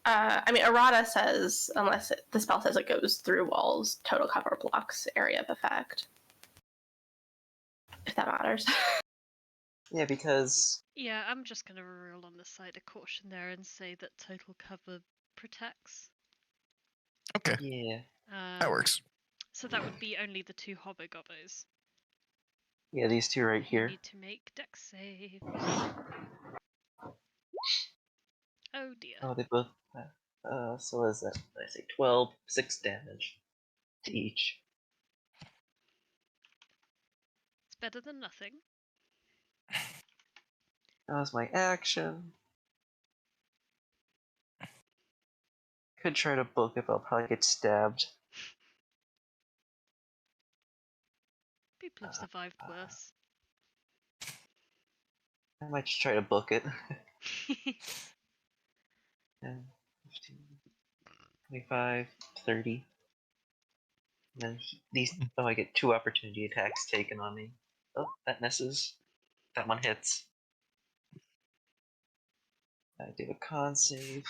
I mean, errata says, unless the spell says it goes through walls, total cover blocks area of effect. If that matters. Yeah, because Yeah, I'm just gonna roll on the side of caution there and say that total cover protects. Okay, yeah, that works. So that would be only the 2 hobgoblins. yeah, these two right You here. need to make dex saves. Oh dear. Oh, they both. So what is that? I say 12, 6 damage to each. It's better than nothing. That was my action. Could try to book it, but I'll probably get stabbed. People have survived worse. I might just try to book it. 10, 15, 25, 30. And then these. Oh, I get 2 opportunity attacks taken on me. Oh, that misses. That one hits. I do a con save.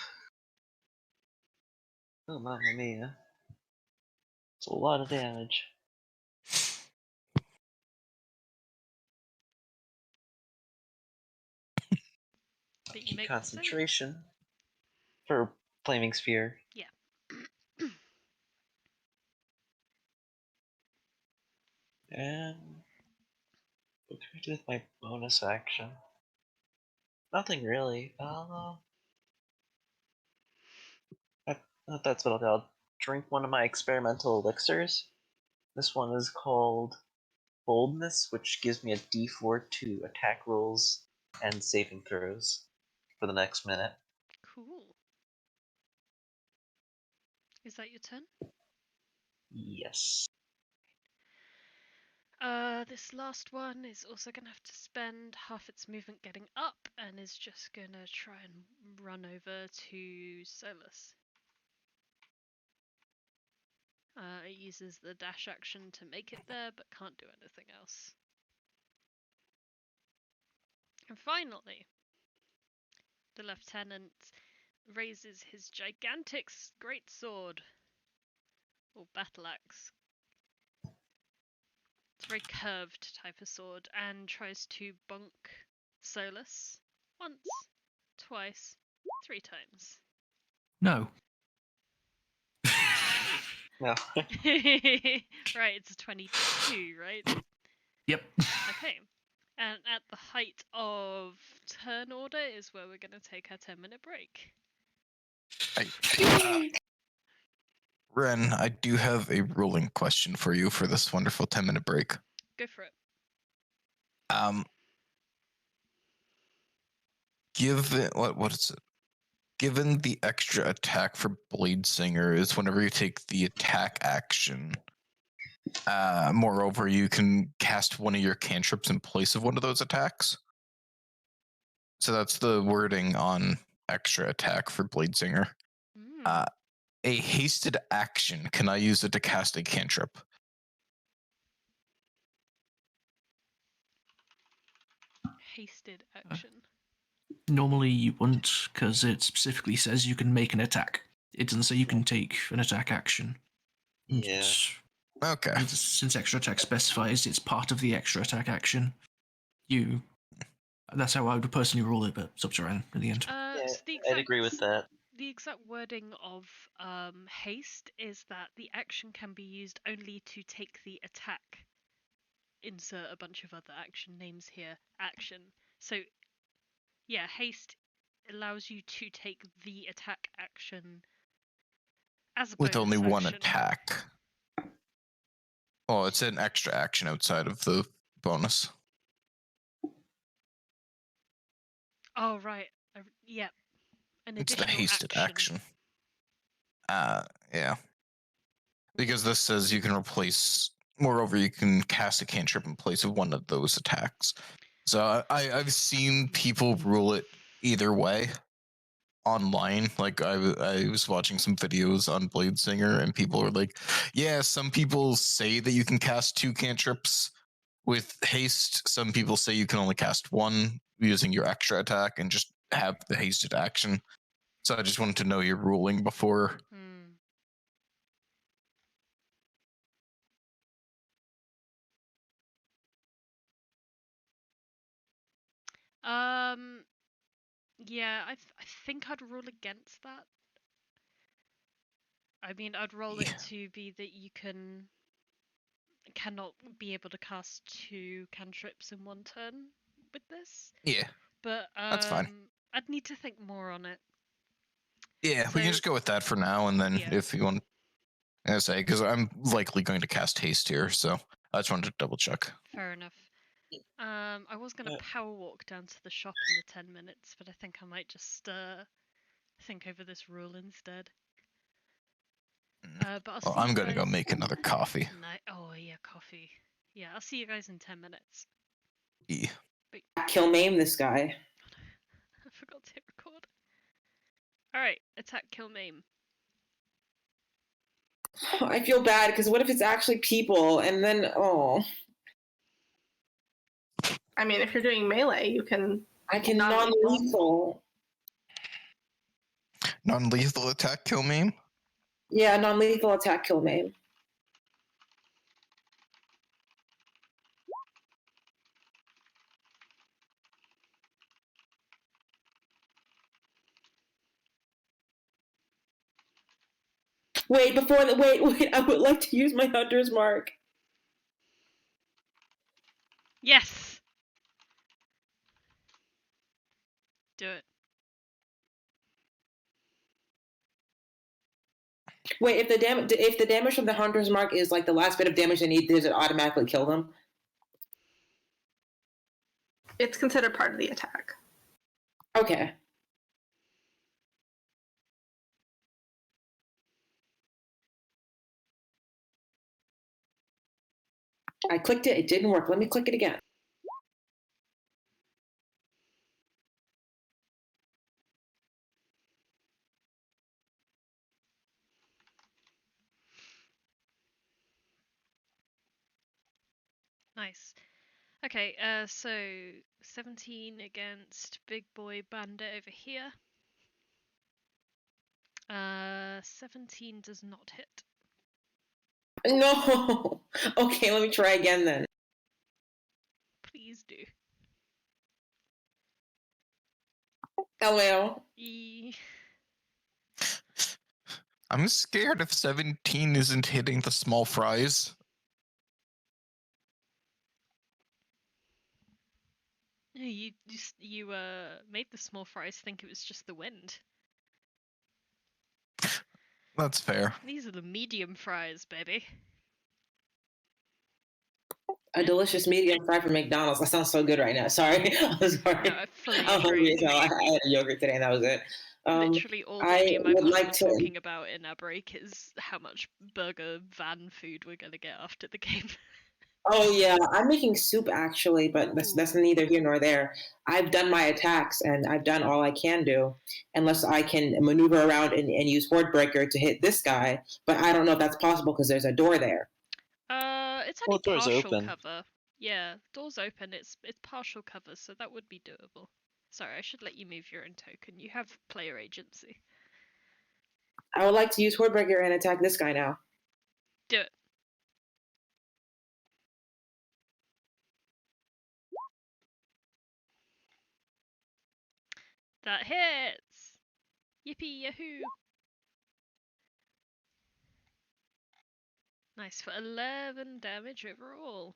Oh, mamma mia. It's a lot of damage. But you Keep make the save. concentration for flaming sphere. Yeah. And what can I do with my bonus action? Nothing really. That's what I'll do. I'll drink one of my experimental elixirs. This one is called Boldness, which gives me a d4 to attack rolls and saving throws for the next minute. Cool. Is that your turn? Yes. This last one is also gonna have to spend half its movement getting up and is just gonna try and run over to Solas. It uses the dash action to make it there, but can't do anything else. And finally, the lieutenant raises his gigantic greatsword, or battle axe. It's a very curved type of sword, and tries to bonk Solas once, twice, 3 times. No. No. Right, it's a 22, right? Yep. Okay. And at the height of turn order is where we're going to take our 10-minute break. Ren, I do have a ruling question for you for this wonderful 10-minute break. Go for it. Given what is it? Given the extra attack for Blade Singer is whenever you take the attack action. Moreover, you can cast one of your cantrips in place of one of those attacks. So that's the wording on extra attack for Blade Singer. A hasted action, can I use it to cast a cantrip? Hasted action. Normally you wouldn't, because it specifically says you can make an attack. It doesn't say you can take an attack action. Yeah. Okay. And since extra attack specifies it's part of the extra attack action, that's how I would personally rule it, but it's up to Ryan in the end. Yeah, So I'd agree with that. The exact wording of haste is that the action can be used only to take the attack. Insert a bunch of other action names here. Action. So, yeah, haste allows you to take the attack action as a With only bonus one action. attack. Oh, it's an extra action outside of the bonus. Oh, right. Yeah. An It's the additional hasted action. Yeah. Because this says you can replace Moreover, you can cast a cantrip in place of one of those attacks. So I've seen people rule it either way online. Like I was watching some videos on Blade Singer, and people were like, yeah, some people say that you can cast 2 cantrips with haste. Some people say you can only cast 1 using your extra attack and just have the hasted action. So I just wanted to know your ruling before. Yeah, I think I'd rule against that. I mean, I'd roll it to be that you cannot be able to cast 2 cantrips in one turn with this. Yeah, But that's fine. I'd need to think more on it. Yeah, we can just go with that for now, and then if you want, I say, because I'm likely going to cast haste here, so I just wanted to double check. Fair enough. I was gonna power walk down to the shop in the 10 minutes, but I think I might just think over this rule instead. But I'll see I'm you gonna guys... go make another coffee. Oh yeah, coffee. Yeah, I'll see you guys in 10 minutes. Yeah. Kill maim this guy. I forgot to hit record. Alright, attack, kill, maim. I feel bad because what if it's actually people and then I mean, if you're doing melee, you can. I can non-lethal. Non-lethal attack, kill maim? Yeah, non-lethal attack, kill maim. Wait, wait, I would like to use my hunter's mark. Yes! Do it. Wait, if the damage from the hunter's mark is like the last bit of damage they need, does it automatically kill them? It's considered part of the attack. Okay. I clicked it. It didn't work. Let me click it again. Nice. Okay, so 17 against Big Boy Bandit over here. 17 does not hit. No. Okay, let me try again then. Please do. LL. I'm scared if 17 isn't hitting the small fries. You made the small fries think it was just the wind. That's fair. These are the medium fries, baby. A delicious medium fry from McDonald's. That sounds so good right now. Sorry. I'm sorry. No, I fully I'm hungry agree. as hell. I had a yogurt today and that was it. Literally all that me and my partner were talking about in our break is how much burger van food we're gonna get after the game. Oh yeah, I'm making soup actually, but that's neither here nor there. I've done my attacks and I've done all I can do, unless I can maneuver around and use Hordebreaker to hit this guy. But I don't know if that's possible because there's a door there. It's only partial open. cover. Yeah, door's open. It's partial cover, so that would be doable. Sorry, I should let you move your own token. You have player agency. I would like to use Hordebreaker and attack this guy now. Do it. That hits! Yippee yahoo! Nice for 11 damage overall.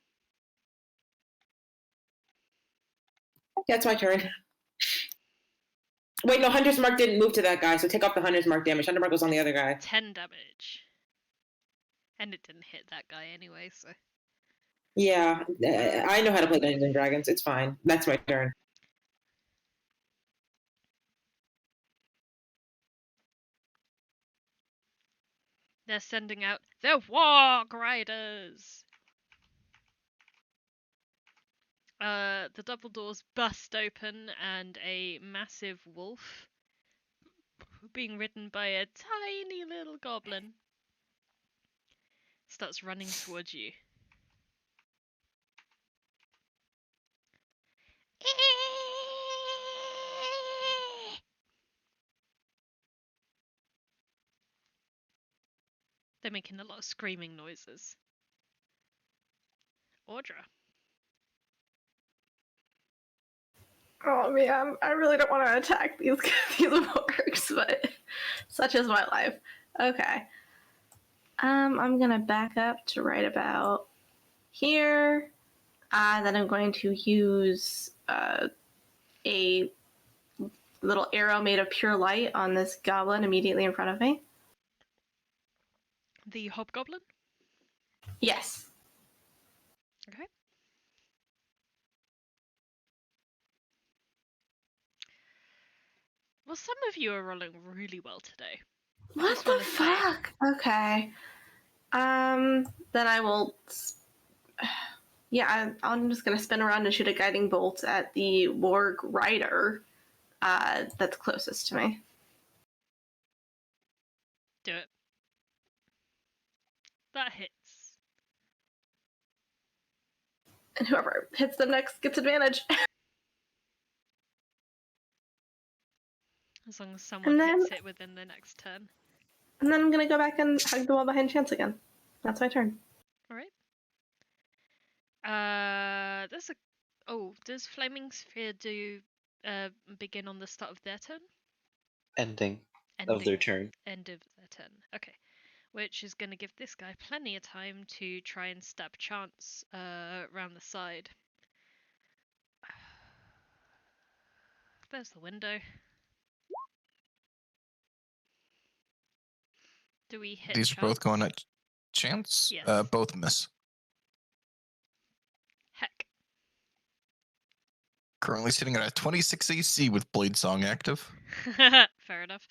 That's my turn. Wait, no, Hunter's Mark didn't move to that guy, so take off the Hunter's Mark damage. Hunter's Mark was on the other guy. 10 damage. And it didn't hit that guy anyway, so... Yeah, I know how to play Dungeons and Dragons. It's fine. That's my turn. They're sending out their Warg Riders! The double doors bust open, and a massive wolf, being ridden by a tiny little goblin, starts running towards you. They're making a lot of screaming noises. Audra. Oh man, I really don't want to attack these orcs, but such is my life. Okay. I'm gonna back up to right about here. Then I'm going to use a little arrow made of pure light on this goblin immediately in front of me. The hobgoblin? Yes. Okay. Well, some of you are rolling really well today. What Just the wanna say. fuck? Okay. Then I will. Yeah, I'm just gonna spin around and shoot a guiding bolt at the warg rider that's closest to me. Do it. That hits. And whoever hits them next gets advantage. As long as someone then- hits it within the next turn. And then I'm gonna go back and hug the wall behind Chance again. That's my turn. Alright. There's a... Oh, does Flaming Sphere do begin on the start of their turn? Ending of their turn. End of their turn. Okay. Which is going to give this guy plenty of time to try and stab Chance around the side. There's the window. Do we hit These are both going at chance. Yes. Both miss. Heck. Currently sitting at a 26 AC with Blade Song active. Fair enough.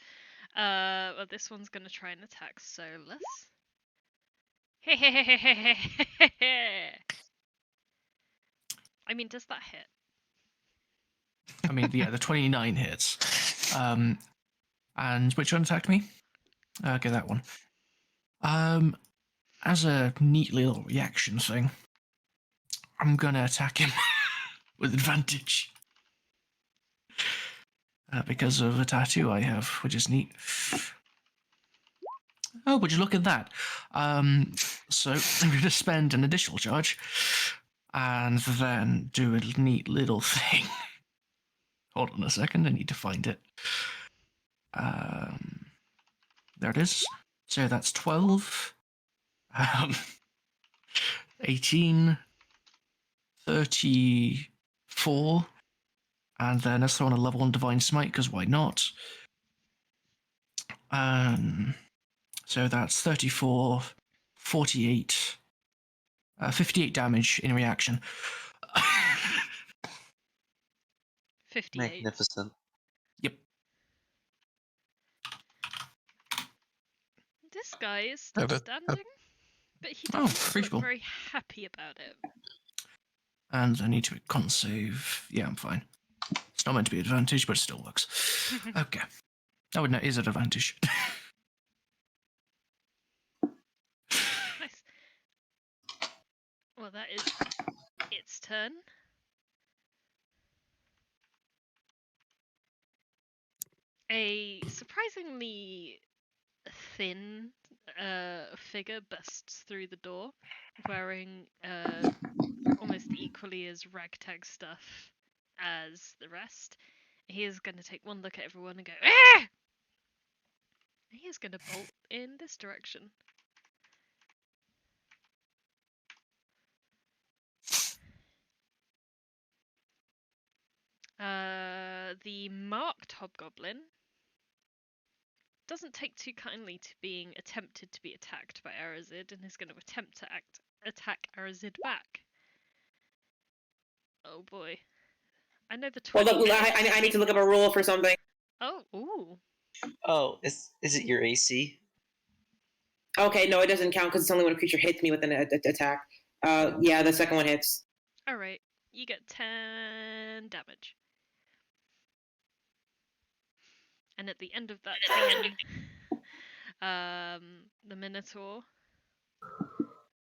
Well, this one's going to try and attack Solas. I mean, does that hit? I mean, yeah, the 29 hits. And which one attacked me? Okay, that one. As a neat little reaction thing, I'm gonna attack him with advantage. Because of a tattoo I have, which is neat. Oh, would you look at that? So I'm going to spend an additional charge and then do a neat little thing. Hold on a second, I need to find it. There it is. So that's 12, 18, 34, and then let's throw on a level 1 Divine Smite, because why not? So that's 34, 48, 58 damage in reaction. 58. Magnificent. Yep. This guy is still standing, but he doesn't look reachable. very happy about it. And I need to con save. Yeah, I'm fine. It's not meant to be advantage, but it still works. Okay. Oh, no, it is an advantage. Nice. Well, that is its turn. A surprisingly thin figure busts through the door, wearing almost equally as ragtag stuff as the rest. He is going to take one look at everyone and go, "Ah!" He is going to bolt in this direction. The marked hobgoblin doesn't take too kindly to being attempted to be attacked by Arazid and is going to attempt to attack Arazid back. Oh boy. I know the 20. Well, look, I need to look up a rule for something. Oh, ooh. Oh, is it your AC? Okay, no, it doesn't count because it's only when a creature hits me with an attack. Yeah, the second one hits. Alright. You get 10 damage. And at the end of that turn, the Minotaur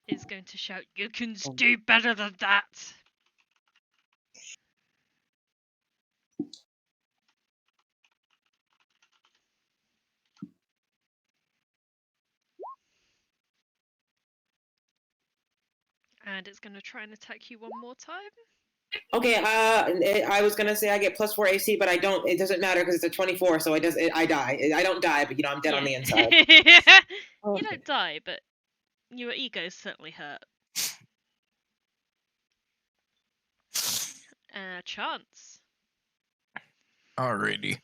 is going to shout, "You can do better than that!" And it's going to try and attack you one more time. Okay, I was gonna say I get +4 AC, but I don't. It doesn't matter because it's a 24, so I die. I don't die, but I'm dead on the inside. You don't die, but your ego's certainly hurt. Chance. Alrighty.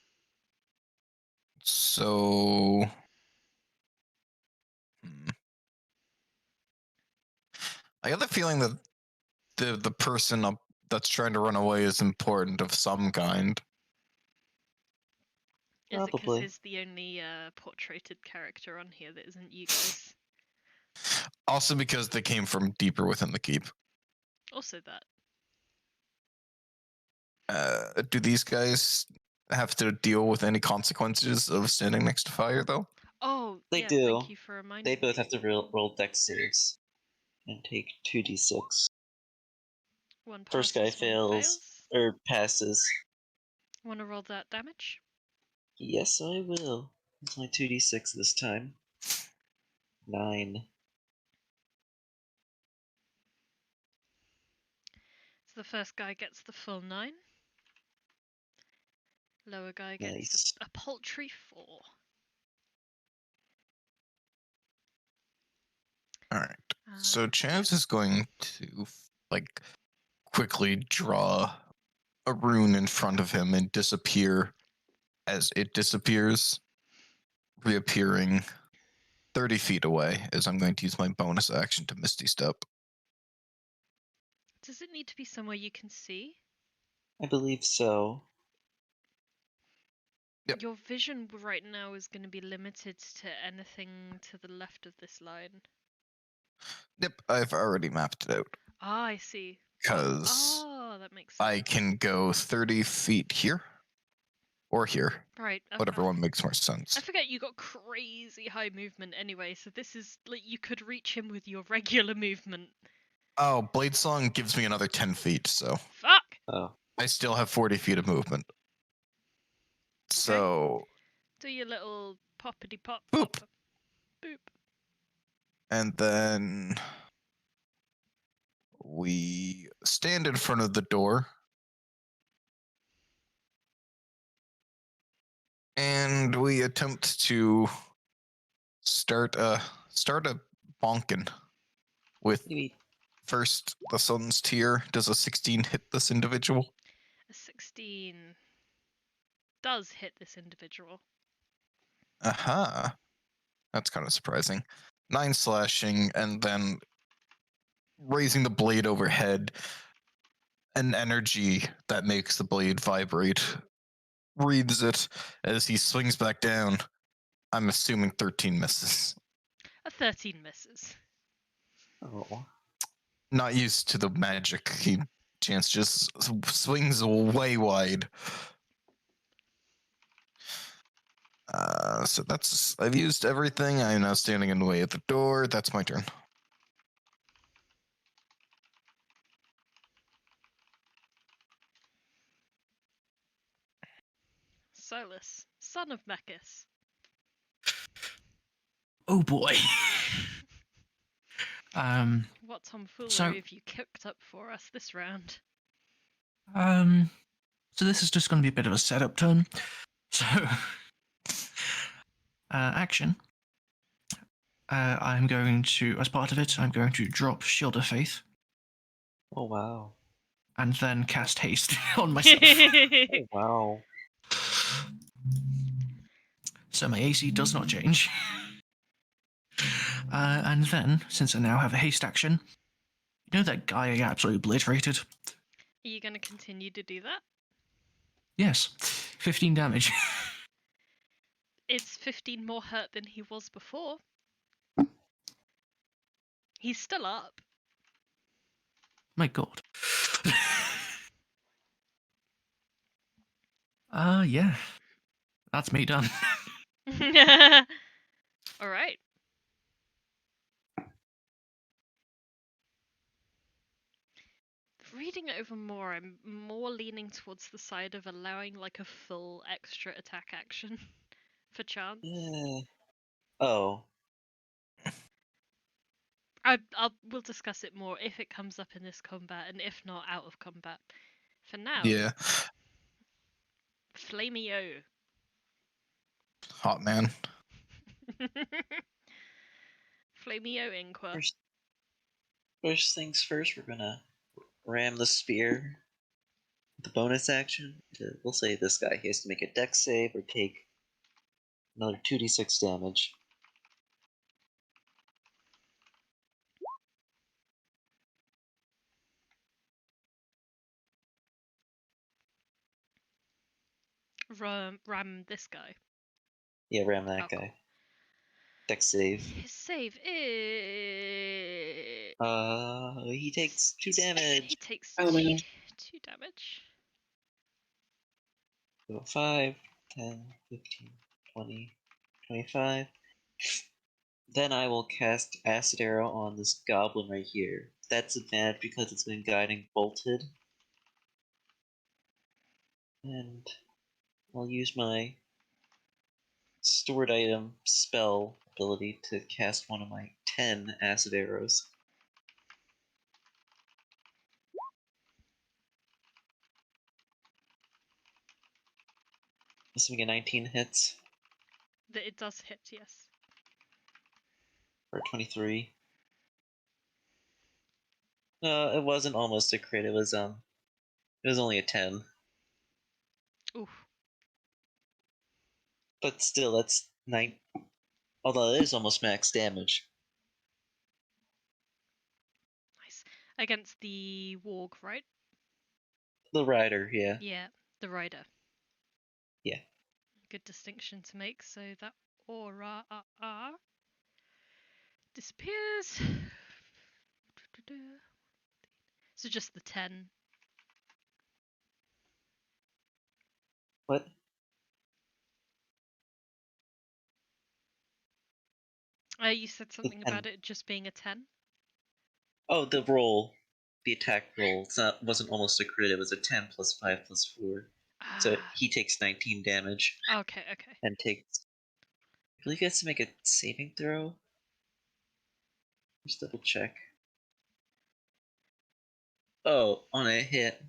So. I got the feeling that the person up that's trying to run away is important of some kind. Is it because Probably. he's the only portraited character on here that isn't you guys? Also because they came from deeper within the keep. Also that. Do these guys have to deal with any consequences of standing next to fire, though? Oh, They yeah, do. thank you for reminding They both me. have to roll dex saves and take 2d6. One First guy passes, one fails. or passes. Want to roll that damage? Yes, I will. It's my 2d6 this time. 9. So the first guy gets the full 9. Lower guy gets Nice. a paltry 4. Alright. So Chaz is going to, quickly draw a rune in front of him and disappear as it disappears, reappearing 30 feet away, as I'm going to use my bonus action to Misty Step. Does it need to be somewhere you can see? I believe so. Yep. Your vision right now is going to be limited to anything to the left of this line. Yep, I've already mapped it out. Ah, I see. Because that makes sense. I can go 30 feet here or here. Right. Whatever one makes more sense. I forget you got crazy high movement anyway, so this is like you could reach him with your regular movement. Oh, Blade Song gives me another 10 feet, so Fuck! Oh. I still have 40 feet of movement. So. Do your little poppity pop. Boop. Pop, boop. And then we stand in front of the door. And we attempt to start a bonkin with Maybe. first the sun's tier. Does a 16 hit this individual? A 16 does hit this individual. Aha. That's kind of surprising. 9 slashing, and then raising the blade overhead. An energy that makes the blade vibrate reads it as he swings back down. I'm assuming 13 misses. A 13 misses. Oh. Not used to the magic. Chance just swings way wide. So that's, I've used everything. I'm now standing in the way of the door. That's my turn. Solas, son of Mechus. Oh boy. What tomfoolery so- have you cooked up for us this round? So this is just going to be a bit of a setup turn. So, action. I'm going to, as part of it, I'm going to drop Shield of Faith Oh, wow. and then cast Haste on myself. Oh, wow. So my AC does not change. And then, since I now have a haste action, you know that guy I absolutely obliterated? Are you going to continue to do that? Yes, 15 damage. It's 15 more hurt than he was before. He's still up. My god. Yeah. That's me done. All right. Reading it over more, I'm more leaning towards the side of allowing like a full extra attack action for chance. Oh, We'll discuss it more if it comes up in this combat, and if not, out of combat. For now, Yeah. Flameo. Hot man. Flameo Inqua. first things first, we're gonna ram the spear. The bonus action, we'll say this guy, he has to make a dex save or take another 2d6 damage. Ram this guy. Yeah, ram that Oh, cool. guy. Dex save. His save is. He takes 2 damage. He takes Oh my 2 gosh. damage. So 5, 10, 15, 20, 25. Then I will cast Acid Arrow on this goblin right here. That's advantage because it's been guiding bolted. And I'll use my stored item spell ability to cast one of my 10 acid arrows. Assuming a 19 hits, It does hit, yes. or 23. No, it wasn't almost a crit. It was only a 10. Oof. But still, that's 9. Although it is almost max damage. Nice. Against the warg, right? The rider, yeah. Yeah, the rider. Yeah. Good distinction to make. So that aura disappears. So just the 10. What? You said something about it just being a 10? Oh, the roll. The attack roll. Wasn't almost a crit, it was a 10 plus 5 plus 4. So he takes 19 damage. Okay. And takes. I believe he has to make a saving throw. Just double check. Oh, on a hit.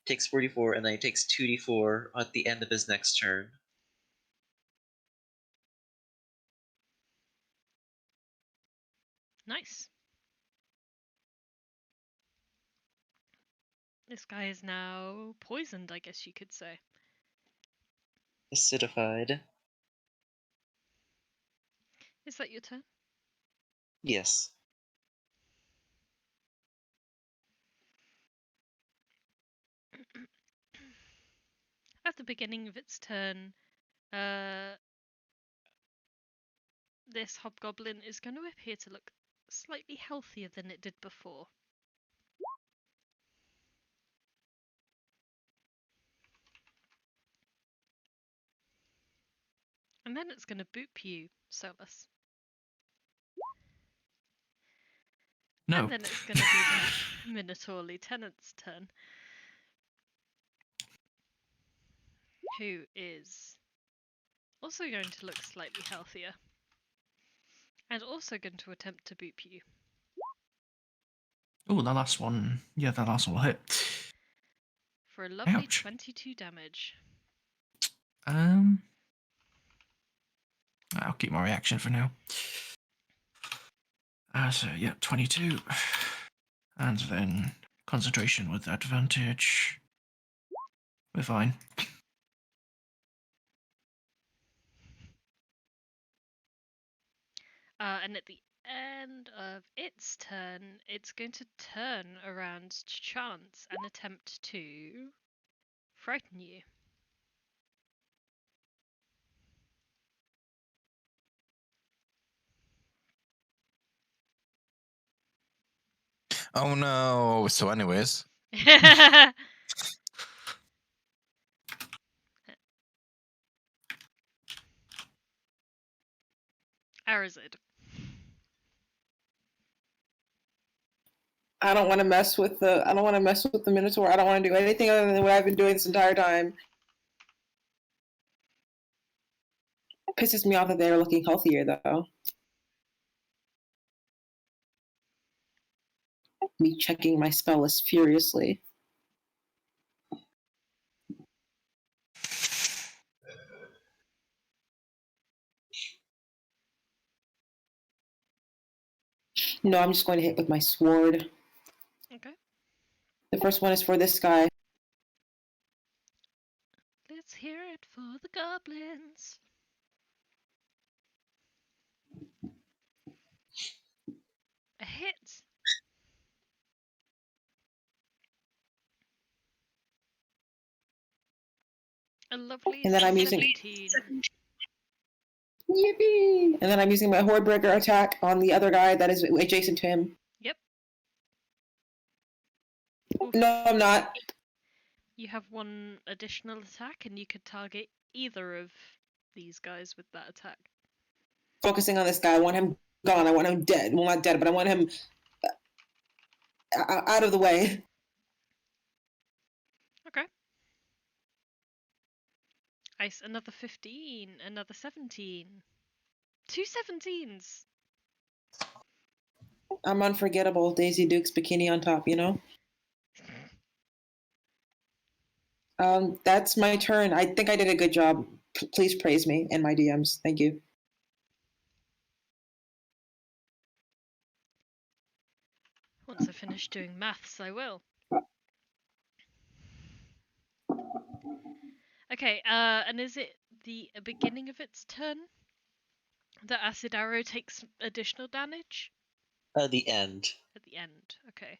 Takes 44, and then he takes 2d4 at the end of his next turn. Nice. This guy is now poisoned, I guess you could say. Acidified. Is that your turn? Yes. At the beginning of its turn, this hobgoblin is going to appear to look slightly healthier than it did before. And then it's going to boop you, Solas. No. And then it's going to be the Minotaur Lieutenant's turn. Who is also going to look slightly healthier. And also going to attempt to boop you. Oh, that last one. Yeah, that last one will hit. For a lovely Ouch. 22 damage. I'll keep my reaction for now. So, yeah, 22. And then concentration with advantage. We're fine. And at the end of its turn, it's going to turn around to Chance and attempt to frighten you. Oh no. So anyways. Arazid. I don't want to mess with the. I don't want to mess with the Minotaur. I don't want to do anything other than what I've been doing this entire time. It pisses me off that they're looking healthier, though. Me checking my spell list furiously. No, I'm just going to hit with my sword. Okay. The first one is for this guy. Let's hear it for the goblins. A hit. A lovely And then I'm using- 17. Yippee! And then I'm using my Hordebreaker attack on the other guy that is adjacent to him. Yep. Oof. No, I'm not. You have one additional attack, and you could target either of these guys with that attack. Focusing on this guy. I want him gone. I want him dead. Well, not dead, but I want him out of the way. Okay. Ice, another 15, another 17. 2 17s! I'm unforgettable. Daisy Duke's bikini on top, you know? That's my turn. I think I did a good job. Please praise me in my DMs. Thank you. Once I finish doing maths, I will. Okay, and is it the beginning of its turn that Acid Arrow takes additional damage? The end. At the end, okay.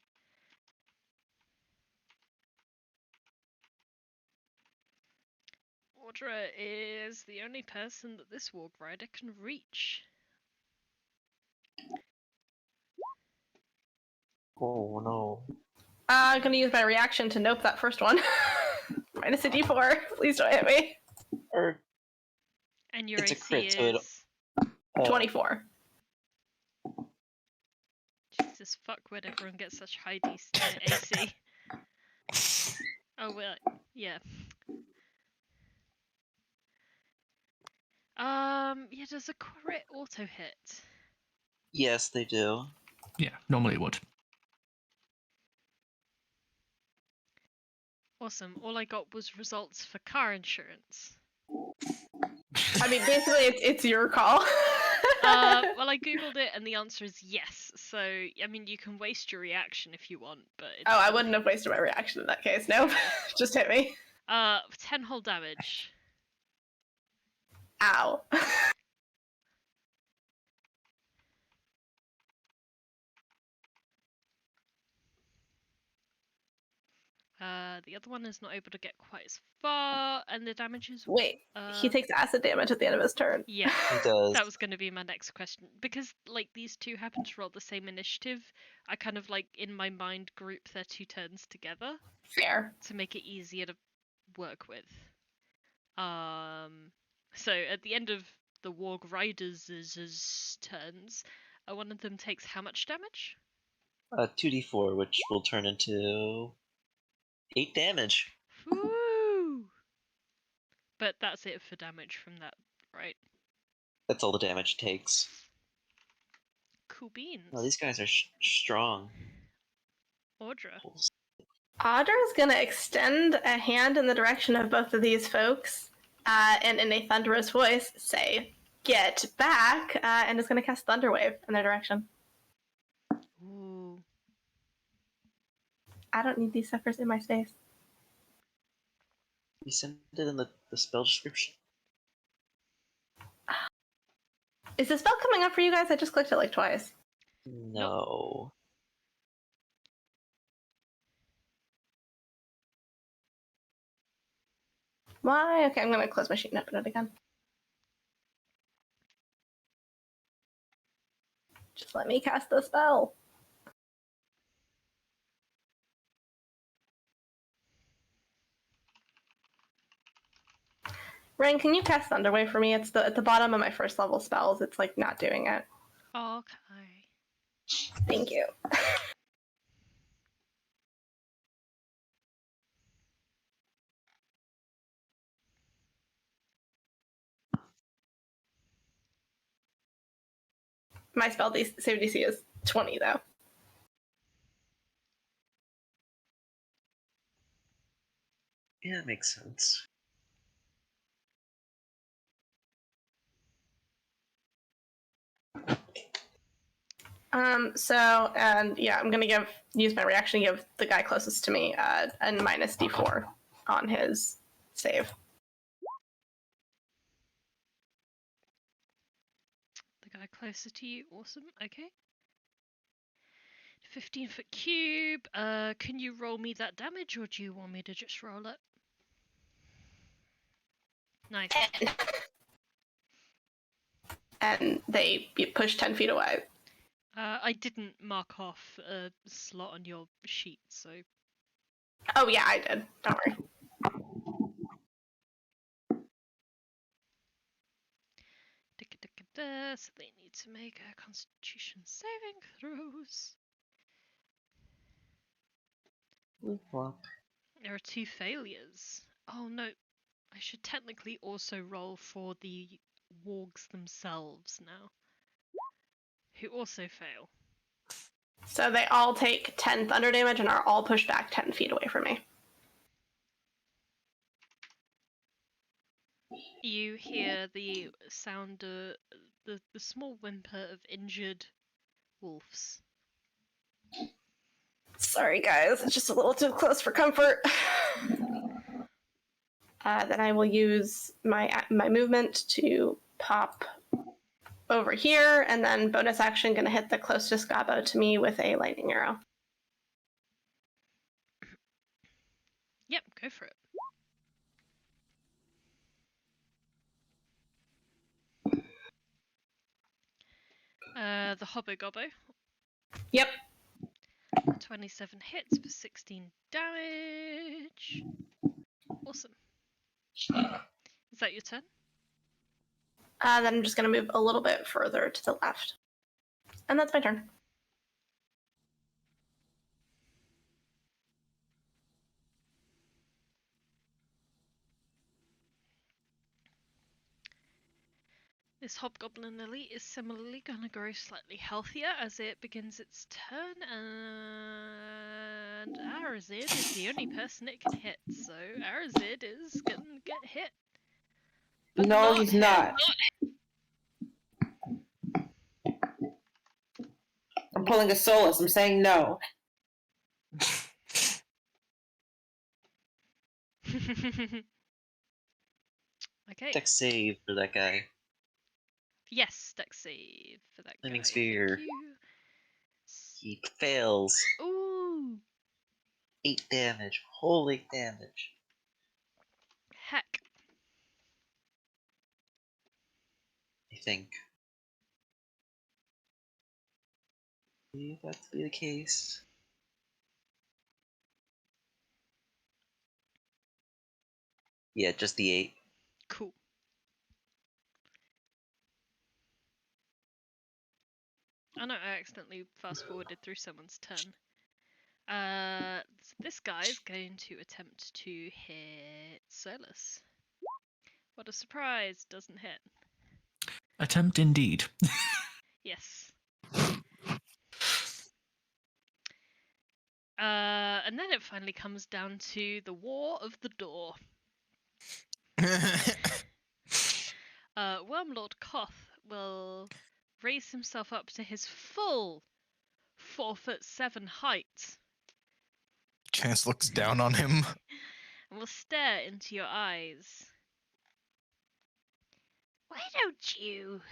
Audra is the only person that this Warg Rider can reach. Oh no. I'm gonna use my reaction to nope that first one. Minus a d4. Please don't hit me. Or And your It's a AC crit, so is... 24. Jesus fuck, where'd everyone get such high AC? Oh, well, yeah. Yeah, does a crit auto hit? yes, they do. Yeah, normally it would. Awesome. All I got was results for car insurance. I mean, basically, it's your call. Well, I googled it and the answer is yes. So, I mean, you can waste your reaction if you want, but... Oh, I wouldn't have wasted my reaction in that case. No, just hit me. 10 whole damage. Ow. The other one is not able to get quite as far, and the damage is... Wait, he takes acid damage at the end of his turn. Yeah, He does. that was going to be my next question. Because, like, these two happen to roll the same initiative, I kind of, like, in my mind, group their 2 turns together Fair. to make it easier to work with. So, at the end of the Warg Riders' turns, one of them takes how much damage? 2d4, which will turn into 8 damage. Woo! But that's it for damage from that, right? That's all the damage it takes. Cool beans. Oh, these guys are strong. Audra. Audra's gonna extend a hand in the direction of both of these folks, and in a thunderous voice say, "Get back!" And is gonna cast Thunderwave in their direction. Ooh. I don't need these suckers in my space. You sent it in the spell description? Is the spell coming up for you guys? I just clicked it like twice. No. Why? Okay, I'm gonna close my sheet and open it again. Just let me cast the spell. Ren, can you cast Thunderwave for me? It's at the bottom of my first level spells. It's like not doing it. Okay. Thank you. My spell save DC is 20 though. Yeah, that makes sense. And yeah, I'm gonna use my reaction to give the guy closest to me a minus D4 on his save. The guy closer to you. Awesome. Okay. 15-foot cube. Can you roll me that damage, or do you want me to just roll it? Nice. And they push 10 feet away. I didn't mark off a slot on your sheet, so. Oh yeah, I did. Don't worry. So they need to make a Constitution saving throws. There are 2 failures. Oh no, I should technically also roll for the wargs themselves now, who also fail. So they all take 10 thunder damage and are all pushed back 10 feet away from me. You hear the sound, the small whimper of injured wolves. Sorry guys, it's just a little too close for comfort. Then I will use my movement to pop over here, and then bonus action gonna hit the closest gobbo to me with a lightning arrow. Yep, go for it. The Hobbo Gobbo. Yep. 27 hits for 16 damage. Awesome. Is that your turn? Then I'm just gonna move a little bit further to the left. And that's my turn. This Hobgoblin Lily is similarly gonna grow slightly healthier as it begins its turn, and Arazid is the only person it can hit, so Arazid is gonna get hit. But No, he's not. I'm pulling a Solas. I'm saying no. Okay. Dex save for that guy. Yes, dex save for that Flaming guy. sphere. Thank you. He fails. Ooh. 8 damage. Holy damage. Heck. I think. Believe that to be the case. Yeah, just the 8. Cool. Oh no, I accidentally fast forwarded through someone's turn. So this guy is going to attempt to hit Solas. What a surprise! Doesn't hit. Attempt indeed. Yes. And then it finally comes down to the War of the Door. Wormlord Koth will raise himself up to his full 4'7" height Chance looks down on him. and will stare into your eyes. Why don't you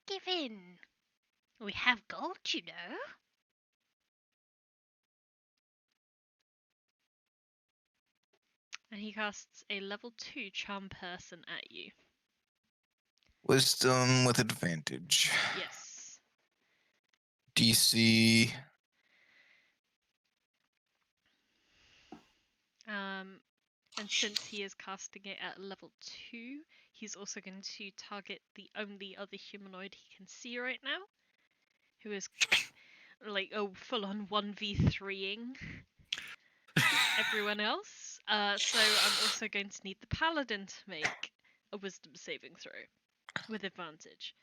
give in? We have gold, you know. And he casts a level 2 charm person at you. Wisdom with advantage. Yes. DC. And since he is casting it at level 2, he's also going to target the only other humanoid he can see right now, who is like full-on 1v3ing everyone else. So I'm also going to need the paladin to make a wisdom saving throw with advantage.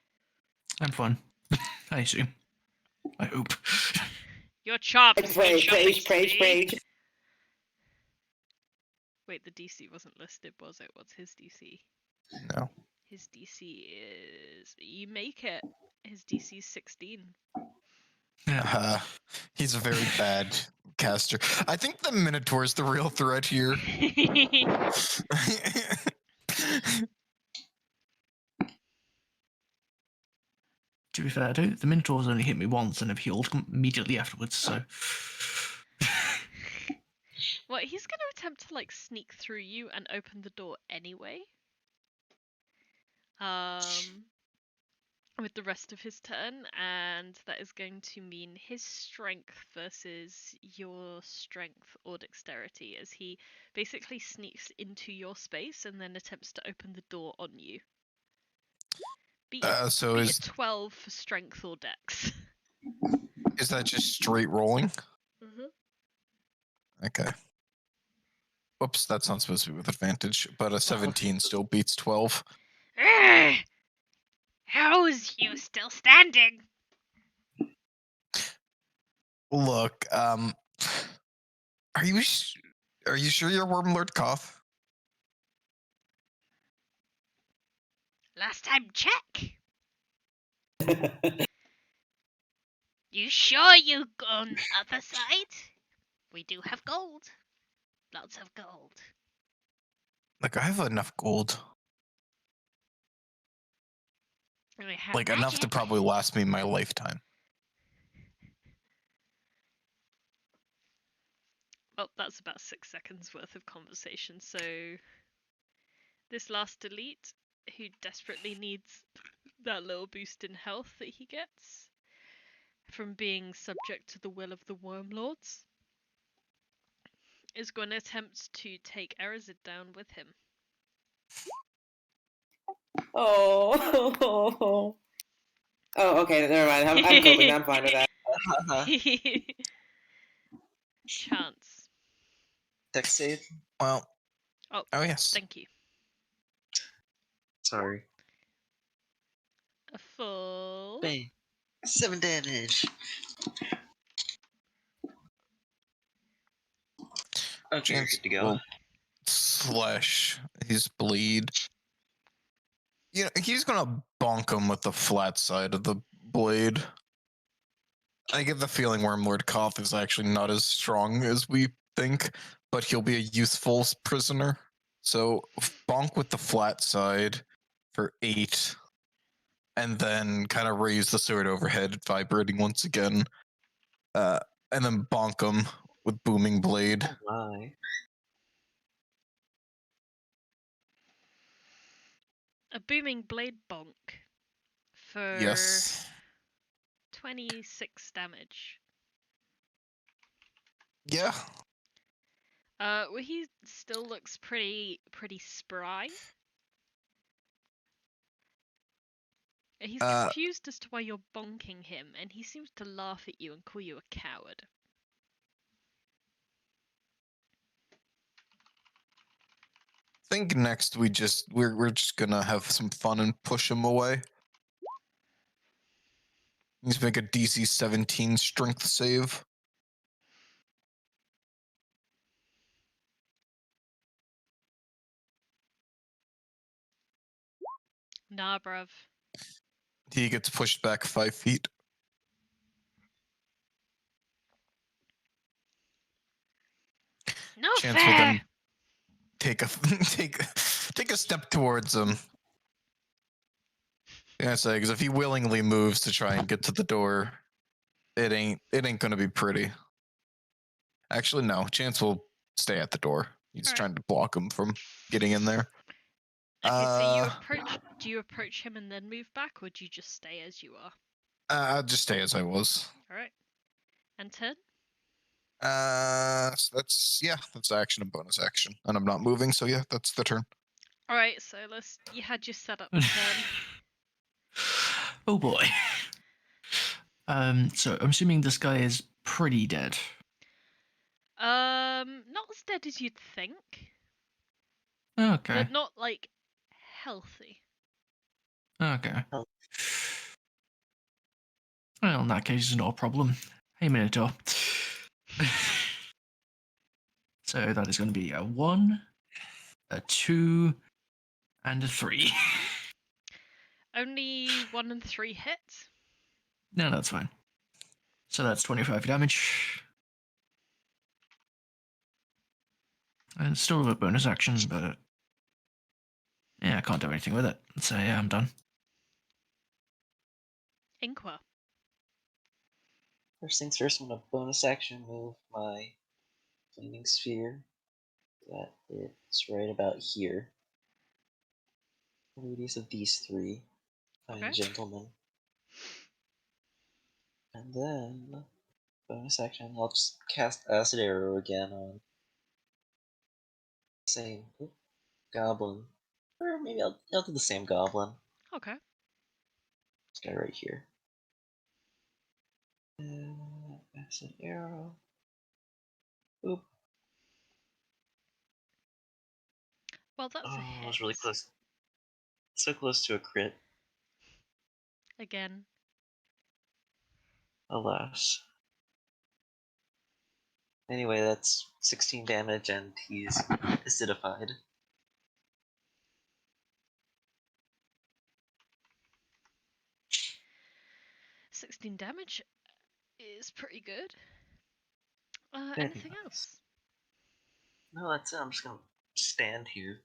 I'm fine. I assume. I hope. Your chops mean nothing to me. Praise. Wait, the DC wasn't listed, was it? What's his DC? No. His DC is... You make it. His DC is 16. He's a very bad caster. I think the Minotaur is the real threat here. To be fair, the Minotaur's only hit me once and have healed immediately afterwards, so... Well, he's going to attempt to, like, sneak through you and open the door anyway. With the rest of his turn, and that is going to mean his strength versus your strength or dexterity, as he basically sneaks into your space and then attempts to open the door on you. Beat a 12 for strength or dex. Is that just straight rolling? Mm-hmm. Okay. Whoops, that's not supposed to be with advantage, but a 17 still beats 12. How's you still standing? Look, are you sure you're Wormlord Koth? Last time check. You sure you on the other side? We do have gold. Lots of gold. Look, I have enough gold. We have Like, enough to magic. probably last me my lifetime. Oh, that's about 6 seconds worth of conversation. So, this last elite, who desperately needs that little boost in health that he gets from being subject to the will of the Wormlords, is going to attempt to take Arazid down with him. Oh. Oh, okay, never mind. I'm coping. I'm fine with that. Chance. Dex save? Well, Oh, yes. thank you. Sorry. A full... Bang. 7 damage. Okay, you're good to go. Slash his blade. You know, he's gonna bonk him with the flat side of the blade. I get the feeling Wormlord Koth is actually not as strong as we think, but he'll be a useful prisoner. So bonk with the flat side for 8, and then kind of raise the sword overhead, vibrating once again, and then bonk him with booming blade. Oh my. A booming blade bonk for Yes. 26 damage. Yeah. Well, he still looks pretty spry. He's confused as to why you're bonking him, and he seems to laugh at you and call you a coward. I think next we're just gonna have some fun and push him away. He's make a DC 17 strength save. Nah, bruv. He gets pushed back 5 feet. No Chance will then take a step towards him. Yeah, say because if he willingly moves to try and get to the door, it ain't gonna be pretty. Actually, no. Chance will stay at the door. He's trying to block him from getting in there. Okay, so do you approach him and then move back, or do you just stay as you are? I'll just stay as I was. Alright. And turn? So that's action and bonus action, and I'm not moving, so yeah, that's the turn. Alright, Solas, you had your setup turn. Oh boy. So I'm assuming this guy is pretty dead. Not as dead as you'd think, Okay. but not like healthy. Okay. Oh. Well, in that case, it's not a problem. Hey, Minotaur. So that is going to be a 1, a 2, and a 3. Only 1 and 3 hits. No, that's fine. So that's 25 damage. And still a bonus action, but yeah, I can't do anything with it. So yeah, I'm done. Inqua. First things first, I'm gonna bonus action move my flaming sphere. That it's right about here. Radius of these 3. Fine Okay. gentlemen. And then bonus action, I'll just cast acid arrow again on same goblin. Or maybe I'll do the same goblin. Okay. This guy right here. Acid arrow. Oop. Well, that's a Oh, hit. I was really close. So close to a crit. Again. Alas. Anyway, that's 16 damage and he's acidified. $16 damage is pretty good. Very Anything nice. else? No, that's it. I'm just gonna stand here.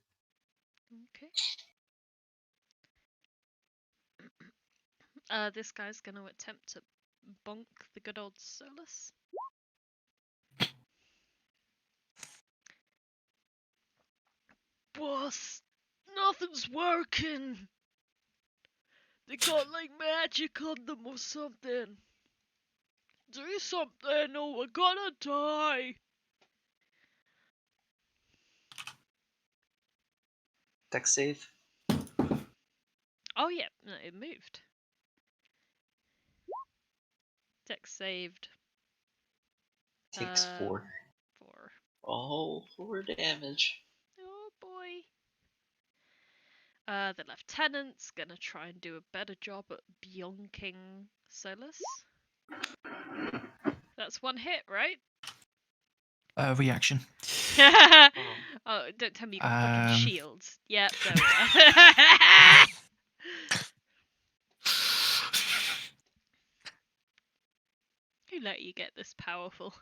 Okay. This guy's gonna attempt to bonk the good old Solas. Boss, nothing's working. They got like magic on them or something. Do something or we're gonna die. Dex save. Oh yeah, no, it moved. Dex saved. Takes 4. 4. Oh, 4 damage. Oh boy. The lieutenant's gonna try and do a better job at bonking Solas. That's 1 hit, right? Reaction. Oh, don't tell me you got fucking Um, shields. Yep, there we are. Who let you get this powerful?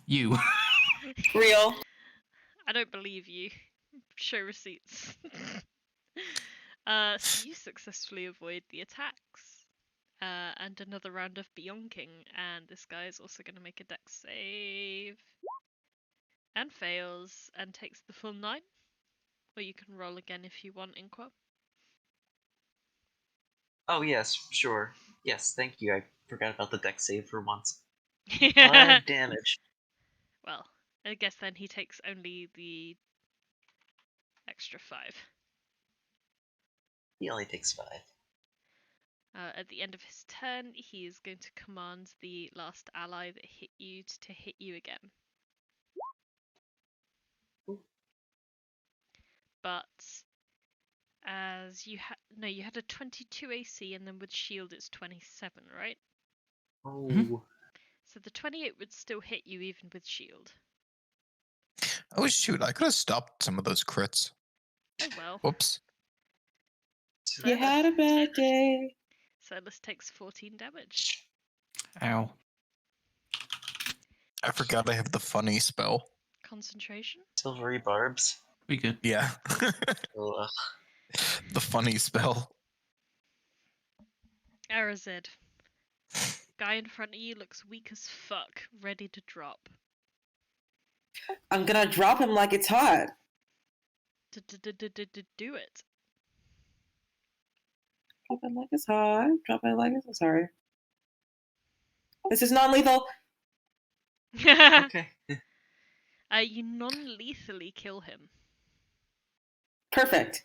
You. Real. I don't believe you. Show receipts. So you successfully avoid the attacks. And another round of bonking, and this guy is also going to make a dex save. And fails, and takes the full 9. Or you can roll again if you want, Inqua. Oh, yes, sure. Yes, thank you. I forgot about the dex save for once. Well, 5 damage. I guess then he takes only the extra 5. He only takes 5. At the end of his turn, he is going to command the last ally that hit you to hit you again. Ooh. But as you had a 22 AC, and then with shield it's 27, right? Oh. Mhm. So the 28 would still hit you even with shield. Oh shoot! I could have stopped some of those crits. Oh well. Whoops. You had a bad day. Solas takes 14 damage. Ow. I forgot I have the funny spell. Concentration. Silvery barbs. Be good. Yeah. Ugh. The funny spell. Arazid. Guy in front of you looks weak as fuck, ready to drop. I'm gonna drop him like it's hot. Do it. Drop it like it's hot. Drop it like it's sorry. This is non-lethal. Okay. You non-lethally kill him. Perfect.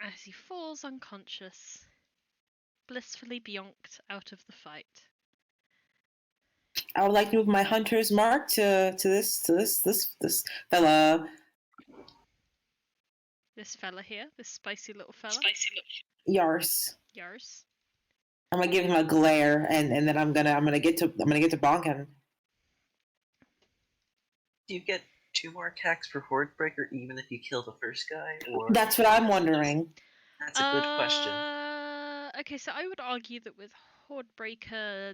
As he falls unconscious, blissfully bionked out of the fight. I would like to move my hunter's mark to this fella. This fella here, this spicy little fella. Yars. Yars. I'm gonna give him a glare, and then I'm gonna get to bonking. Do you get 2 more attacks for Horde Breaker even if you kill the first guy? Or That's what I'm wondering. that's a good question. Okay, so I would argue that with Horde Breaker,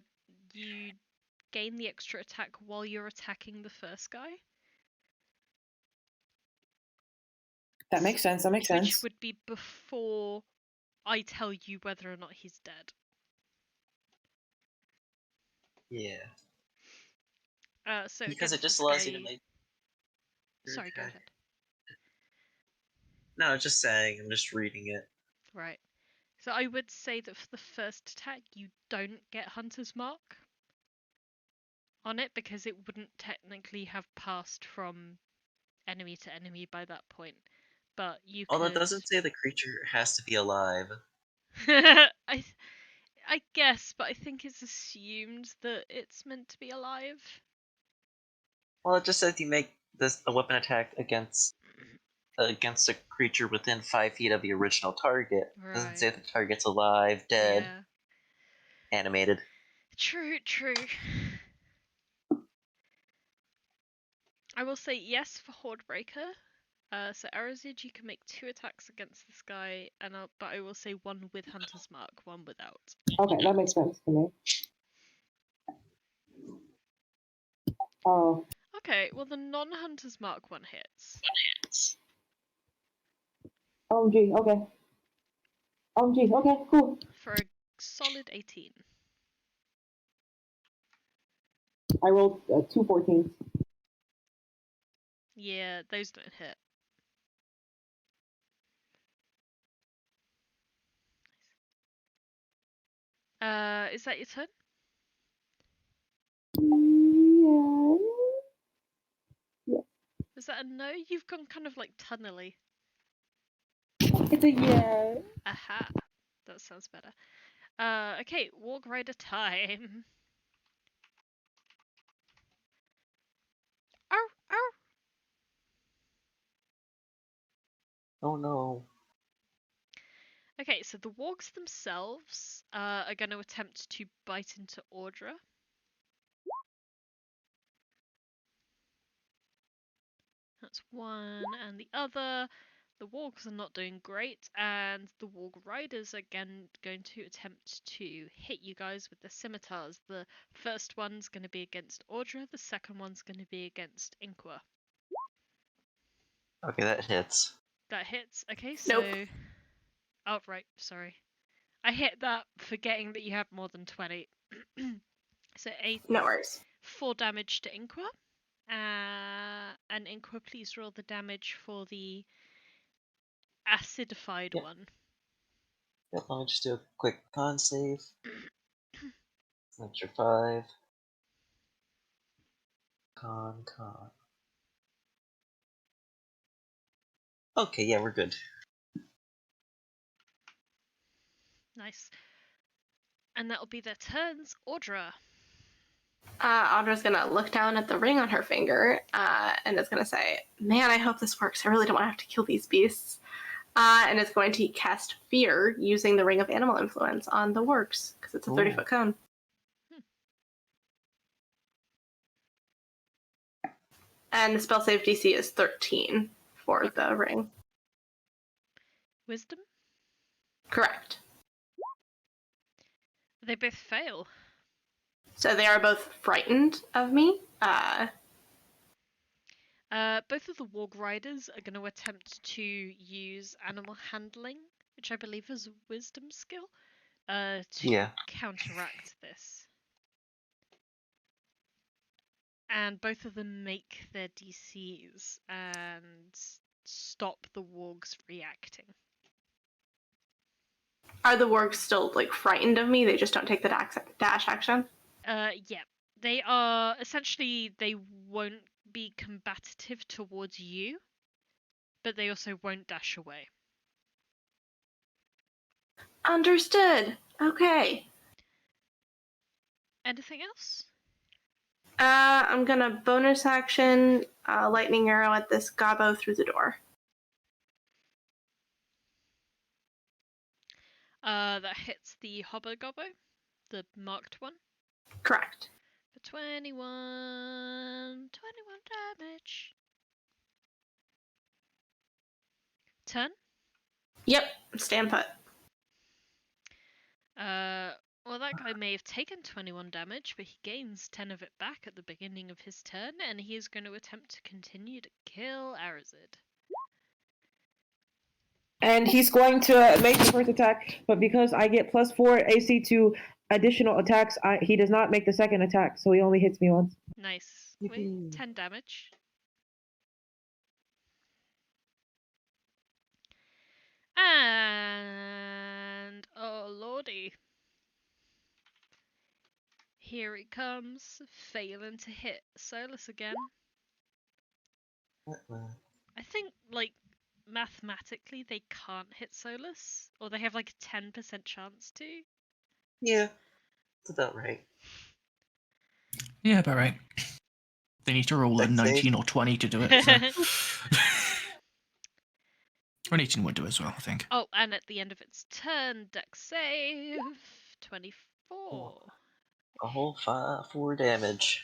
you gain the extra attack while you're attacking the first guy. That makes sense. Which would be before I tell you whether or not he's dead. Yeah. So Because it against just this allows guy... you to make. Sorry, go ahead. No, just saying. I'm just reading it. Right. So I would say that for the first attack, you don't get Hunter's Mark on it because it wouldn't technically have passed from enemy to enemy by that point. But you Although could... it doesn't say the creature has to be alive. I guess, but I think it's assumed that it's meant to be alive. Well, it just says you make a weapon attack against a creature within 5 feet of the original target. It doesn't say the target's alive, dead, animated. True. I will say yes for Horde Breaker. So Arazid, you can make 2 attacks against this guy, but I will say 1 with Hunter's Mark, 1 without. Okay, that makes sense to me. Oh. Okay, well the non-Hunter's Mark one hits. OMG, okay. OMG, okay, cool. For a solid 18. I rolled 2 14s. Yeah, those don't hit. Is that your turn? Yeah. Is that a no? You've gone kind of like tunnely. It's a yeah. Aha. That sounds better. Okay, Warg Rider time. Ow, ow. Oh no. Okay, so the wargs themselves are going to attempt to bite into Audra. That's one, and the other. The wargs are not doing great, and the warg riders are again going to attempt to hit you guys with the scimitars. The first one's going to be against Audra, the second one's going to be against Inqua. Okay, that hits. That hits. Okay, so... Nope. Oh, right, sorry. I hit that forgetting that you have more than 20. So No worries. 4 damage to Inqua. And Inqua, please roll the damage for the acidified one. Yep, let me just do a quick con save. Extra 5. Con. Okay, yeah, we're good. Nice. And that'll be their turns. Audra. Audra's gonna look down at the ring on her finger and is gonna say, "Man, I hope this works. I really don't want to have to kill these beasts." And is going to cast Fear using the Ring of Animal Influence on the wargs because it's a 30-foot cone. And the spell save DC is 13 for the ring. Wisdom? Correct. They both fail. So they are both frightened of me. Both of the warg riders are going to attempt to use animal handling, which I believe is a wisdom skill, to counteract this. And both of them make their DCs and stop the wargs reacting. Are the wargs still like frightened of me? They just don't take the dash action? Yeah. They are essentially, they won't be combative towards you, but they also won't dash away. Understood. Okay. Anything else? I'm gonna bonus action lightning arrow at this gobbo through the door. That hits the Hobbo Gobbo, the marked one, Correct. for 21 damage. Turn. Yep. Stand put. Well, that guy may have taken 21 damage, but he gains 10 of it back at the beginning of his turn, and he is going to attempt to continue to kill Arazid. And he's going to make the first attack, but because I get +4 AC to additional attacks, he does not make the second attack, so he only hits me once. Nice. Wait, 10 damage. And oh lordy. Here he comes, failing to hit Solas again. I think, like, mathematically they can't hit Solas, or they have like a 10% chance to. Yeah, that's about right. Yeah, about right. They need to roll a Dex 19 save. or 20 to do it. So. Or an 18 would do as well, I think. Oh, and at the end of its turn, Dex save 24. A whole 4 damage.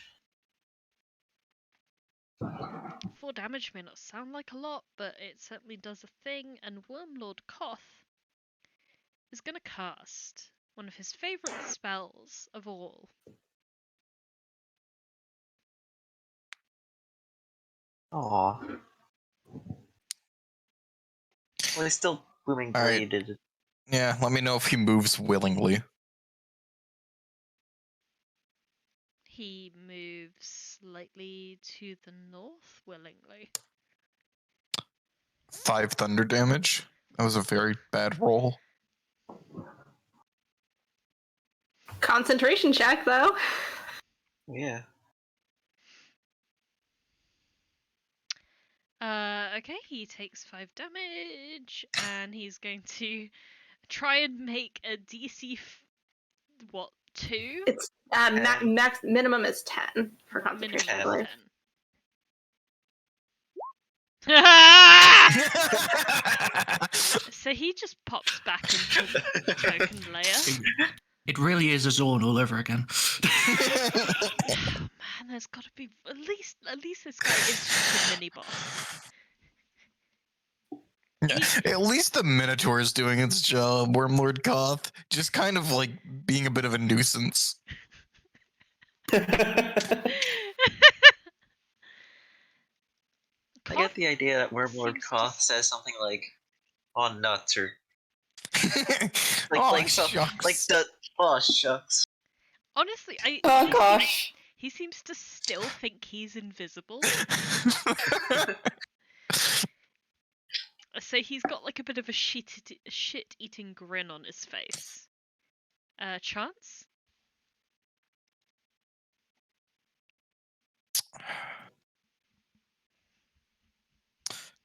4 damage may not sound like a lot, but it certainly does a thing, and Wormlord Koth is going to cast one of his favourite spells of all. Aw. Well, he's still booming All right. bladed. Yeah, let me know if he moves willingly. He moves slightly to the north willingly. 5 thunder damage. That was a very bad roll. Concentration check, though. Yeah. Okay, he takes 5 damage, and he's going to try and make a DC, 2? It's max minimum is 10 for concentration, I Minimum believe. 10. So he just pops back into the token layer. It really is a Zorn all over again. Man, there's got to be at least this guy is just a mini boss. At least the Minotaur is doing its job. Wormlord Koth just kind of like being a bit of a nuisance. I get the idea that Wormlord seems to Koth says something like "on nuts" or Aw, shucks. Oh shucks. Honestly, Oh gosh. he seems to still think he's invisible. So he's got like a bit of a shit-eating grin on his face. Chance?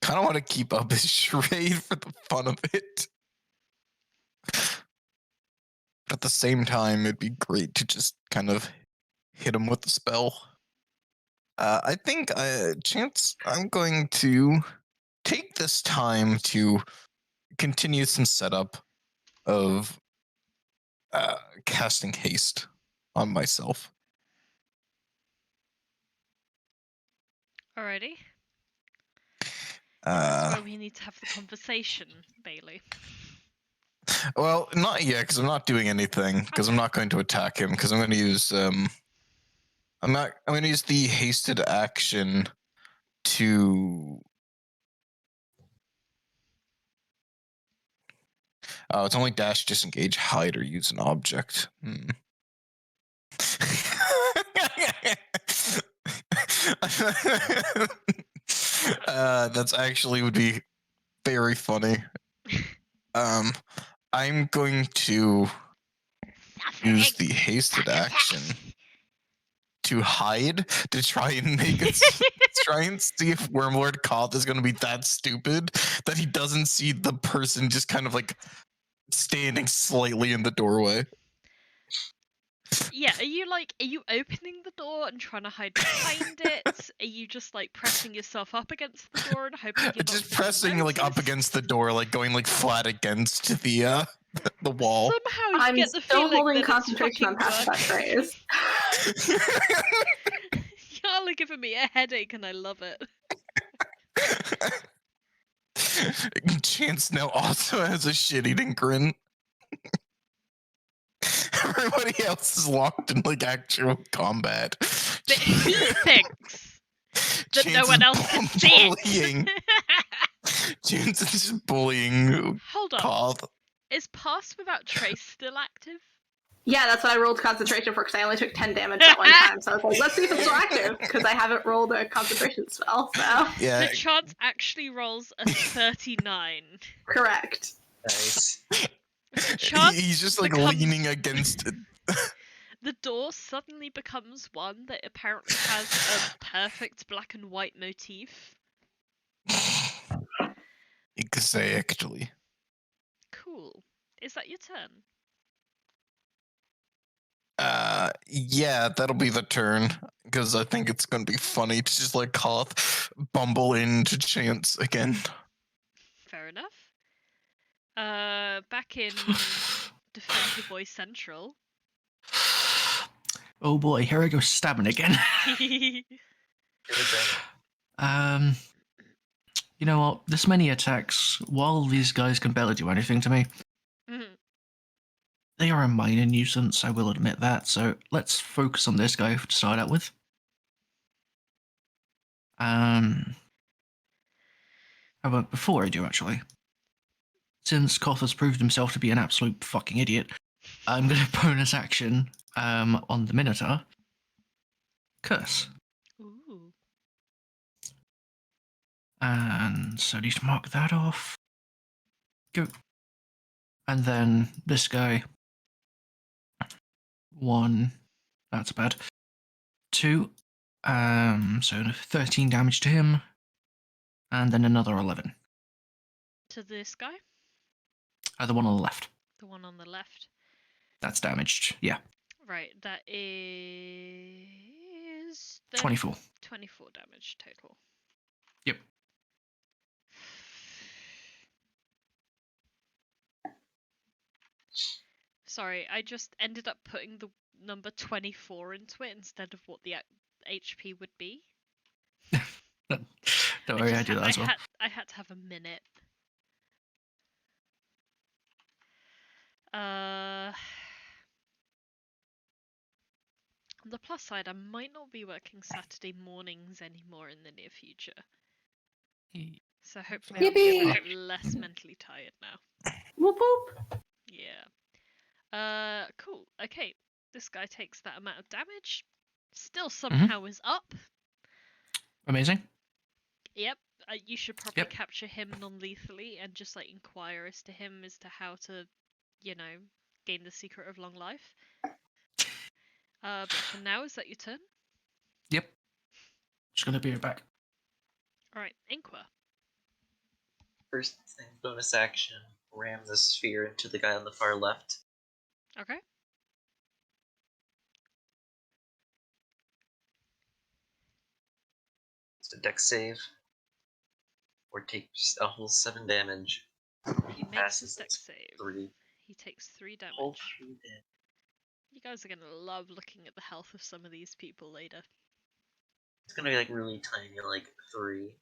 Kind of want to keep up his charade for the fun of it. But at the same time, it'd be great to just kind of hit him with the spell. I think, Chance, I'm going to take this time to continue some setup of casting haste on myself. Alrighty. That's why we need to have the conversation, Bailey. Well, not yet, because I'm not doing anything. Because I'm not going to attack him. Because I'm going to use I'm going to use the hasted action to. Oh, it's only dash, disengage, hide, or use an object. That's actually would be very funny. I'm going to use the hasted action to hide to try and make it try and see if Wormlord Koth is going to be that stupid that he doesn't see the person just kind of like standing slightly in the doorway. Yeah, are you opening the door and trying to hide behind it? Are you just like pressing yourself up against the door and hoping you're not Just being pressing like up noticed? against the door, like going like flat against the wall. Somehow you I'm get the still feeling holding that concentration on it's passive fucking working. Astrays. Y'all are giving me a headache and I love it. Chance now also has a shit-eating grin. Everybody else is locked in like actual combat. But he thinks that no Chance one is else can see bullying. it. Chance is just bullying Hold on. Koth. Is Pass Without Trace still active? Yeah, that's what I rolled concentration for, because I only took 10 damage that one time. So I was like, let's see if it's still active, because I haven't rolled a concentration spell, so... Yeah, So Chance actually rolls a 39. Correct. Nice. So Chance he's just like becomes- leaning against it. The door suddenly becomes one that apparently has a perfect black and white motif. You could say actually. Cool. Is that your turn? Yeah, that'll be the turn. Because I think it's gonna be funny to just let Koth bumble into Chance again. Fair enough. Back in Defend Your Boy Central. Oh boy, here I go stabbing again. Give it a You know what? This many attacks, while these guys can barely do anything to me, Mhm. they are a minor nuisance, I will admit that, so let's focus on this guy to start out with. How about before I do, actually? Since Koth has proved himself to be an absolute fucking idiot, I'm going to bonus action on the Minotaur. Curse. Ooh. And so I need to mark that off. Go. And then this guy. 1. That's bad. 2. So 13 damage to him. And then another 11. To this guy? The one on the left. The one on the left. That's damaged. Yeah. Right, that is 24. 24 damage total. Yep. Sorry, I just ended up putting the number 24 into it instead of what the HP would be. Don't worry, I do that as well. I had to have a minute. On the plus side, I might not be working Saturday mornings anymore in the near future. So hopefully I'll be a Yippee! bit less mentally tired now. Whoop whoop. Yeah. Cool. Okay. This guy takes that amount of damage. Still somehow is up. Amazing. Yep. You should probably Yep. capture him non-lethally and just like inquire as to him as to how to, you know, gain the secret of long life. But for now, is that your turn? Yep. Just gonna be right back. Alright, Inqua. First thing, bonus action, ram the sphere into the guy on the far left. Okay. It's a dex save. Or takes a whole 7 damage. He makes his passes dex its save. 3. He takes 3 damage. Whole 3 damage. You guys are gonna love looking at the health of some of these people later. It's gonna be like really tiny, like 3.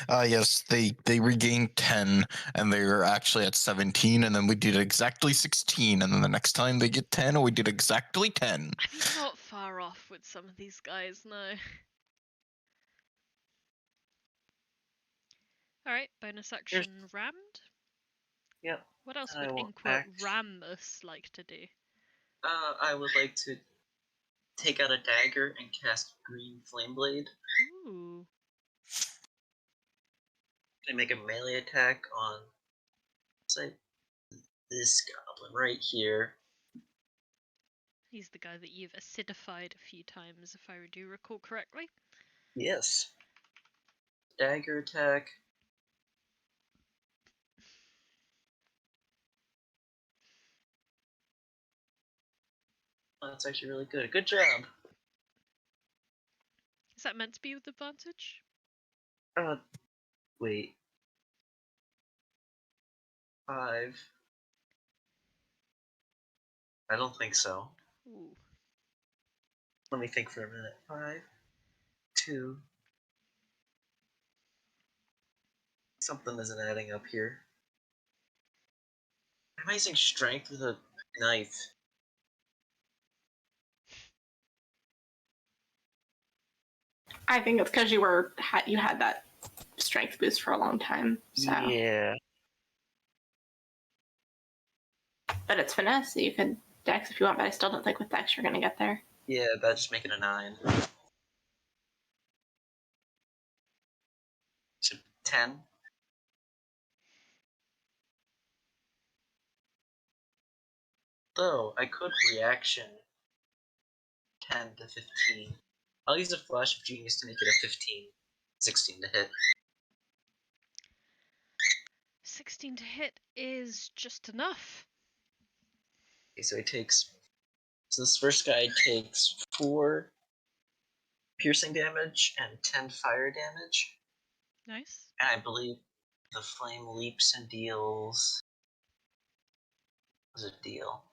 Yes, they regained 10, and they were actually at 17, and then we did exactly 16, and then the next time they get 10, we did exactly 10. I'm not far off with some of these guys, no. Alright, bonus action rammed. Yep. What else I would will Inqua act. Ramus like to do? I would like to take out a dagger and cast Green Flame Blade. Ooh. Can I make a melee attack on, say, this goblin right here. He's the guy that you've acidified a few times, if I do recall correctly. Yes. Dagger attack. Oh, that's actually really good. Good job. Is that meant to be with advantage? Wait. 5. I don't think so. Ooh. Let me think for a minute. 5, 2. Something isn't adding up here. Am I using strength with a knife? I think it's because you had that strength boost for a long time. So. Yeah. But it's finesse, so you could dex if you want, but I still don't think with dex you're gonna get there. Yeah, that's just making a 9. So 10. Though, I could reaction 10 to 15. I'll use a flash of genius to make it a 15. 16 to hit. 16 to hit is just enough. Okay, so he takes... So this first guy takes 4 piercing damage and 10 fire damage. Nice. And I believe the flame leaps and deals... What does it deal?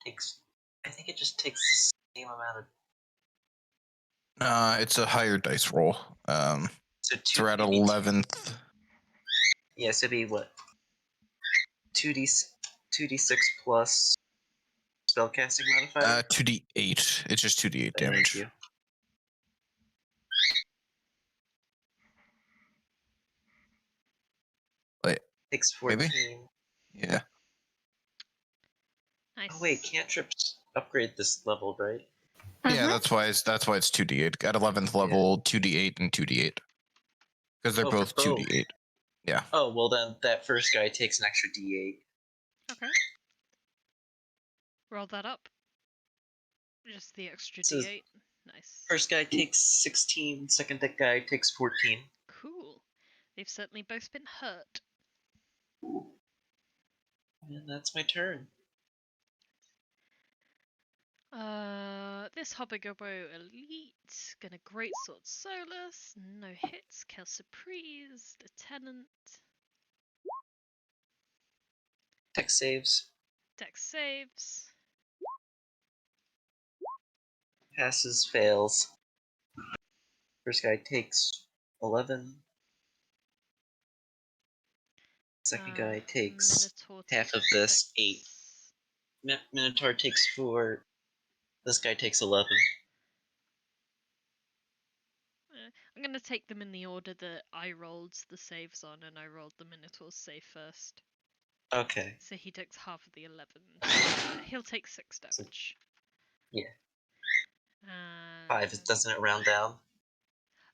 I think it just takes the same amount of... It's a higher dice roll. So So we're at 11th. Yeah, so it'd be what? 2d6 plus spellcasting modifier? 2d8. It's just 2d8 damage. Thank you. Wait, Takes 14. maybe? Yeah. Nice. Oh wait, cantrips upgrade this level, right? Yeah, that's why it's 2d8. At 11th level, 2d8 and 2d8. Because they're Oh, both for both. 2d8. Yeah. Oh, well then that first guy takes an extra d8. Okay. Roll that up. Just the extra So d8. Nice. first guy takes 16, second guy takes 14. Cool. They've certainly both been hurt. And that's my turn. This Hobgoblin Elite, gonna Greatsword Solas, no hits, Kill Surprise, Lieutenant, Tech saves. Dex saves, Passes, fails. First guy takes 11. Second guy takes Minotaur half of takes this, 6. 8. Minotaur takes 4. This guy takes 11. I'm gonna take them in the order that I rolled the saves on, and I rolled the Minotaur's save first. Okay. So he takes half of the 11. He'll take 6 damage. Yeah. And 5, doesn't it round down?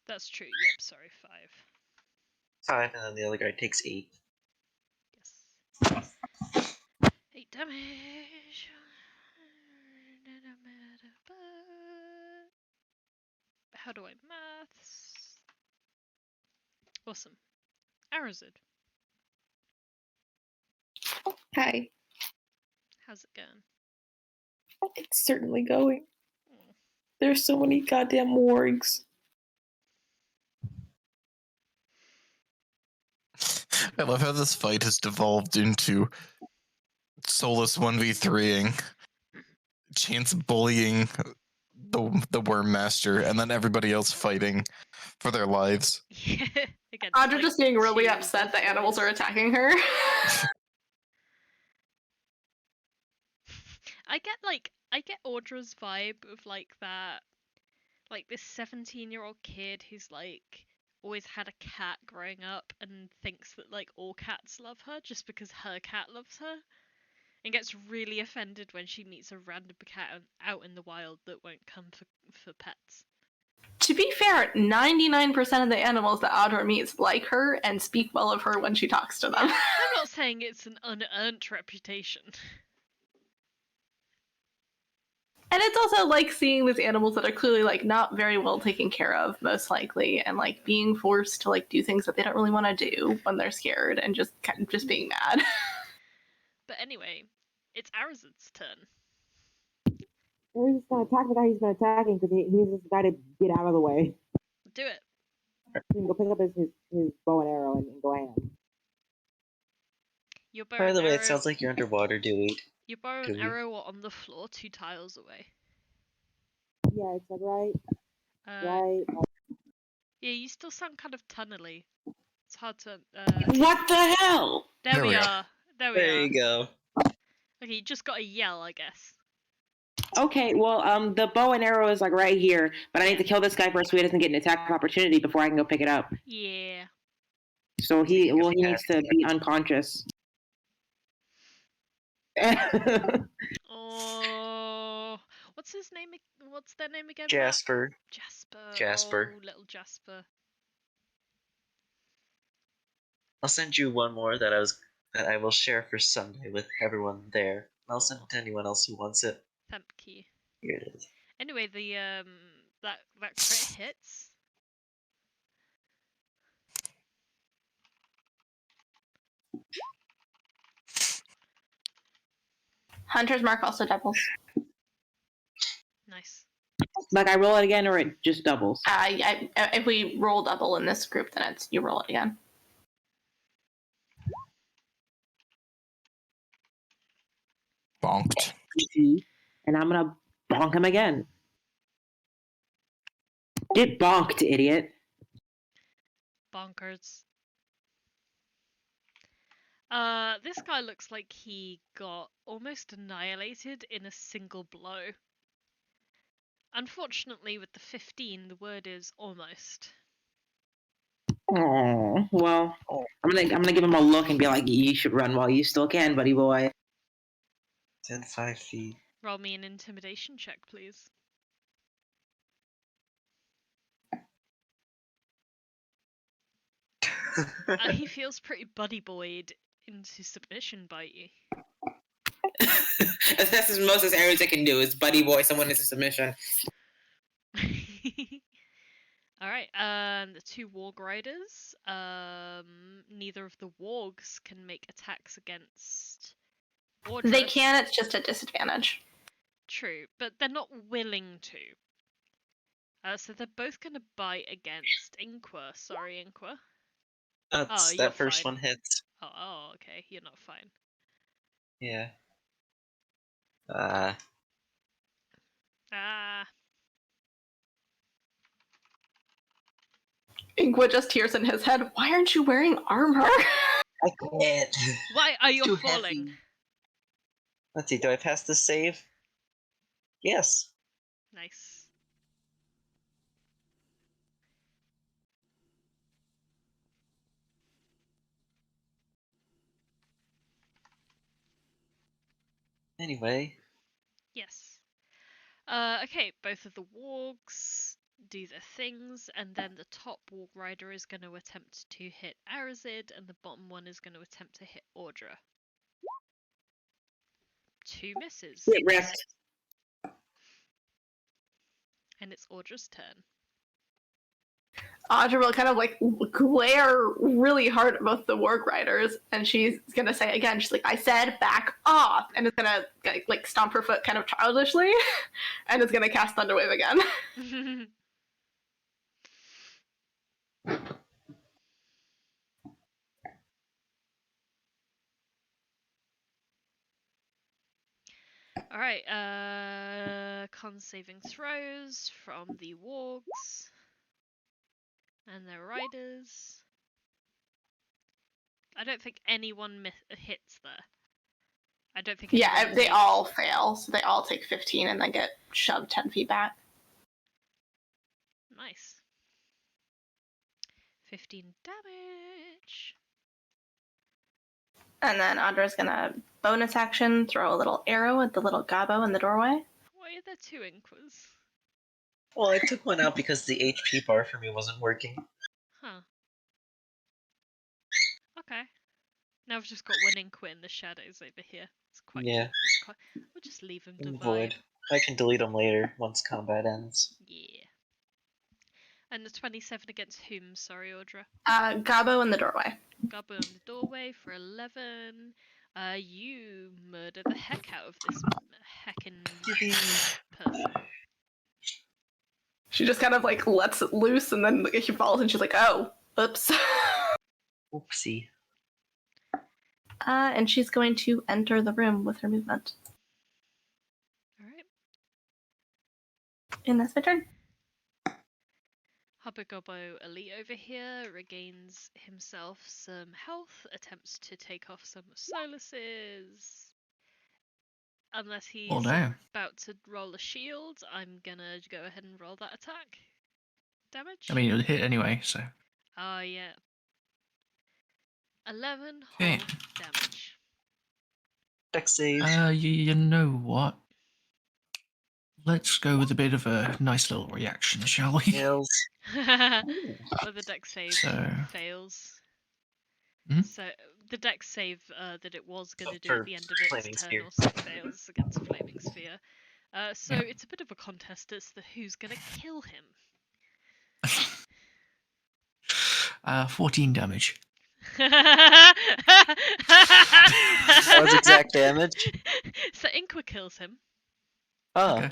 that's true, yep, sorry, 5. 5, and then the other guy takes 8. Yes. 8 damage. How do I maths? Awesome. Arazid, Hi. how's it going? It's certainly going. Hmm. There's so many goddamn wargs. I love how this fight has devolved into Solas 1v3ing, Chance bullying the Worm Master, and then everybody else fighting for their lives. Yeah, again. Audra just being really upset that animals are attacking her. I get Audra's vibe of like that, like this 17-year-old kid who's like always had a cat growing up and thinks that like all cats love her just because her cat loves her, and gets really offended when she meets a random cat out in the wild that won't come for pets. To be fair, 99% of the animals that Audra meets like her and speak well of her when she talks to them. I'm not saying it's an unearned reputation. And it's also like seeing these animals that are clearly like not very well taken care of, most likely, and like being forced to like do things that they don't really want to do when they're scared and just being mad. But anyway, it's Arazid's turn. He's just gonna attack the guy he's been attacking because he's just got to get out of the way. Do it. He can go pick up his bow and arrow and go ham. Your bow By and the way, arrow. it sounds like you're underwater, Dewey. Your bow and Dewey. arrow are on the floor 2 tiles away. Yeah, it's like right. Yeah, you still sound kind of tunnely. It's hard to. What the hell? There we are. There we There are. you go. Okay, you just got to yell, I guess. Okay, well, the bow and arrow is like right here, but I need to kill this guy first so he doesn't get an attack opportunity before I can go pick it up. Yeah. So he needs to be unconscious. Oh, what's his name? What's their name again? Jasper. Jasper. Oh, little Jasper. I'll send you one more that I will share for Sunday with everyone there. I'll send it to anyone else who wants it. Thank you. Here it is. Anyway, the that crit hits. Hunter's Mark also doubles. Nice. Like I roll it again, or it just doubles. If we roll double in this group, then you roll it again. Bonked. And I'm gonna bonk him again. Get bonked, idiot. Bonkers. This guy looks like he got almost annihilated in a single blow. Unfortunately, with the 15, the word is almost. Oh well, I'm gonna give him a look and be like, "You should run while you still can, buddy boy." 5 feet. Roll me an intimidation check, please. He feels pretty buddy boyed into submission by you. That's as most as areas I can do is buddy boy someone into submission. Alright, the 2 warg riders. Neither of the wargs can make attacks against Audra. They can, it's just a disadvantage. True, but they're not willing to. So they're both gonna bite against Inqua. Sorry, Inqua. That first one hits. Oh, okay. You're not fine. Yeah. Inqua just hears in his head, "Why aren't you wearing armor?" I can't. Why are you Too falling? heavy. Let's see, do I pass the save? Yes. Nice. Anyway. Yes. Okay, both of the wargs do their things, and then the top warg rider is going to attempt to hit Arazid, and the bottom one is going to attempt to hit Audra. 2 misses. Get wrecked. And it's Audra's turn. Audra will kind of like glare really hard at both the warg riders, and she's gonna say again, she's like, "I said back off," and is gonna like stomp her foot kind of childishly, and is gonna cast Thunderwave again. Alright, con saving throws from the wargs and their riders. I don't think anyone hits there. I don't think. Yeah, they all fail, so they all take 15 and then get shoved 10 feet back. Nice. 15 damage. And then Audra's gonna bonus action throw a little arrow at the little gobbo in the doorway. Why are there 2 Inquas? Well, I took one out because the HP bar for me wasn't working. Huh. Okay. Now I've just got one Inqua in the shadows over here. It's quite Yeah. cool. It's quite... We'll just leave him divide. Void. I can delete them later once combat ends. Yeah. And the 27 against whom? Sorry, Audra. Gabo in the doorway. Gobbo in the doorway for 11. You murder the heck out of this heckin' person. She just kind of like lets it loose, and then she falls, and she's like, "Oh, oops." Oopsie. And she's going to enter the room with her movement. Alright. And that's my turn. Hubba Gobbo Elite over here regains himself some health, attempts to take off some of Solas's. Unless he's Well, damn. about to roll a shield, I'm gonna go ahead and roll that attack. Damage? I mean, it would hit anyway, so. Oh, yeah. 11 Okay. whole damage. Dex save. You know what? Let's go with a bit of a nice little reaction, shall we? Nails. Well, the dex save So- fails. Hmm? So the dex save that it was going to do For at the end of Flaming its turn Sphere. also fails against Flaming Sphere. So Yeah. it's a bit of a contest as to who's going to kill him. 14 damage. That was exact damage? So Inqua kills him. Oh. Okay.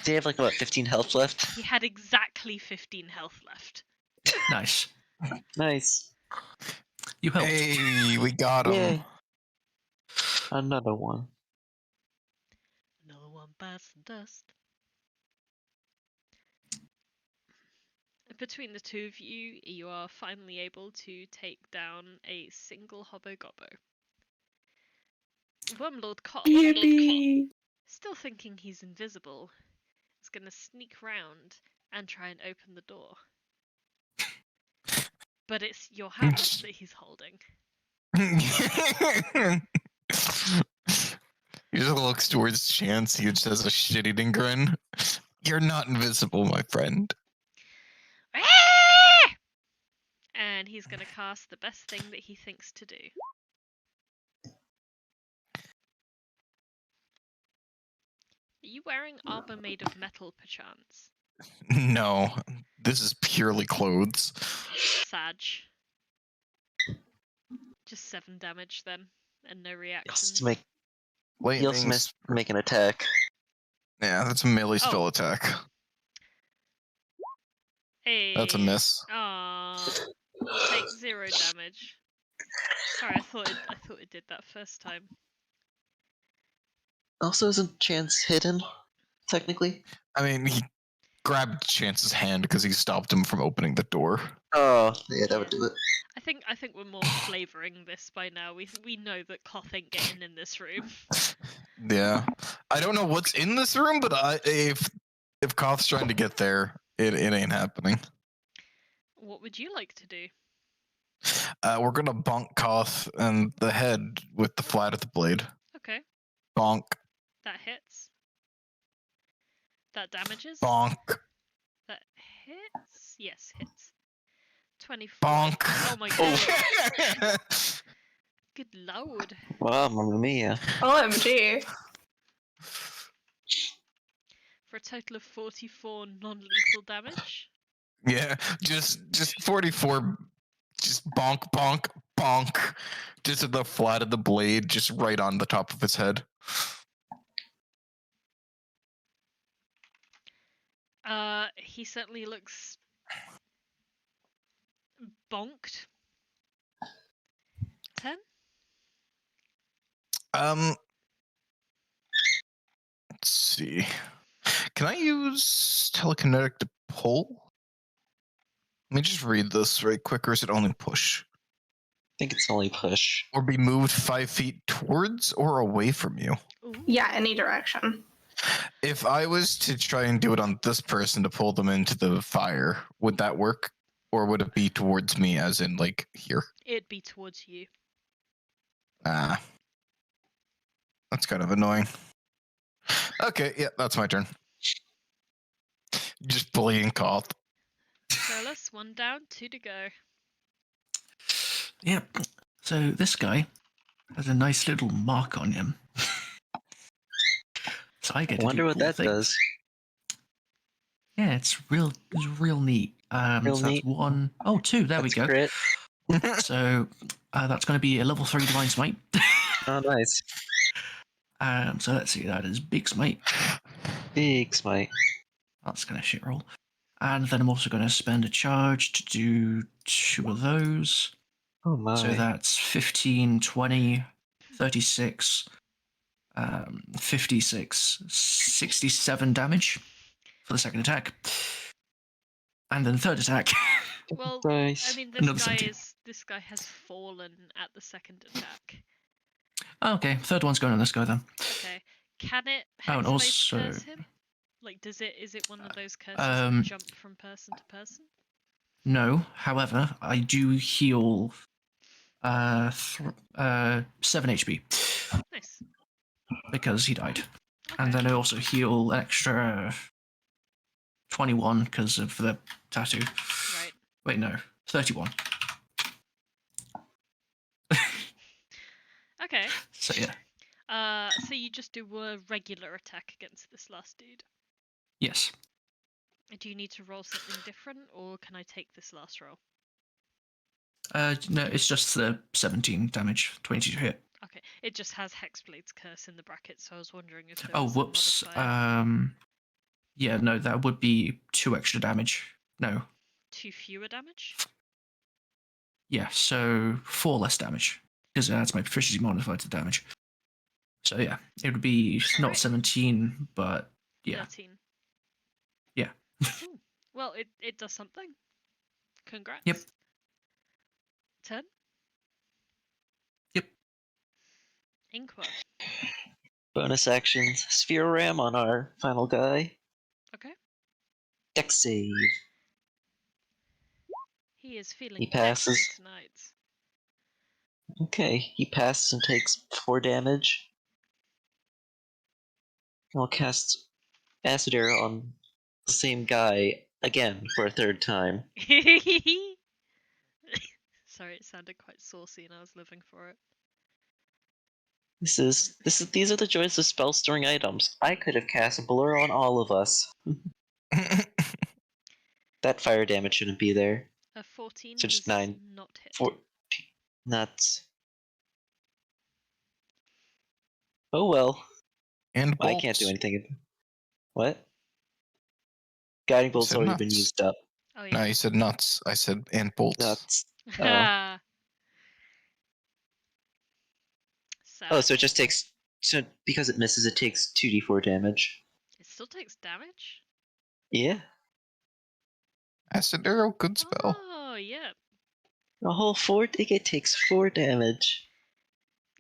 Do you have like about 15 health left? He had exactly 15 health left. Nice. Nice. You helped. Hey, we got him. Yay. Another one. Another one bites the dust. Between the two of you, you are finally able to take down a single Hobbo Gobbo. Wormlord Koth, Yippee! still thinking he's invisible, is going to sneak round and try and open the door. But it's your hands that he's holding. He just looks towards Chance. He just has a shit-eating grin. You're not invisible, my friend. And he's going to cast the best thing that he thinks to do. Are you wearing armor made of metal, perchance? No, this is purely clothes. Sag. Just 7 damage then, and no He reaction. also to make. He also Lightning's- missed make an attack. Yeah, that's a melee Oh. spell attack. Hey. That's a miss. Aww. We'll take 0 damage. Sorry, I thought it did that first time. Also, isn't Chance hidden? Technically. I mean, he grabbed Chance's hand because he stopped him from opening the door. Oh, yeah, that would do it. I think we're more flavouring this by now. We know that Koth ain't getting in this room. Yeah, I don't know what's in this room, but if Koth's trying to get there, it ain't happening. What would you like to do? We're gonna bonk Koth in the head with the flat of the blade. Okay, Bonk, that hits. That damages. bonk, That hits. Yes, hits. 24. bonk. Oh my god. Good lord. Wow, Mamma Mia. OMG. For a total of 44 non-lethal damage. Yeah, just 44. Just bonk, bonk, bonk. Just at the flat of the blade, just right on the top of his head. He certainly looks bonked. 10? Let's see. Can I use telekinetic to pull? Let me just read this right quick, or is it only push? I think it's only push. Or be moved 5 feet towards or away from you? Ooh. Yeah, any direction. If I was to try and do it on this person to pull them into the fire, would that work? Or would it be towards me, as in, like, here? It'd be towards you. Ah. That's kind of annoying. Okay, yeah, that's my turn. Just bleeding cough. Solas, 1 down, 2 to go. Yep. So this guy has a nice little mark on him. So I get I to wonder do what cool that things. does. Yeah, it's real neat. Real so that's neat. 1. Oh, 2. There That's we go. crit. So that's going to be a level 3 divine smite. Oh, nice. So let's see. That is big smite. Big smite. That's going to shit roll. And then I'm also going to spend a charge to do 2 of those. Oh my. So that's 15, 20, 36, 56, 67 damage for the second attack. And then the third attack. Well, Nice. I mean, Another 17. this guy has fallen at the second attack. Okay, third one's going on this guy then. Okay, can it Oh, and hexblade also- curse him? Like, is it one of those curses Um, that jump from person to person? No, however, I do heal 7 HP Nice. because he died. Okay. And then I also heal an extra 21 because of the tattoo. Right. Wait, no, 31. Okay. So yeah, So you just do a regular attack against this last dude. yes. Do you need to roll something different, or can I take this last roll? No, it's just the 17 damage, 22 to hit. Okay, it just has Hexblade's Curse in the bracket, so I was wondering if there Oh, was a whoops. modifier. Yeah, no, that would be 2 extra damage. No. 2 fewer damage? Yeah, so 4 less damage. Because that's my proficiency modified to damage. So yeah, it would be not Alright. 17, but yeah. 13. Yeah. Cool. Well, it does something. Congrats. Yep. Turn? Yep. Inqua. Bonus action. Sphere Ram on our final guy. Okay. Dex save. He is feeling He passes. dexy tonight. Okay, he passes and takes 4 damage. I'll cast Acid Arrow on the same guy again for a 3rd time. Sorry, it sounded quite saucy and I was living for it. These are the joys of spell storing items. I could have cast a blur on all of us. That fire damage shouldn't be there. A 14 So just does 9, not hit. 4 nuts. Oh well. And I bolts. can't do anything. What? Guiding bolt's Said already been nuts. used up. Oh No, yeah. you said nuts. I said and bolts. Nuts. Oh. Sad. Oh, so it just takes. So because it misses, it takes 2d4 damage. It still takes damage? Yeah. Acid arrow, good spell. Oh, yeah. A whole 4. It takes 4 damage.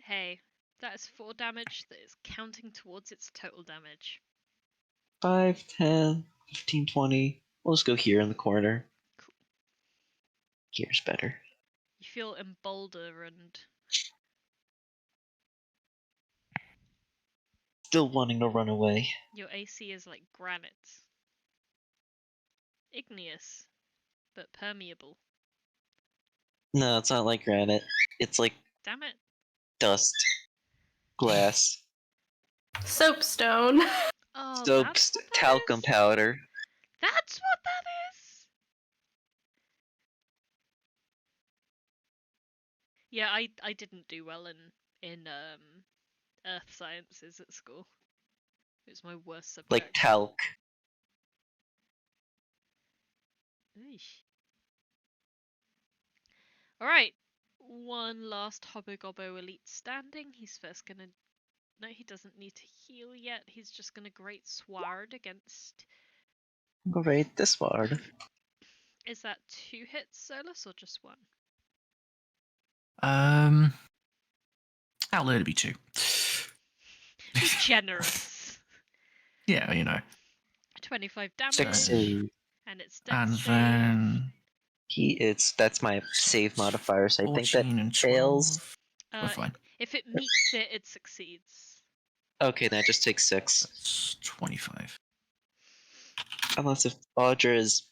Hey, that is 4 damage that is counting towards its total damage. 5, 10, 15, 20. We'll just go here in the corner. Cool. Here's better. You feel emboldened and Still wanting to run away. your AC is like granite. Igneous, but permeable. No, it's not like granite. It's like Damn it. dust. Glass. Soapstone. Oh, Soap, that's what that talcum is? powder. That's what that is? Yeah, I didn't do well in earth sciences at school. It was my worst subject. Like talc. Eesh. Alright. One last Hobogobbo elite standing. He's first gonna... No, he doesn't need to heal yet. He's just gonna Great Sword against... Great, this word. Is that 2 hits, Solas, or just 1? I'll let it be 2. Generous. Yeah, you know. 25 damage. Dex save. And it's dex And save. then That's my save modifier, so I think that 14 and 12. fails. We're fine. If it meets it, it succeeds. Okay, then it just takes 6. That's 25. Unless if Audra is...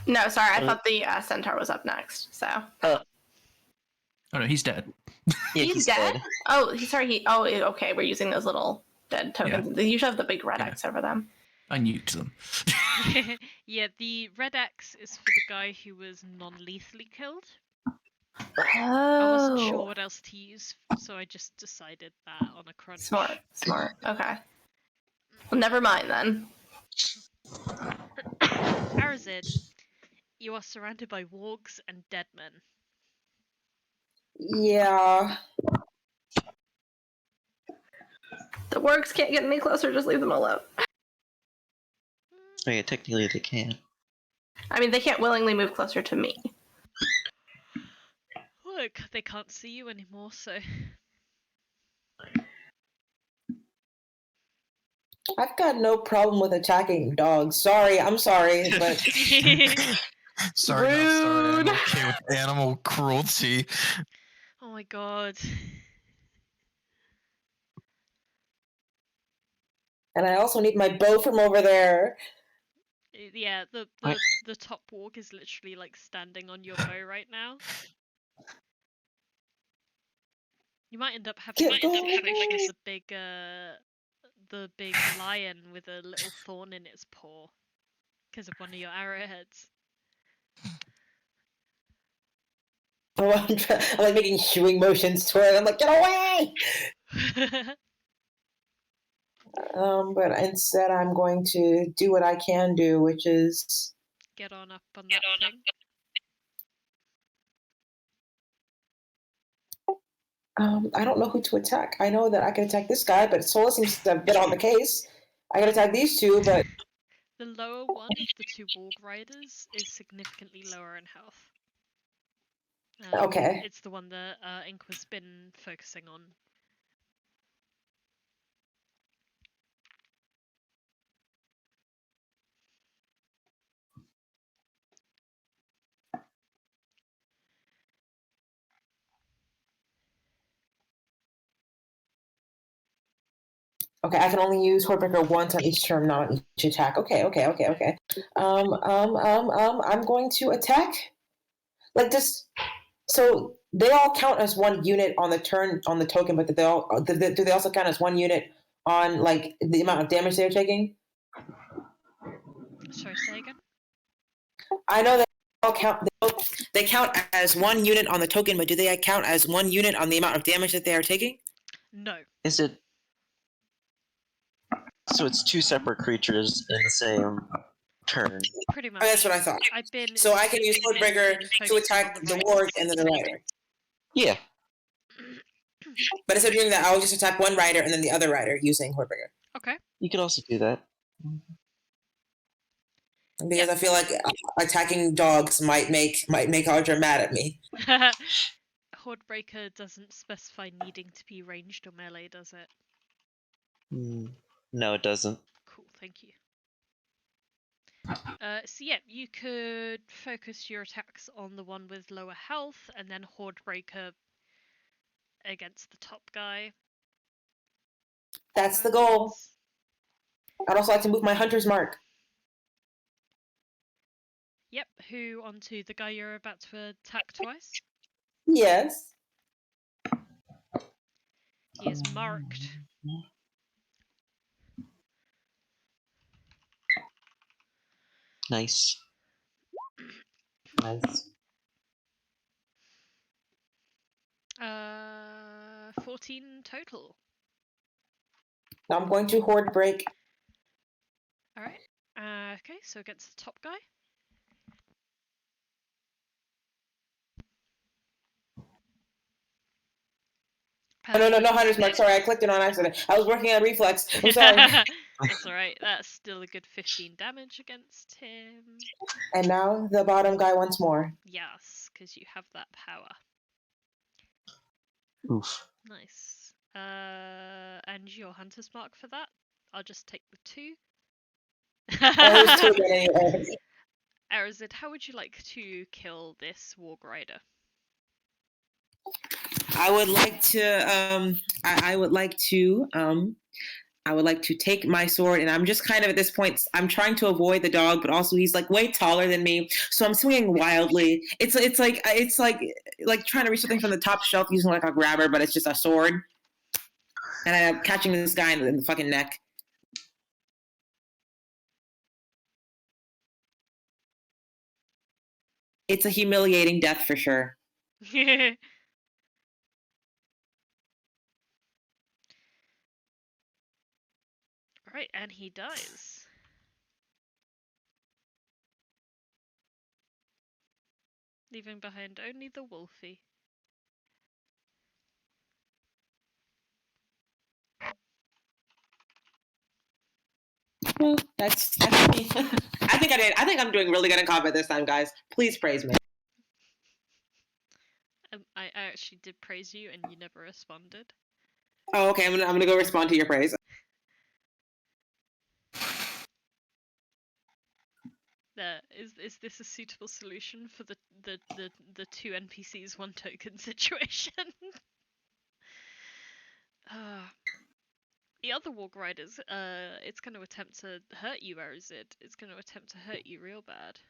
No, sorry, I thought the centaur was up next. So Oh no, he's dead. Yeah, he's dead. Oh, sorry. Okay. We're using those little dead tokens. They usually have the big red X over them. I nuked them. Yeah, the red X is for the guy who was non-lethally killed. I wasn't sure what else to use, so I just decided that on a crunch. Smart. Okay. Well, never mind then. Arazid, you are surrounded by wargs and dead men. Yeah. The wargs can't get any closer. Just leave them alone. Oh yeah, technically they can. I mean, they can't willingly move closer to me. Look, they can't see you anymore, so... I've got no problem with attacking dogs. Sorry, I'm sorry, but Sorry, not sorry. I'm okay with animal cruelty. Oh my god. and I also need my bow from over there. Yeah, the top warg is literally like standing on your bow right now. You might end up having like the big lion with a little thorn in its paw because of one of your arrowheads. Oh, I'm like making hewing motions toward it. I'm like, get away! But instead, I'm going to do what I can do, which is Get on up on that thing. I don't know who to attack. I know that I can attack this guy, but Solas seems to have been on the case. I can attack these two, but The lower one of the two warg riders is significantly lower in health. Okay. It's the one that Inqua's been focusing on. okay, I can only use Hordebreaker once on each turn, not on each attack. Okay. I'm going to attack like this. So they all count as one unit on the turn on the token, but do they also count as one unit on like the amount of damage they're taking? Sorry, say again? I know that they count as one unit on the token, but do they count as one unit on the amount of damage that they are taking? No. Is it... So it's two separate creatures in the same turn. Pretty much. Oh, that's what I thought. I've been So I can use Hordebreaker to attack the ward and then the rider. Yeah. But instead of doing that, I'll just attack one rider and then the other rider using Hordebreaker. Okay. You could also do that. Because I feel like attacking dogs might make Audra mad at me. Hordebreaker doesn't specify needing to be ranged or melee, does it? No, it doesn't. Cool, thank you. So yeah, you could focus your attacks on the one with lower health, and then Hordebreaker against the top guy. That's the goal. I'd also like to move my hunter's mark. Yep, who onto the guy you're about to attack twice? Yes. He is marked. Nice. 14 total. Now I'm going to horde break. Alright. Okay, so against the top guy. No, hunter's mark. Sorry, I clicked it on accident. I was working on reflex. I'm sorry. That's alright. That's still a good 15 damage against him. And now the bottom guy once more. Yes, because you have that power. Oof. Nice. And your hunter's mark for that? I'll just take the 2. Arazid, how would you like to kill this warg rider? I would like to I would like to take my sword, and I'm just kind of at this point, I'm trying to avoid the dog, but also he's like way taller than me, so I'm swinging wildly. It's like trying to reach something from the top shelf using like a grabber, but it's just a sword, and I'm catching this guy in the fucking neck. It's a humiliating death for sure. Right, and he dies. Leaving behind only the wolfie. Well, that's me. I think I'm doing really good in combat this time, guys. Please praise me. I actually did praise you, and you never responded. Oh, okay. I'm gonna go respond to your praise. Is this a suitable solution for the two NPCs, one token situation? The other Warg Riders, it's going to attempt to hurt you, Arazid. It's going to attempt to hurt you real bad.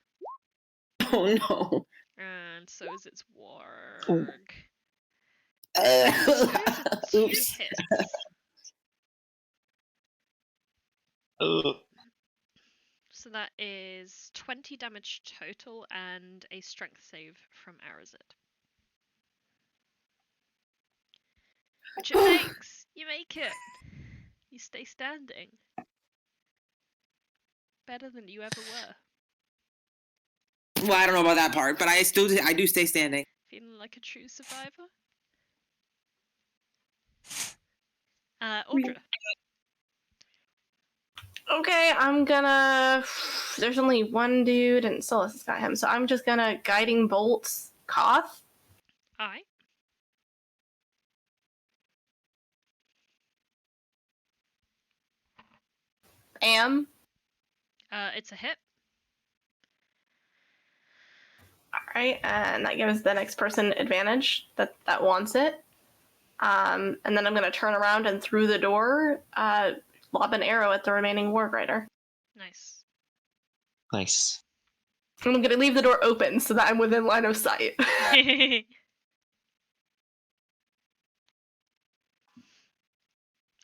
Oh no. And so is its Warg. Two Oops. hits. So that is 20 damage total and a strength save from Arazid. Which it makes! You make it! You stay standing. Better than you ever were. Well, I don't know about that part, but I do stay standing. Feeling like a true survivor? Audra. Okay, I'm gonna. There's only one dude, and Solas has got him, so I'm just gonna guiding bolts Koth. Aye. It's a hit. Alright, and that gives the next person advantage that wants it. And then I'm gonna turn around and through the door, lob an arrow at the remaining Warg Rider. Nice. Nice. I'm gonna leave the door open so that I'm within line of sight.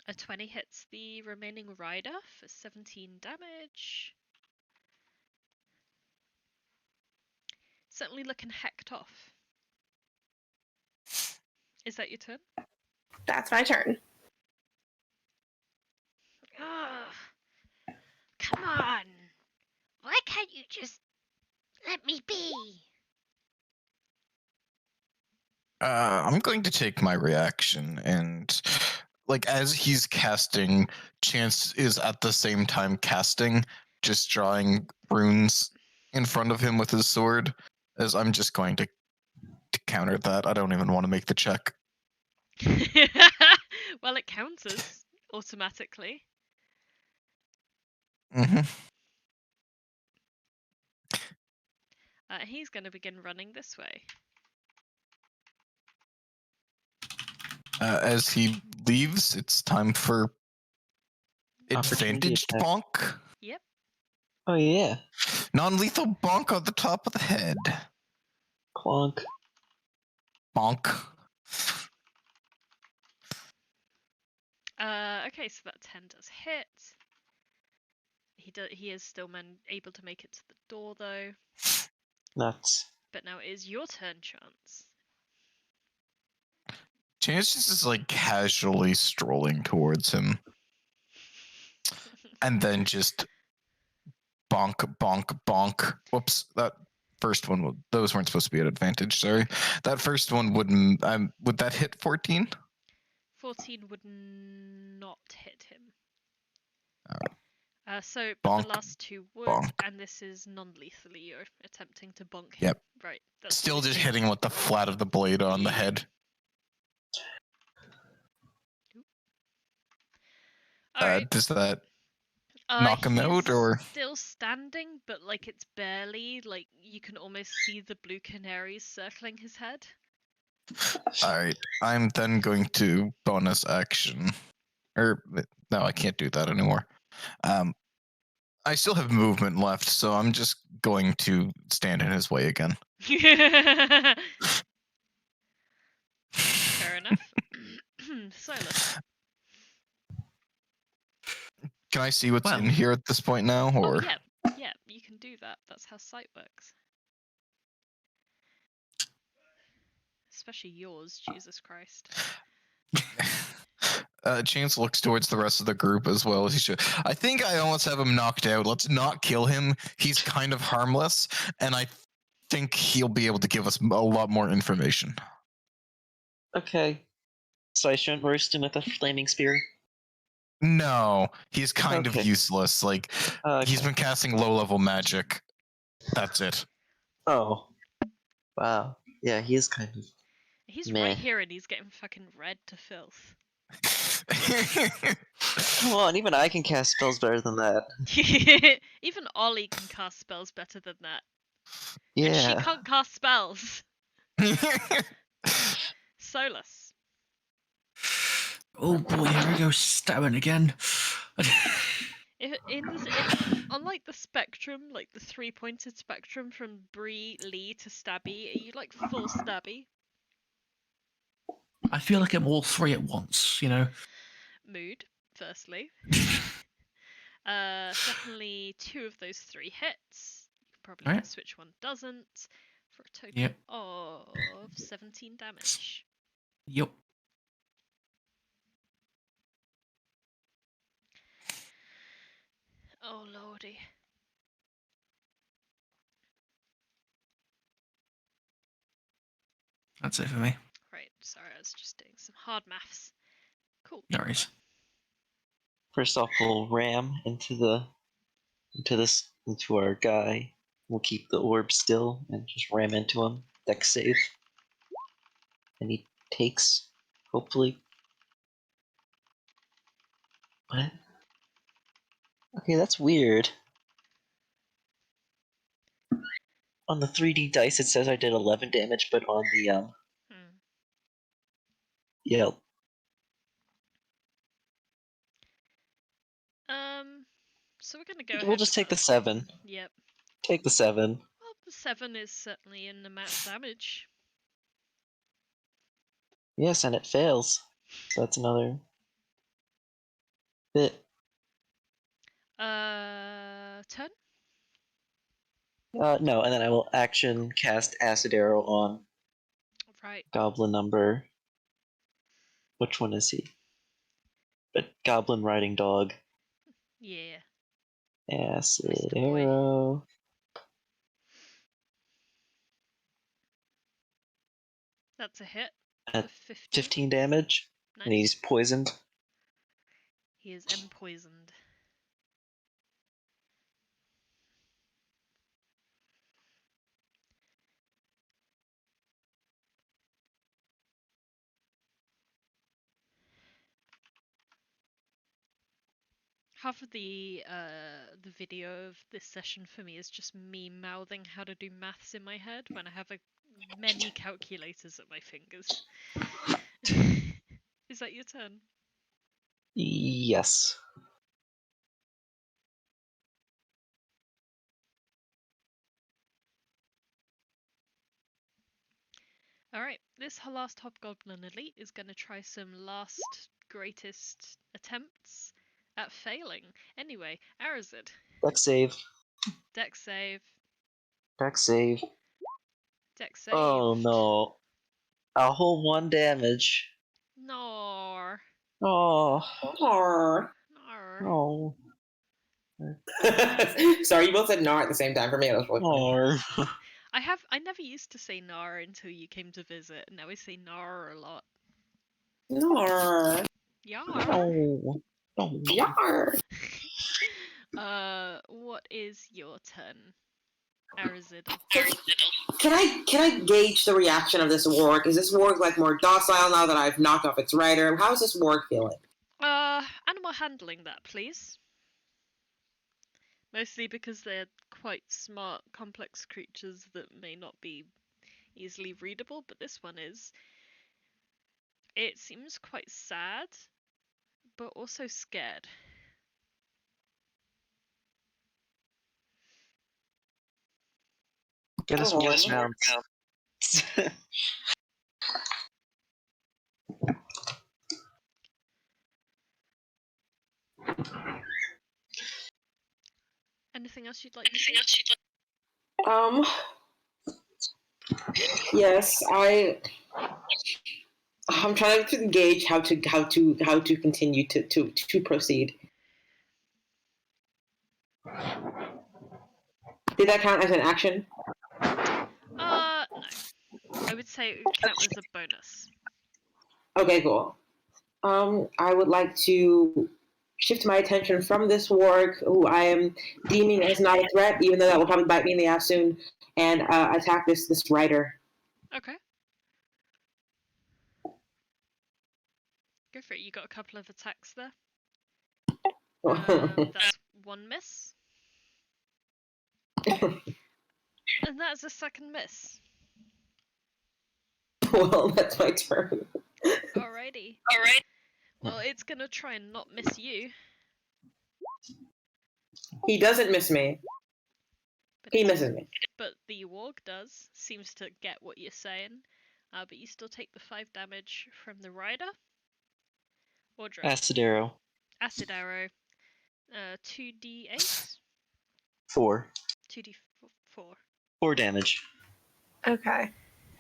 A 20 hits the remaining rider for 17 damage. Certainly looking hecked off. Is that your turn? That's my turn. Ugh. Come on! Why can't you just let me be? I'm going to take my reaction and, like, as he's casting, Chance is at the same time casting, just drawing runes in front of him with his sword, as I'm just going to counter that. I don't even want to make the check. Well, it counters automatically. Mm-hmm. He's going to begin running this way. As he leaves, it's time for Opportunity advantaged attack. bonk. Yep. Oh yeah. Non-lethal bonk on the top of the head. Clonk. Bonk. Okay, so that 10 does hit. He is still able to make it to the door though. Nuts. But now it is your turn, Chance. Chance just is like casually strolling towards him. And then just bonk, bonk, bonk. Whoops, that first one, those weren't supposed to be at advantage, sorry. That first one wouldn't, would that hit 14? 14 would not hit him. Alright. So Bonk, the last two would, bonk. And this is non-lethally. You're attempting to bonk him. Yep. Right. That's Still just 15. hitting with the flat of the blade on the head. Alright. Does that knock him out, or? Still standing, but like it's barely, like you can almost see the blue canaries circling his head. Alright, I'm then going to bonus action. No, I can't do that anymore. I still have movement left, so I'm just going to stand in his way again. Fair enough. Solas. Can I see what's Well. in here at this point now, or? Oh, yeah, you can do that. That's how sight works. Especially yours, Jesus Christ. Chance looks towards the rest of the group as well as he should. I think I almost have him knocked out. Let's not kill him. He's kind of harmless, and I think he'll be able to give us a lot more information. Okay. So I shouldn't roast him with a flaming spear? No, he's kind of Okay. useless. Like, he's Okay. been casting low-level magic. That's it. Oh. Wow. Yeah, he is kind of... He's Meh. right here and he's getting fucking red to filth. Come on, even I can cast spells better than that. Even Ollie can cast spells better than that. Yeah. And she can't cast spells. Solas. Oh boy, here we go, stabbing again. Unlike the spectrum, like the three-pointed spectrum from Bree, Lee to Stabby, are you like full Stabby? I feel like I'm all three at once, you know? Mood, firstly. Secondly, 2 of those 3 hits. You can probably Right. guess which one doesn't. For a total Yep. of 17 damage. Yup. Oh lordy. That's it for me. Right, sorry, I was just doing some hard maths. Cool. No worries. First off, we'll ram into our guy. We'll keep the orb still and just ram into him. Dex save. And he takes, hopefully. What? Okay, that's weird. On the 3D dice, it says I did 11 damage, but on the yeah. So we're gonna go. We'll just take the 7. Yep. Take the 7. Well, the 7 is certainly an amount of damage. Yes, and it fails. So that's another bit. Turn? No, and then I will action cast Acid Arrow on Right. Goblin number. Which one is he? But Goblin Riding Dog. Yeah. Acid Mr. Boy. Arrow. That's a hit. At For 15 damage. Nice. And he's poisoned. He is empoisoned. Half of the video of this session for me is just me mouthing how to do maths in my head when I have many calculators at my fingers. Is that your turn? Yes. Alright, this last Hobgoblin Elite is going to try some last greatest attempts at failing. Anyway, Arazid. Dex save. Dex save. Dex save. Dex save. Oh no. A whole 1 damage. No. Oh. Aww. Oh. Sorry, you both said "nar" at the same time. For me, it was really funny. Oh. I never used to say Nar until you came to visit, and now I say Nar a lot. Nar. Yar. Oh. Oh. Yar. What is your turn, Arazid? Can I gauge the reaction of this warg? Is this warg like more docile now that I've knocked off its rider? How is this warg feeling? Animal handling that, please. Mostly because they're quite smart, complex creatures that may not be easily readable, but this one is. It seems quite sad, but also scared. Get us more Oh. rounds. Anything else you'd like to say? Yes, I'm trying to gauge how to continue to proceed. Did that count as an action? No. I would say it would count as a bonus. Okay, cool. I would like to shift my attention from this warg, who I am deeming as not a threat, even though that will probably bite me in the ass soon, and attack this rider. Okay. Go for it. You got a couple of attacks there. That's one miss. And that is a second miss. Well, that's my turn. Alrighty. Well, it's gonna try and not miss you. He doesn't miss me. But He misses me. But the warg does. Seems to get what you're saying. But you still take the 5 damage from the rider. Audra. Acid arrow. Acid arrow. 2d8? 4. 2d4. 4 damage. Okay.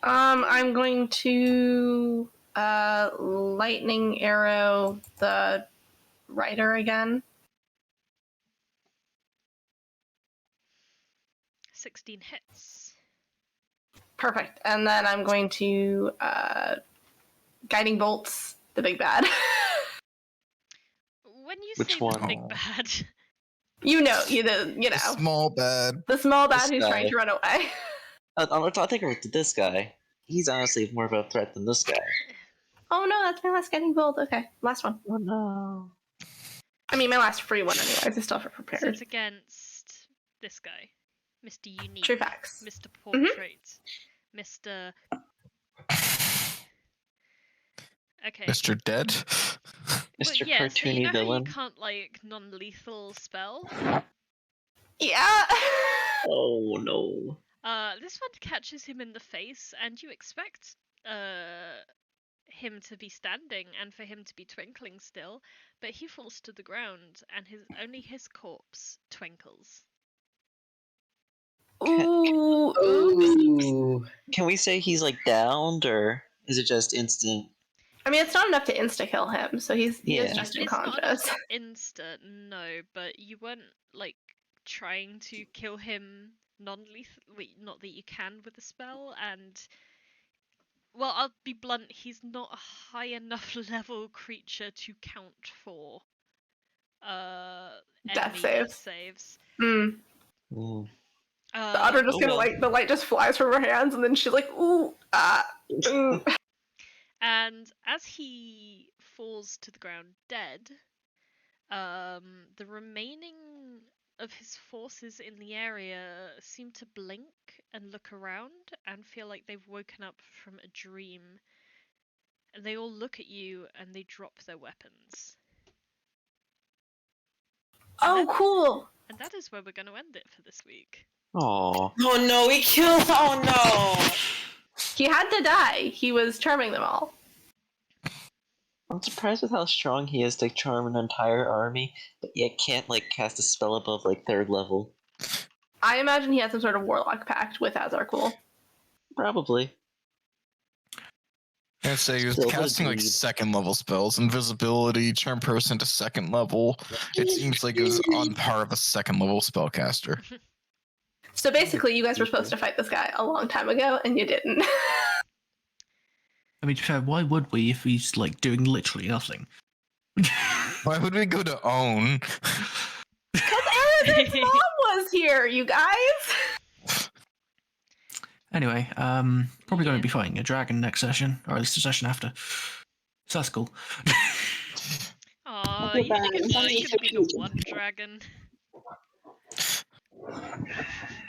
I'm going to lightning arrow the rider again. 16 hits. Perfect. And then I'm going to guiding bolts the big bad. When you Which say one? the big bad, you know, The small bad. the small bad This who's guy. trying to run away. I think of this guy. He's honestly more of a threat than this guy. Oh no, that's my last guiding bolt. Okay, last one. Oh no. I mean, my last free one anyways. I still have it so prepared. it's against this guy, Mr. Unique, True facts. Mr. Portrait, Mr. Okay. Mr. Dead? Mr. Yeah, so Cartoony you know Villain. how you can't like non-lethal spell? Yeah. Oh no. This one catches him in the face, and you expect him to be standing and for him to be twinkling still, but he falls to the ground, and only his corpse twinkles. Ooh. Oops. Ooh. Can we say he's like downed, or is it just instant? I mean, it's not enough to insta kill him, so he is just It's not unconscious. instant, no, but you weren't like trying to kill him non-lethal. Not that you can with a spell, and well, I'll be blunt. He's not a high enough level creature to count for Death enemy saves. saves. Mm. Mm. The Audra just well. the light just flies from her hands, and then she's like, ooh, ooh. And as he falls to the ground dead, the remaining of his forces in the area seem to blink and look around and feel like they've woken up from a dream. And they all look at you and they drop their weapons. Oh, cool. And that is where we're going to end it for this week. Aw. Oh no, we killed. Oh no. He had to die. He was charming them all. I'm surprised with how strong he is to charm an entire army, but yet can't like cast a spell above like 3rd level. I imagine he had some sort of warlock pact with Azarkul. Probably. I'd say he was Still casting like agreed. 2nd level spells, invisibility, turn person to 2nd level. It seems like it was on par of a 2nd level spellcaster. So basically, you guys were supposed to fight this guy a long time ago, and you didn't. I mean, to be fair, why would we if he's like doing literally nothing? Why would we go to own? Because Arazid's mom was here, you guys. Anyway, probably going to be fighting a dragon next session, or at least a session after. So that's cool. Aw, you think it's just gonna be the one dragon?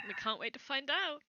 We can't wait to find out.